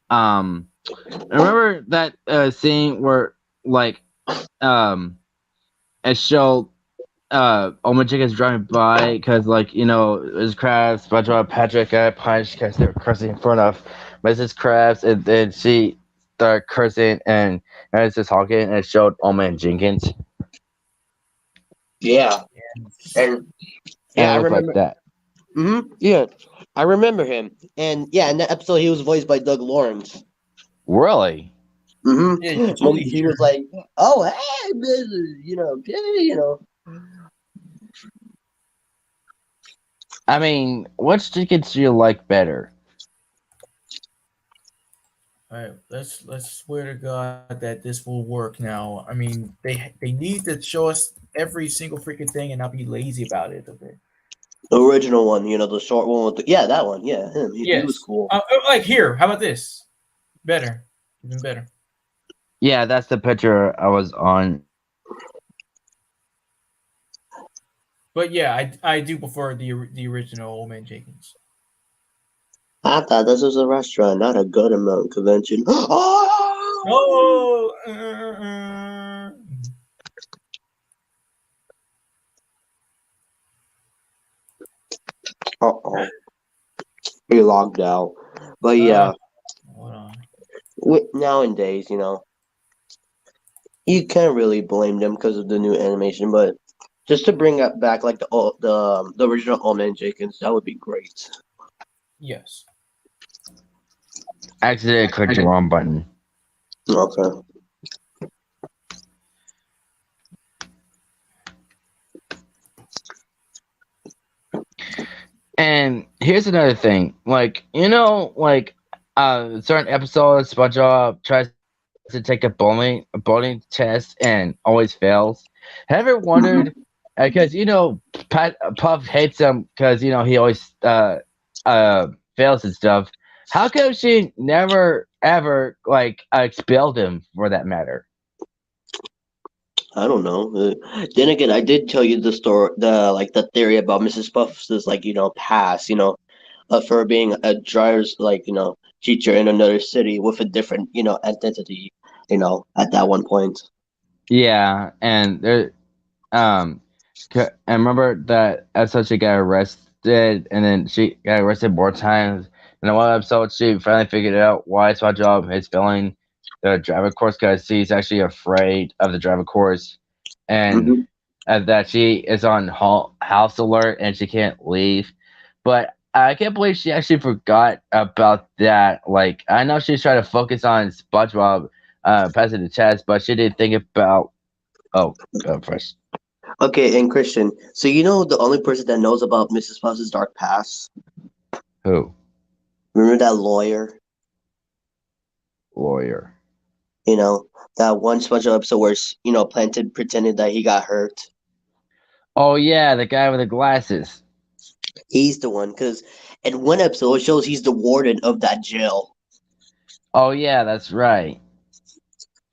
remember that scene where like, it showed Omen Jenkins driving by because like his crabs, SpongeBob, Patrick got punched because they were cursing in front of Mrs. Krabs, and then she started cursing and it's just talking, and it showed Omen Jenkins. Yeah. And yeah, I it looked remember like that. Yeah, I remember him. And yeah, in that episode, he was voiced by Doug Lawrence. Really? Yeah, you can When totally he hear was like, "Oh, hey, business," I mean, which tickets do you like better? All right, let's swear to God that this will work now. I mean, they need to show us every single freaking thing and not be lazy about it. Okay. The original one, the short one with yeah, that one, yeah, him. He was Yes. cool. Like here. How about this? Better, even better. Yeah, that's the picture I was on. But yeah, I do prefer the original Old Man Jenkins. I thought this was a restaurant, not a good amount convention. Oh! Oh. Uh-oh. He logged out. But yeah, Hold on. nowadays, you can't really blame them because of the new animation, but just to bring up back like the original Old Man Jenkins, that would be great. Yes. I accidentally clicked the wrong button. Okay. And here's another thing, like certain episodes, SpongeBob tries to take a bowling test and always fails. Have you ever wondered? Because Puff hates him because he always fails and stuff. How come she never ever expelled him for that matter? I don't know. Then again, I did tell you the story, the theory about Mrs. Puff's past, of her being a driver's teacher in another city with a different identity, at that one point. Yeah, and there Um, I remember that episode she got arrested, and then she got arrested more times. In one episode, she finally figured out why SpongeBob is failing the driver course because she's actually afraid of the driver course, and Hmm. that she is on house alert and she can't leave. But I can't believe she actually forgot about that. Like, I know she's trying to focus on SpongeBob passing the test, but she didn't think about. Oh, go first. Okay, and Christian, so the only person that knows about Mrs. Puff's dark past? Who? Remember that lawyer? Lawyer. That one special episode where Planted pretended that he got hurt. Oh yeah, the guy with the glasses. He's the one, because in one episode it shows he's the warden of that jail. Oh yeah, that's right.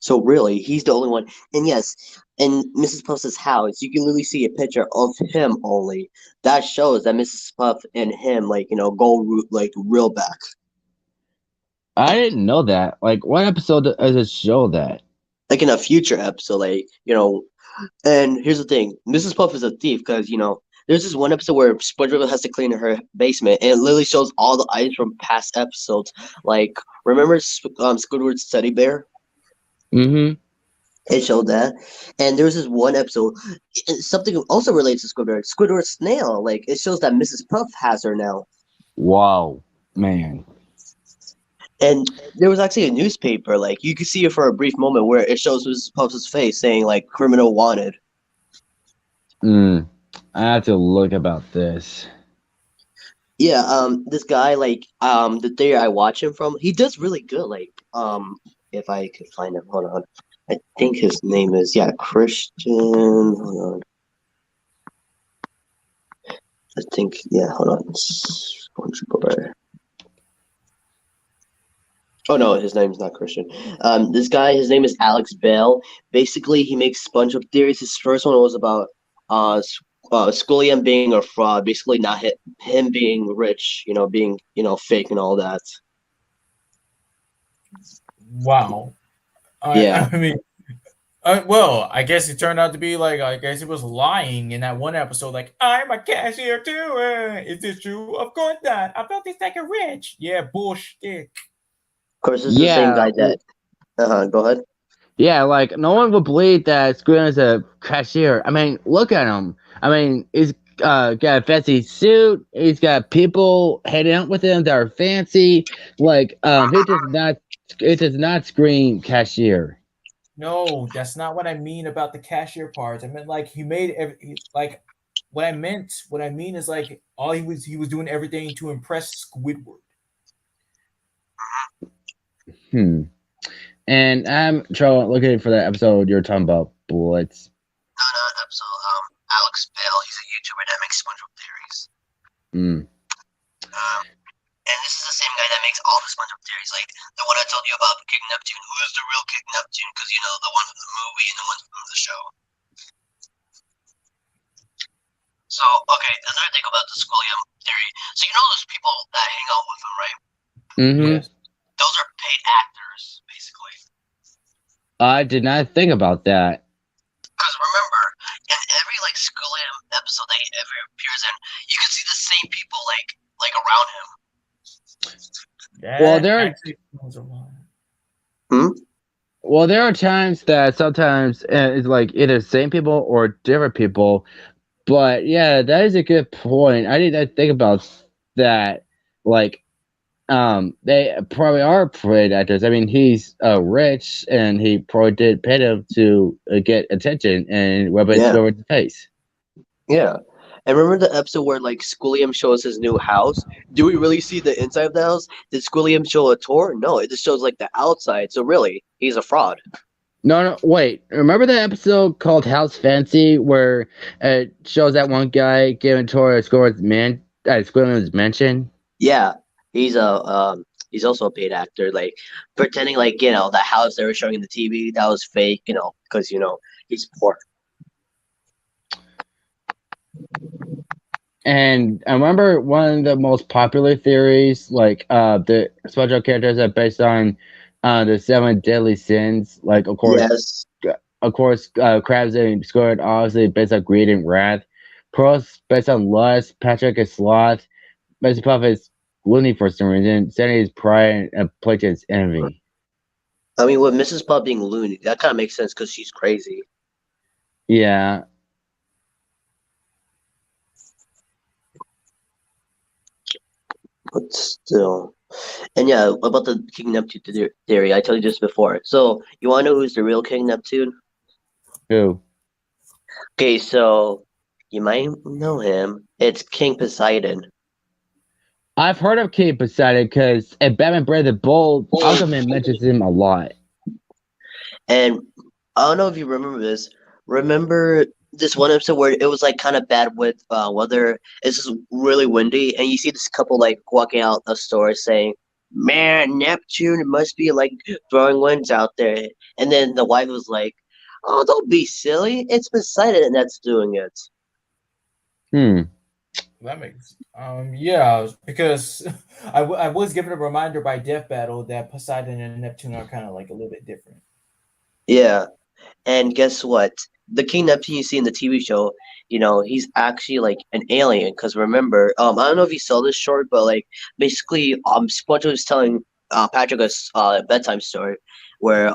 So really, he's the only one. And yes, in Mrs. Puff's house, you can literally see a picture of him only. That shows that Mrs. Puff and him, go real back. I didn't know that. Like, what episode does it show that? Like in a future episode, And here's the thing: Mrs. Puff is a thief because there's this one episode where SpongeBob has to clean her basement, and it literally shows all the items from past episodes. Like, remember Squidward's teddy bear? Mm-hmm. It showed that, and there was this one episode. Something also relates to Squidward's snail. Like, it shows that Mrs. Puff has her now. Wow, man. And there was actually a newspaper. Like, you could see it for a brief moment where it shows Mrs. Puff's face saying like "criminal wanted." I have to look about this. Yeah, this guy, the theater I watch him from, he does really good. If I could find him, hold on. I think his name is Christian. Hold on. I think hold on. SpongeBob. Oh no, his name's not Christian. This guy, his name is Alex Bell. Basically, he makes SpongeBob theories. His first one was about Squilliam being a fraud, basically not him being rich, being fake and all that. Wow. Yeah. I mean, well, I guess it turned out to be I guess he was lying in that one episode. Like, I'm a cashier too. Is this true? Of course not. I felt this like a rich. Yeah, bullshit. Of course, it's the same guy that. Go ahead. Yeah, like no one would believe that Squid is a cashier. I mean, look at him. I mean, he's got a fancy suit. He's got people hanging out with him that are fancy. Like, it does not scream cashier. No, that's not what I mean about the cashier parts. I meant like he made what I mean is like all he was doing everything to impress Squidward. Hmm. And I'm trying looking for that episode you're talking about, Bullets. Not episode. Alex Bell. He's a YouTuber that makes SpongeBob theories. Hmm. And this is the same guy that makes all the SpongeBob theories, like the one I told you about, King Neptune. Who is the real King Neptune? Because you know the one from the movie and the one from the show. So okay, another thing about the Squilliam theory. So you know those people that hang out with him, right? Mm-hmm. Yes. Those are paid actors, basically. I did not think about that. Because remember, in every like Squilliam episode that he ever appears in, you can see the same people like around him. Well, there are actually was a lot. well there are times that sometimes it's like either same people or different people. But yeah, that is a good point. I didn't think about that. Like, they probably are paid actors. I mean, he's rich, and he probably did pay them to get attention and rub it Yeah. over the face. Yeah. And remember the episode where like Squilliam shows his new house? Do we really see the inside of the house? Did Squilliam show a tour? No, it just shows like the outside. So really, he's a fraud. No, wait. Remember that episode called House Fancy where it shows that one guy giving tour of Squilliam's mansion? Yeah. He's also a paid actor, like pretending like, the house they were showing in the TV, that was fake, because he's poor. And I remember one of the most popular theories, like the SpongeBob characters are based on the seven deadly sins. Like, Yes. of course, Krabs and Squid obviously based on greed and wrath. Pearl's based on lust. Patrick is sloth. Mr. Puff is gloomy for some reason. Sandy is pride, and Plankton is envy. I mean, with Mrs. Puff being loony, that kind of makes sense because she's crazy. Yeah. But still. And yeah, about the King Neptune theory, I told you this before. So, you want to know who's the real King Neptune? Who? Okay, so you might know him. It's King Poseidon. I've heard of King Poseidon because in Batman Brave the Bold, Aquaman mentions him a lot. And I don't know if you remember this. Remember this one episode where it was like kind of bad with weather? It's just really windy, and you see this couple like walking out a store saying, "Man, Neptune must be like throwing winds out there." And then the wife was like, "Oh, don't be silly. It's Poseidon that's doing it." That makes yeah, because I was given a reminder by Death Battle that Poseidon and Neptune are kind of like a little bit different. Yeah. And guess what? The King Neptune you see in the TV show, he's actually like an alien. Because remember, I don't know if you saw this short, but like basically, SpongeBob was telling Patrick a bedtime story where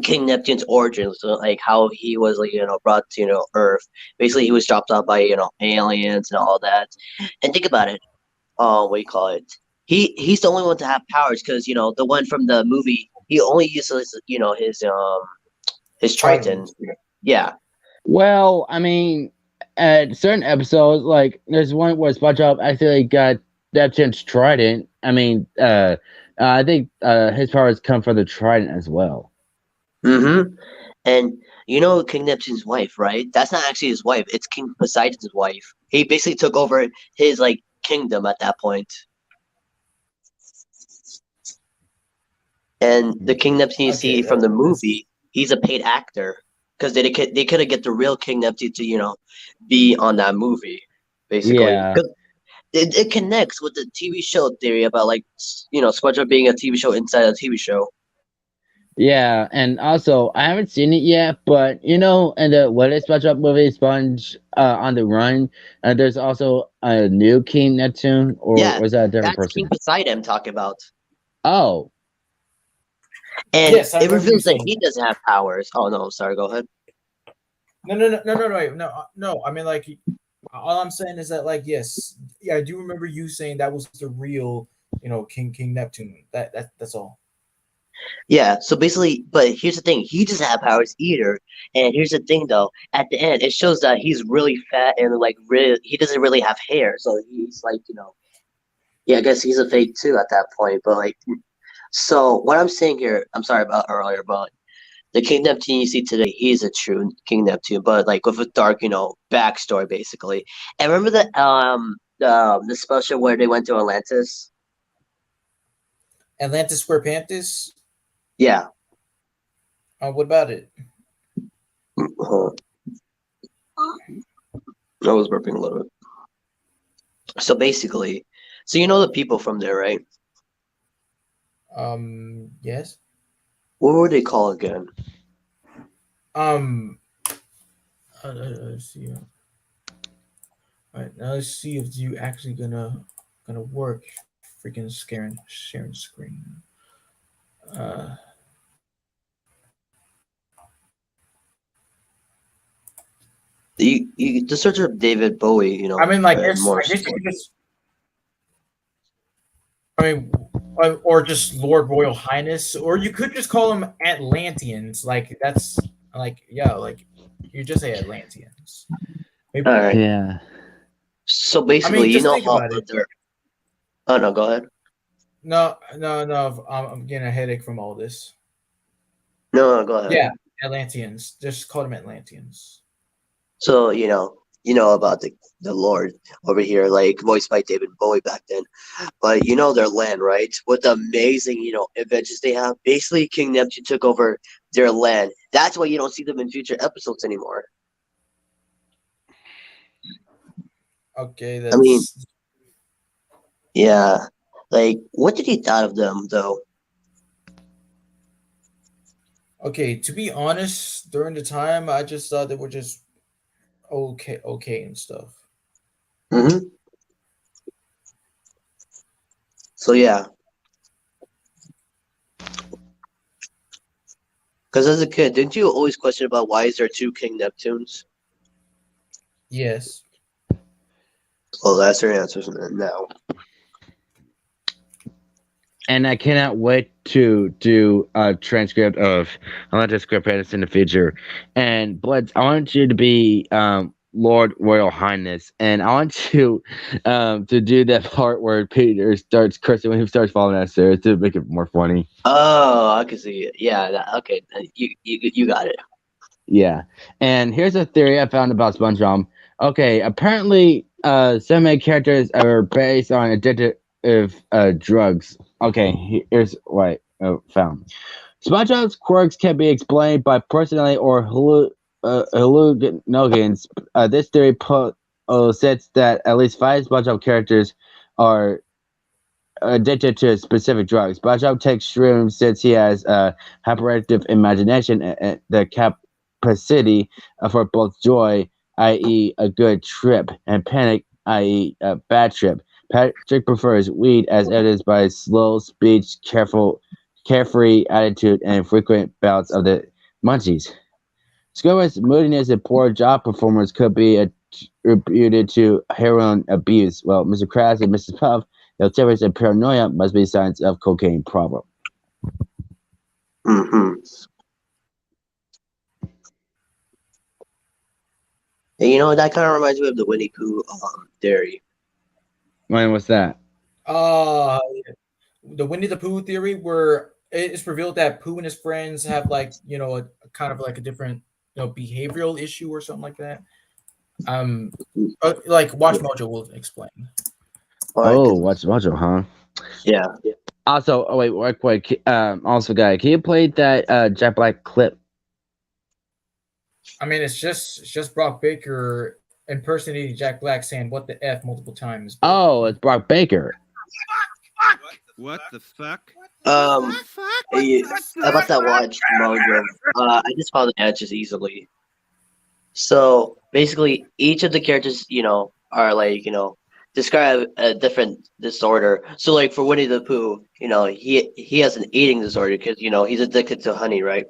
King Neptune's origins, so, like how he was like brought to Earth. Basically, he was dropped off by aliens and all that. And think about it. What do you call it? He's the only one to have powers because the one from the movie he only uses his Triton. Yeah. Well, I mean, at certain episodes, like there's one where SpongeBob actually got Neptune's trident. I mean, I think his powers come from the trident as well. Mm-hmm. And King Neptune's wife, right? That's not actually his wife. It's King Poseidon's wife. He basically took over his like kingdom at that point. And the King Neptune you see from the movie, he's a paid actor because they couldn't get the real King Neptune to be on that movie, basically. Yeah. 'Cause it connects with the TV show theory about like SpongeBob being a TV show inside a TV show. Yeah, and also I haven't seen it yet, but in the latest SpongeBob movie, Sponge on the Run, there's also a new King Neptune, or Yeah, was that a different that's person? King Poseidon I'm talking about. Oh, And Yes, I it remember you reveals that saying he that. doesn't have powers. Oh no, sorry, go ahead. No. I mean, like, all I'm saying is that, like, yes, yeah, I do remember you saying that was the real, King Neptune. That's all. Yeah, so basically, but here's the thing, he doesn't have powers either. And here's the thing though, at the end, it shows that he's really fat and like really, he doesn't really have hair. So he's like, yeah, I guess he's a fake too at that point. But like, so what I'm saying here, I'm sorry about earlier, but the King Neptune you see today, he's a true King Neptune, but like with a dark, backstory basically. And remember the special where they went to Atlantis? Atlantis Square Panthers. Yeah. What about it? Uh, I was burping a little bit. So basically, so you know the people from there, right? Yes. What were they called again? Let's see. All right, now let's see if you actually gonna work. Freaking sharing screen. Uh, You the search of David Bowie, I mean, like, and more I guess you stuff. could just. I mean, or just Lord Royal Highness, or you could just call them Atlanteans. Like that's like like you just say Atlanteans. Maybe. All right. Yeah. So I basically, mean, you just know think how about it. they're. Oh no, go ahead. No. I'm getting a headache from all this. No, go ahead. Yeah, Atlanteans. Just call them Atlanteans. So you know about the Lord over here, like voiced by David Bowie back then. But you know their land, right? With the amazing, inventions they have. Basically, King Neptune took over their land. That's why you don't see them in future episodes anymore. Okay, I mean, that's yeah. Like, what did you thought of them though? okay. To be honest, during the time, I just thought they were just okay and stuff. Hmm. So yeah, because as a kid, didn't you always question about why is there two King Neptunes? Yes. Well, that's your answers now. And I cannot wait to do a transcript of Atlantis Script Edits in the future. And Bloods, I want you to be Lord Royal Highness, and I want you to do that part where Peter starts cursing when he starts falling downstairs to make it more funny. Oh, I can see it. Yeah. Okay. You got it. Yeah. And here's a theory I found about SpongeBob. Okay, apparently some main characters are based on addictive drugs. Okay, here's what I found. SpongeBob's quirks can be explained by personality or hallucinogens. This theory sets that at least 5 SpongeBob characters are addicted to specific drugs. SpongeBob takes shrooms since he has a hyperactive imagination and the capacity for both joy, i.e., a good trip, and panic, i.e., a bad trip. Patrick prefers weed as evidenced by his slow speech, carefree attitude, and frequent bouts of the munchies. Squidward's moodiness and poor job performance could be attributed to heroin abuse, while Mr. Krabs and Mrs. Puff, their temperance and paranoia must be signs of cocaine problem. Mm-hmm. And that kind of reminds me of the Winnie Pooh theory. When was that? The Winnie the Pooh theory, where it's revealed that Pooh and his friends have like a kind of like a different behavioral issue or something like that. Like Watch Mojo will explain. Oh, Watch Mojo, huh? Yeah. Also, oh wait, real quick. Also, guy, can you play that Jack Black clip? I mean, it's just Brock Baker impersonating Jack Black saying "What the f" multiple times. Oh, it's Brock Baker. What the fuck? About that Watch Mojo, I just found the answers easily. So basically, each of the characters, are like, describe a different disorder. So like for Winnie the Pooh, he has an eating disorder because he's addicted to honey, right?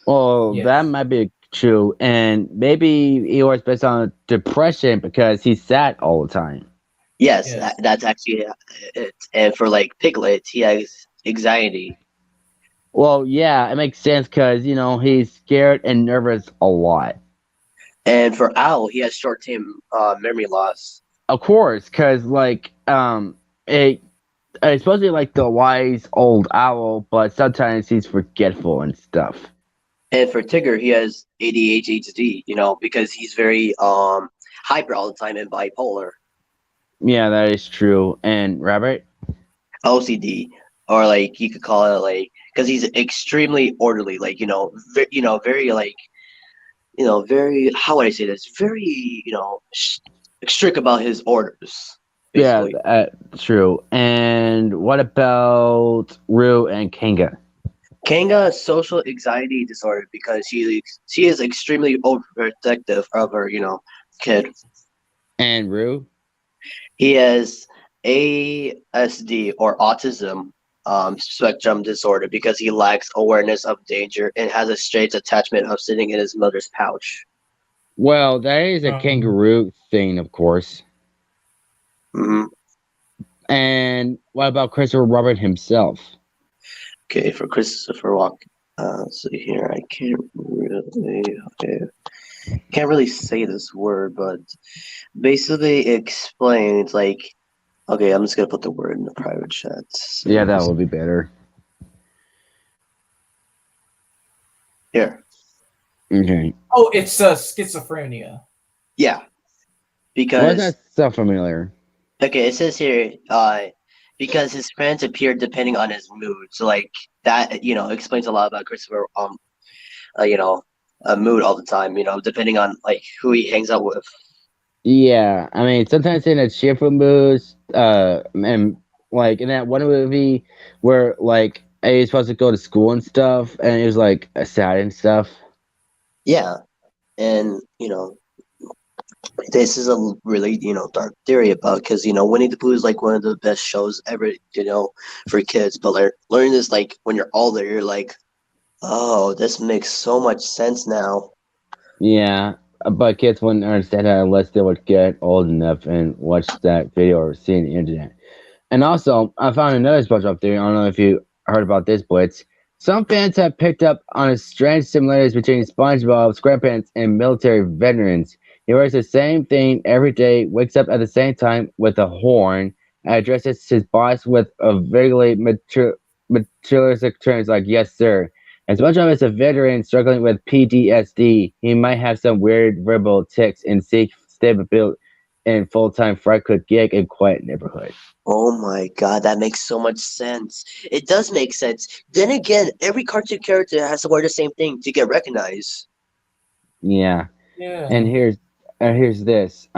Well, that might be true, and maybe he was based on depression because he's sad all the time. Yes, that's actually it. And for like Piglet, he has anxiety. Well, yeah, it makes sense because he's scared and nervous a lot. And for Owl, he has short-term memory loss. Of course, because it it's supposed to be like the wise old owl, but sometimes he's forgetful and stuff. And for Tigger, he has ADHD, because he's very hyper all the time and bipolar. Yeah, that is true. And Rabbit? OCD, or like you could call it like because he's extremely orderly, like very like very how would I say this? Very strict about his orders, Yeah, basically. true. And what about Rue and Kanga? Kanga has social anxiety disorder because she is extremely overprotective of her kid. And Rue? He has ASD or autism spectrum disorder because he lacks awareness of danger and has a strange attachment of sitting in his mother's pouch. Well, that is a Um, kangaroo thing, of course. hmm And what about Christopher Robin himself? Okay, for Christopher Walk. So here I can't really say this word, but basically it explains like okay, I'm just gonna put the word in the private chat. So Yeah, that would be better. here, Okay. oh, it's schizophrenia. yeah, Why is because that so familiar? okay, it says here, because his friends appear depending on his mood. So like that, explains a lot about Christopher. You know, mood all the time. Depending on like who he hangs out with. Yeah, I mean, sometimes in a cheerful mood, and like in that one movie where like he's supposed to go to school and stuff, and he was like sad and stuff. Yeah, and this is a really dark theory about because Winnie the Pooh is like one of the best shows ever. For kids, but like learning this like when you're older, you're like, oh, this makes so much sense now. Yeah, but kids wouldn't understand that unless they would get old enough and watch that video or see it on the internet. And also, I found another SpongeBob theory. I don't know if you heard about this, Blitz. Some fans have picked up on a strange similarities between SpongeBob SquarePants and military veterans. He wears the same thing every day, wakes up at the same time with a horn, and addresses his boss with a vaguely materialistic terms like "Yes, sir." And SpongeBob is a veteran struggling with PTSD. He might have some weird verbal tics and seek stability in full-time fry cook gig in quiet neighborhood. Oh my god, that makes so much sense. It does make sense. Then again, every cartoon character has to wear the same thing to get recognized. Yeah, and Yeah. here's this.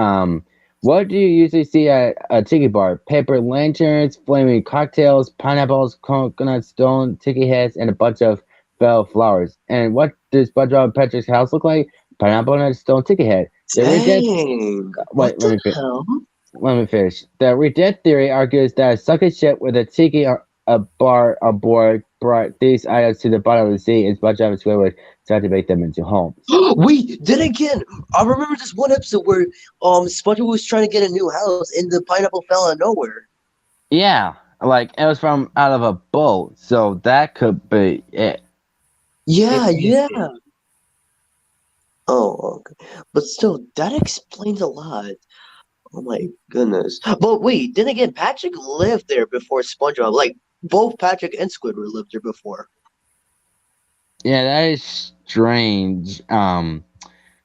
What do you usually see at a tiki bar? Paper lanterns, flaming cocktails, pineapples, coconut stone, tiki heads, and a bunch of fell flowers. And what does SpongeBob and Patrick's house look like? Pineapple and a stone tiki head. The redhead. Dang, what Wait, the hell? let me finish. The Redead theory argues that a sunken ship with a tiki a bar on board brought these items to the bottom of the sea, and SpongeBob and Squidward tried to make them into homes. Wait, then again, I remember this one episode where SpongeBob was trying to get a new house and the pineapple fell out of nowhere. Yeah, like it was from out of a boat, so that could be it. Yeah, yeah. Oh, okay. But still, that explains a lot. Oh my goodness. But wait, then again, Patrick lived there before SpongeBob. Like both Patrick and Squidward lived there before. Yeah, that is strange.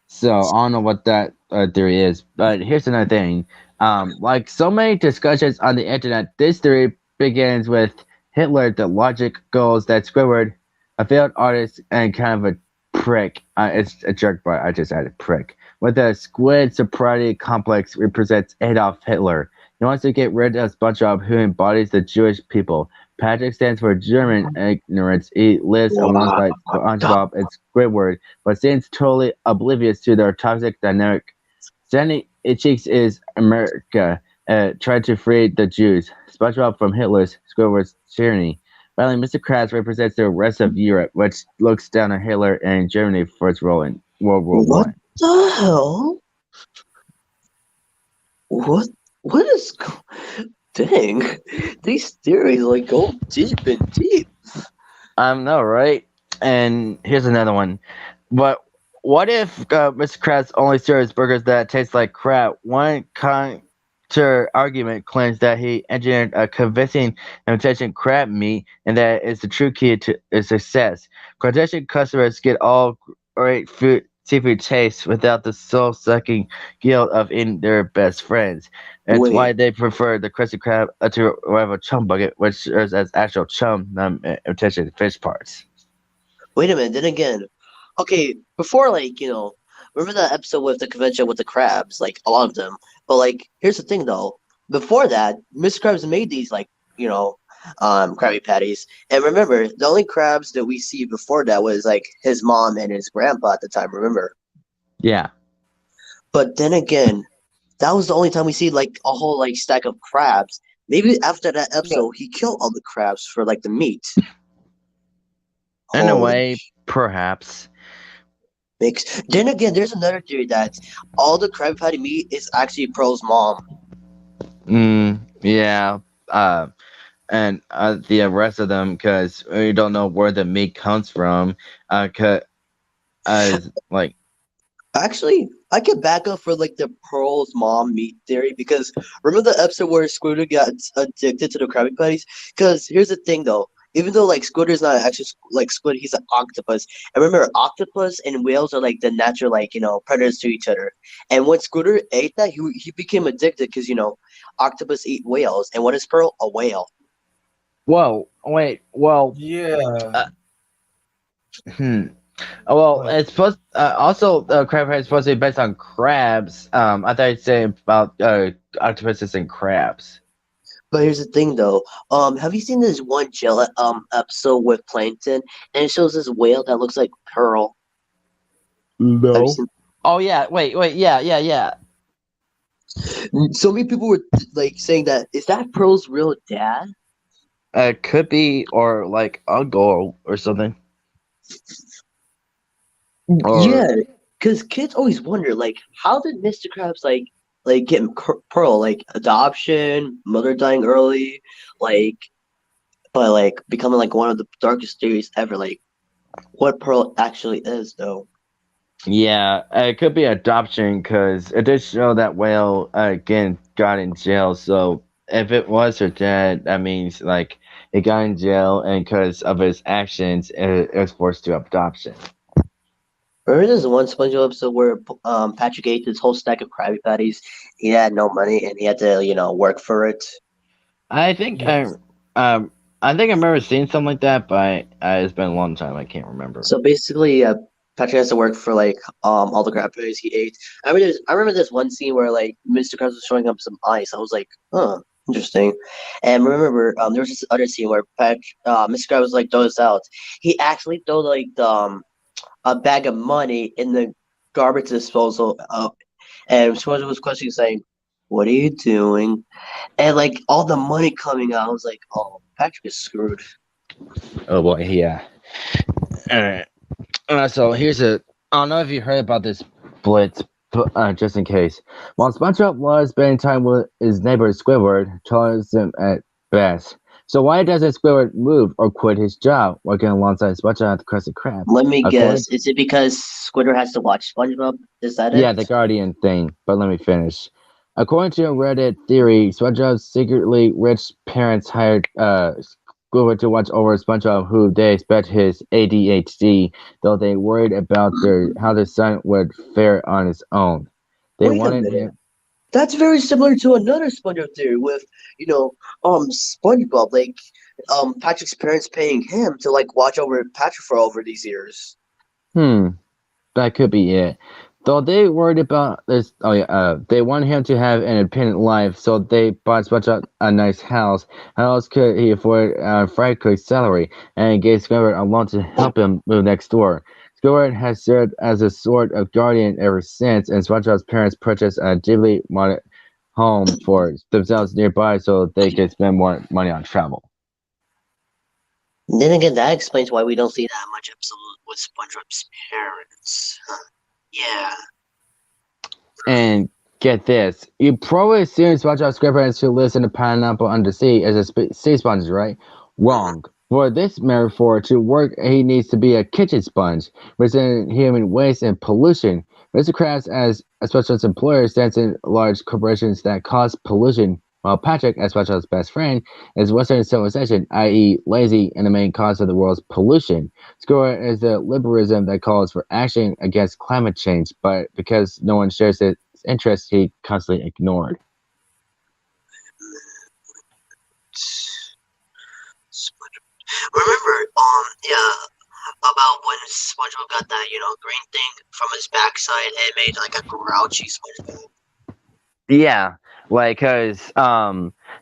So I don't know what that theory is, but here's another thing. Like so many discussions on the internet, this theory begins with Hitler. The logic goes that Squidward, a failed artist and kind of a prick. It's a jerk, but I just added prick. With a squid superiority complex represents Adolf Hitler. He wants to get rid of SpongeBob, who embodies the Jewish people. Patrick stands for German ignorance. He lives alongside SpongeBob and Squidward, but seems totally oblivious to their toxic dynamic. Sandy Cheeks is America, trying to free the Jews. SpongeBob from Hitler's, Squidward's tyranny. Finally, Mr. Krabs represents the rest of Europe, which looks down on Hitler and Germany for its role in World War What One. the hell? What is dang, these theories like go deep and deep. No, right? And here's another one. But what if Mr. Krabs only serves burgers that taste like crap? One counter argument claims that he engineered a convincing imitation crab meat, and that is the true key to his success. Kardashian customers get all great food. Seafood taste without the soul-sucking guilt of eating their best friends. It's why Wait, they prefer the Krusty Krab to rival Chum Bucket, which serves as actual chum, not imitation fish parts. wait a minute. Then again, okay, before remember that episode with the convention with the crabs, like a lot of them. But like, here's the thing though. Before that, Mr. Krabs made these you know, Krabby Patties. And remember, the only crabs that we see before that was like his mom and his grandpa at the time. Remember? Yeah. But then again, that was the only time we see like a whole like stack of crabs. Maybe after that episode, he killed all the crabs for like the meat. In a Holy way, perhaps. mix. Then again, there's another theory that all the Krabby Patty meat is actually Pearl's mom. Yeah. And the rest of them, because we don't know where the meat comes from. Like, Actually, I could back up for like the Pearl's mom meat theory because remember the episode where Squidward got addicted to the Krabby Patties? Because here's the thing though, even though like Squidward's not actually like Squid, he's an octopus. And remember, octopus and whales are like the natural predators to each other. And when Squidward ate that, he became addicted because octopus eat whales. And what is Pearl? A whale. whoa, wait, well, Yeah. uh, hmm. Well, What? it's supposed. Also, crab pie is supposed to be based on crabs. I thought you'd say about octopuses and crabs. But here's the thing, though. Have you seen this one Jill episode with Plankton, and it shows this whale that looks like Pearl? Have you No. seen? Oh yeah, wait, yeah. So many people were like saying that is that Pearl's real dad? Could be, or like uncle or something. Or Yeah, because kids always wonder like how did Mr. Krabs get Pearl like adoption, mother dying early, like but like becoming like one of the darkest theories ever. Like what Pearl actually is, though. yeah, it could be adoption because it did show that whale again got in jail. So if it was her dad, that means like he got in jail, and because of his actions, it was forced to adoption. Remember this one SpongeBob episode where Patrick ate this whole stack of Krabby Patties. He had no money and he had to work for it. I think Yes. I think I remember seeing something like that, but it's been a long time. I can't remember. So basically, Patrick has to work for like all the Krabby Patties he ate. I remember this one scene where like Mr. Krabs was showing up some ice. I was like, huh, interesting. And remember, there was this other scene where Mr. Krabs was like throw this out. He actually threw like a bag of money in the garbage disposal. And SpongeBob was questioning, saying, "What are you doing?" And like all the money coming out, I was like, "Oh, Patrick is screwed." Oh boy, yeah. Alright. So here's a. I don't know if you heard about this blitz, but just in case. While SpongeBob was spending time with his neighbor Squidward, tells him at best. So why doesn't Squidward move or quit his job working alongside SpongeBob at the Krusty Krab? Let me According, guess. Is it because Squidward has to watch SpongeBob? Is that yeah, it? the Guardian thing. But let me finish. According to a Reddit theory, SpongeBob's secretly rich parents hired Squidward to watch over SpongeBob, who they expect his ADHD, though they worried about how their son would fare on his own. They Wait a wanted minute. him. That's very similar to another SpongeBob theory with, SpongeBob, like, Patrick's parents paying him to like watch over Patrick for over these years. That could be it. Though they worried about this, they wanted him to have an independent life, so they bought SpongeBob a nice house. How else could he afford Fry Cook's salary? And gave Squidward a loan to help him move next door. Squidward has served as a sort of guardian ever since, and SpongeBob's parents purchased a deeply modded home for themselves nearby so they could spend more money on travel. And then again, that explains why we don't see that much episode with SpongeBob's parents. Huh. Yeah. And get this, you probably assume SpongeBob SquarePants who lives in the pineapple under sea as a sea sponge, right? Wrong. For this metaphor to work, he needs to be a kitchen sponge, representing human waste and pollution. Aristocrats, as Special's employer, stands in large corporations that cause pollution, while Patrick, as Special's best friend, is Western civilization, i.e., lazy and the main cause of the world's pollution. Score is the liberalism that calls for action against climate change, but because no one shares his interests, he constantly ignored. Remember, yeah, about when SpongeBob got that, green thing from his backside and made like a grouchy SpongeBob. Yeah, like cause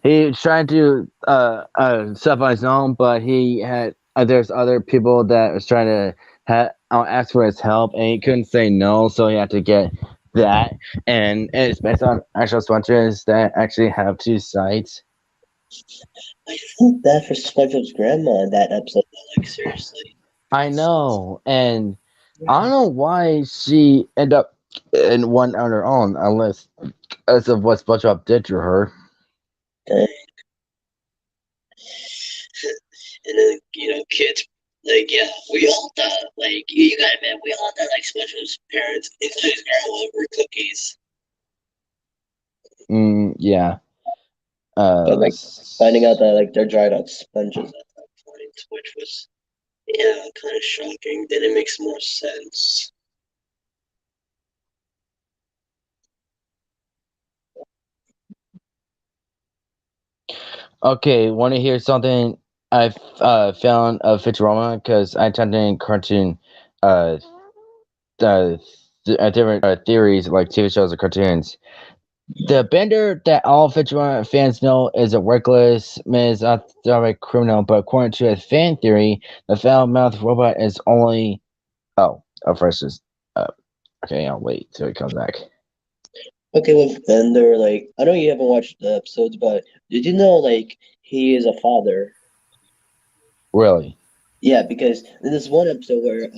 he tried to do stuff on his own, but he had there's other people that was trying to ask for his help, and he couldn't say no, so he had to get that, and it's based on actual sponsors that actually have two sites. I felt bad for SpongeBob's grandma in that episode. Like seriously. I know, and I don't know why she ended up in one on her own, unless as of what SpongeBob did to her. Dang. And then kids like yeah, we all thought like you gotta admit we all thought like SpongeBob's parents, including his grandma, were cookies. Yeah. But like finding out that like they're dried out sponges at that point, which was kind of shocking. Then it makes more sense. Okay, want to hear something I found of Futurama because I typed in cartoon, uh, different theories like TV shows or cartoons. The Bender that all Futurama fans know is a reckless, misanthropic criminal, but according to a fan theory, the foul-mouthed robot is only. First just. Okay, I'll wait till he comes back. Okay, with Bender, like I know you haven't watched the episodes, but did you know like he is a father? Really? Yeah, because in this one episode where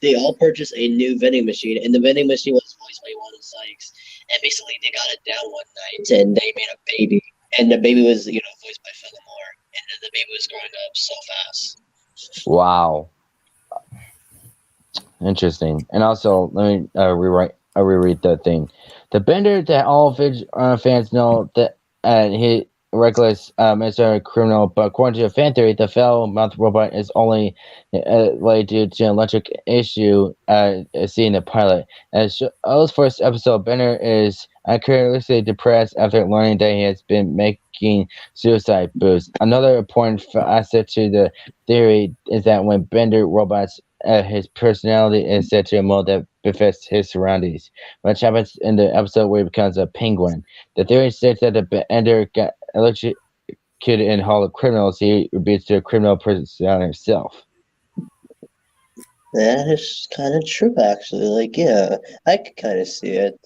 they all purchased a new vending machine, and the vending machine was voiced by Wanda Sykes, and basically they got it down one night, and they made a baby, and the baby was voiced by Fillmore, and then the baby was growing up so fast. Wow. Interesting. And also, let me reread the thing. The Bender that all fans know that he reckless, military criminal, but according to a fan theory, the foul-mouthed robot is only laid due to an electric issue seen in the pilot. As show's first episode, Bender is uncharacteristically depressed after learning that he has been making suicide boosts. Another important facet to the theory is that when Bender robots his personality is set to a mode that befits his surroundings, which happens in the episode where he becomes a penguin. The theory states that the Ender got electrocuted in Hall of Criminals. He reboots to a criminal personality himself. That is kind of true, actually. Like, yeah, I could kind of see it.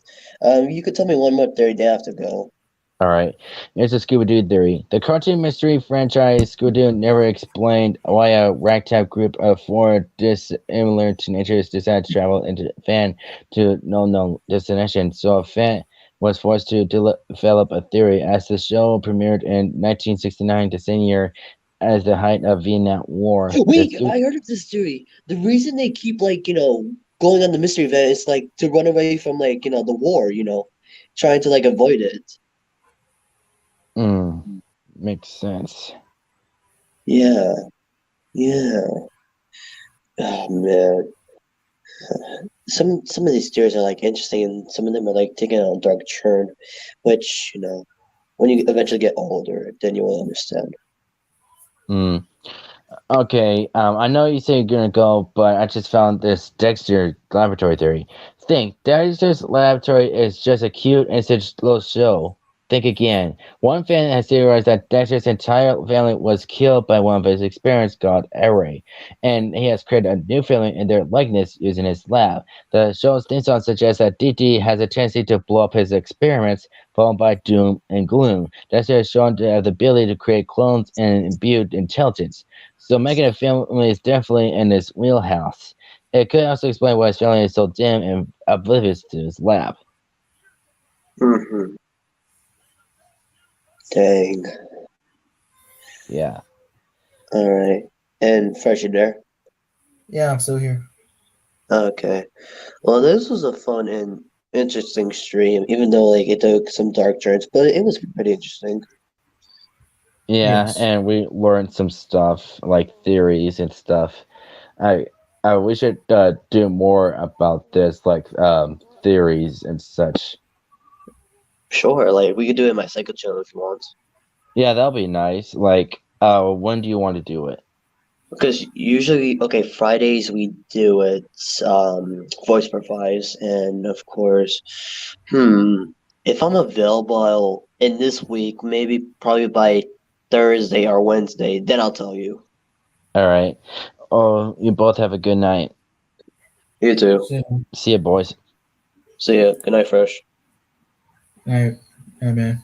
You could tell me one more theory they have to go. All right, here's the Scooby Doo theory. The cartoon mystery franchise Scooby Doo never explained why a ragtag group of four dissimilar teenagers decided to travel into Fan to no known destination. So a fan was forced to develop a theory. As the show premiered in 1969, the same year as the height of Vietnam War. Wait, I heard of this theory. The reason they keep like going on the mystery event is like to run away from like the war. Trying to like avoid it. Makes sense. Yeah. Oh man. Some of these theories are like interesting, and some of them are like taking on a dark turn, which when you eventually get older, then you will understand. Okay, I know you say you're gonna go, but I just found this Dexter laboratory theory. Think, Dexter's laboratory is just a cute and such little show. Think again. One fan has theorized that Dexter's entire family was killed by one of his experiments called Array, and he has created a new family in their likeness using his lab. The show's theme song suggests that DT has a tendency to blow up his experiments, followed by doom and gloom. Dexter is shown to have the ability to create clones and imbued intelligence. So making a family is definitely in his wheelhouse. It could also explain why his family is so dim and oblivious to his lab. Mm-hmm. Dang. Yeah. All right. And Fresh, you there? Yeah, I'm still here. Okay. Well, this was a fun and interesting stream, even though like it took some dark turns, but it was pretty interesting. Yeah, Yes. and we learned some stuff like theories and stuff. I, we should do more about this, like theories and such. Sure, like we could do it in my cycle channel if you want. Yeah, that'll be nice. Like, when do you want to do it? Because usually, okay, Fridays we do it voice per fives, and of course, if I'm available, in this week, maybe probably by Thursday or Wednesday, then I'll tell you. All right. Oh, you both have a good night. You too. See you, boys. See ya. Good night, Fresh. All right, man.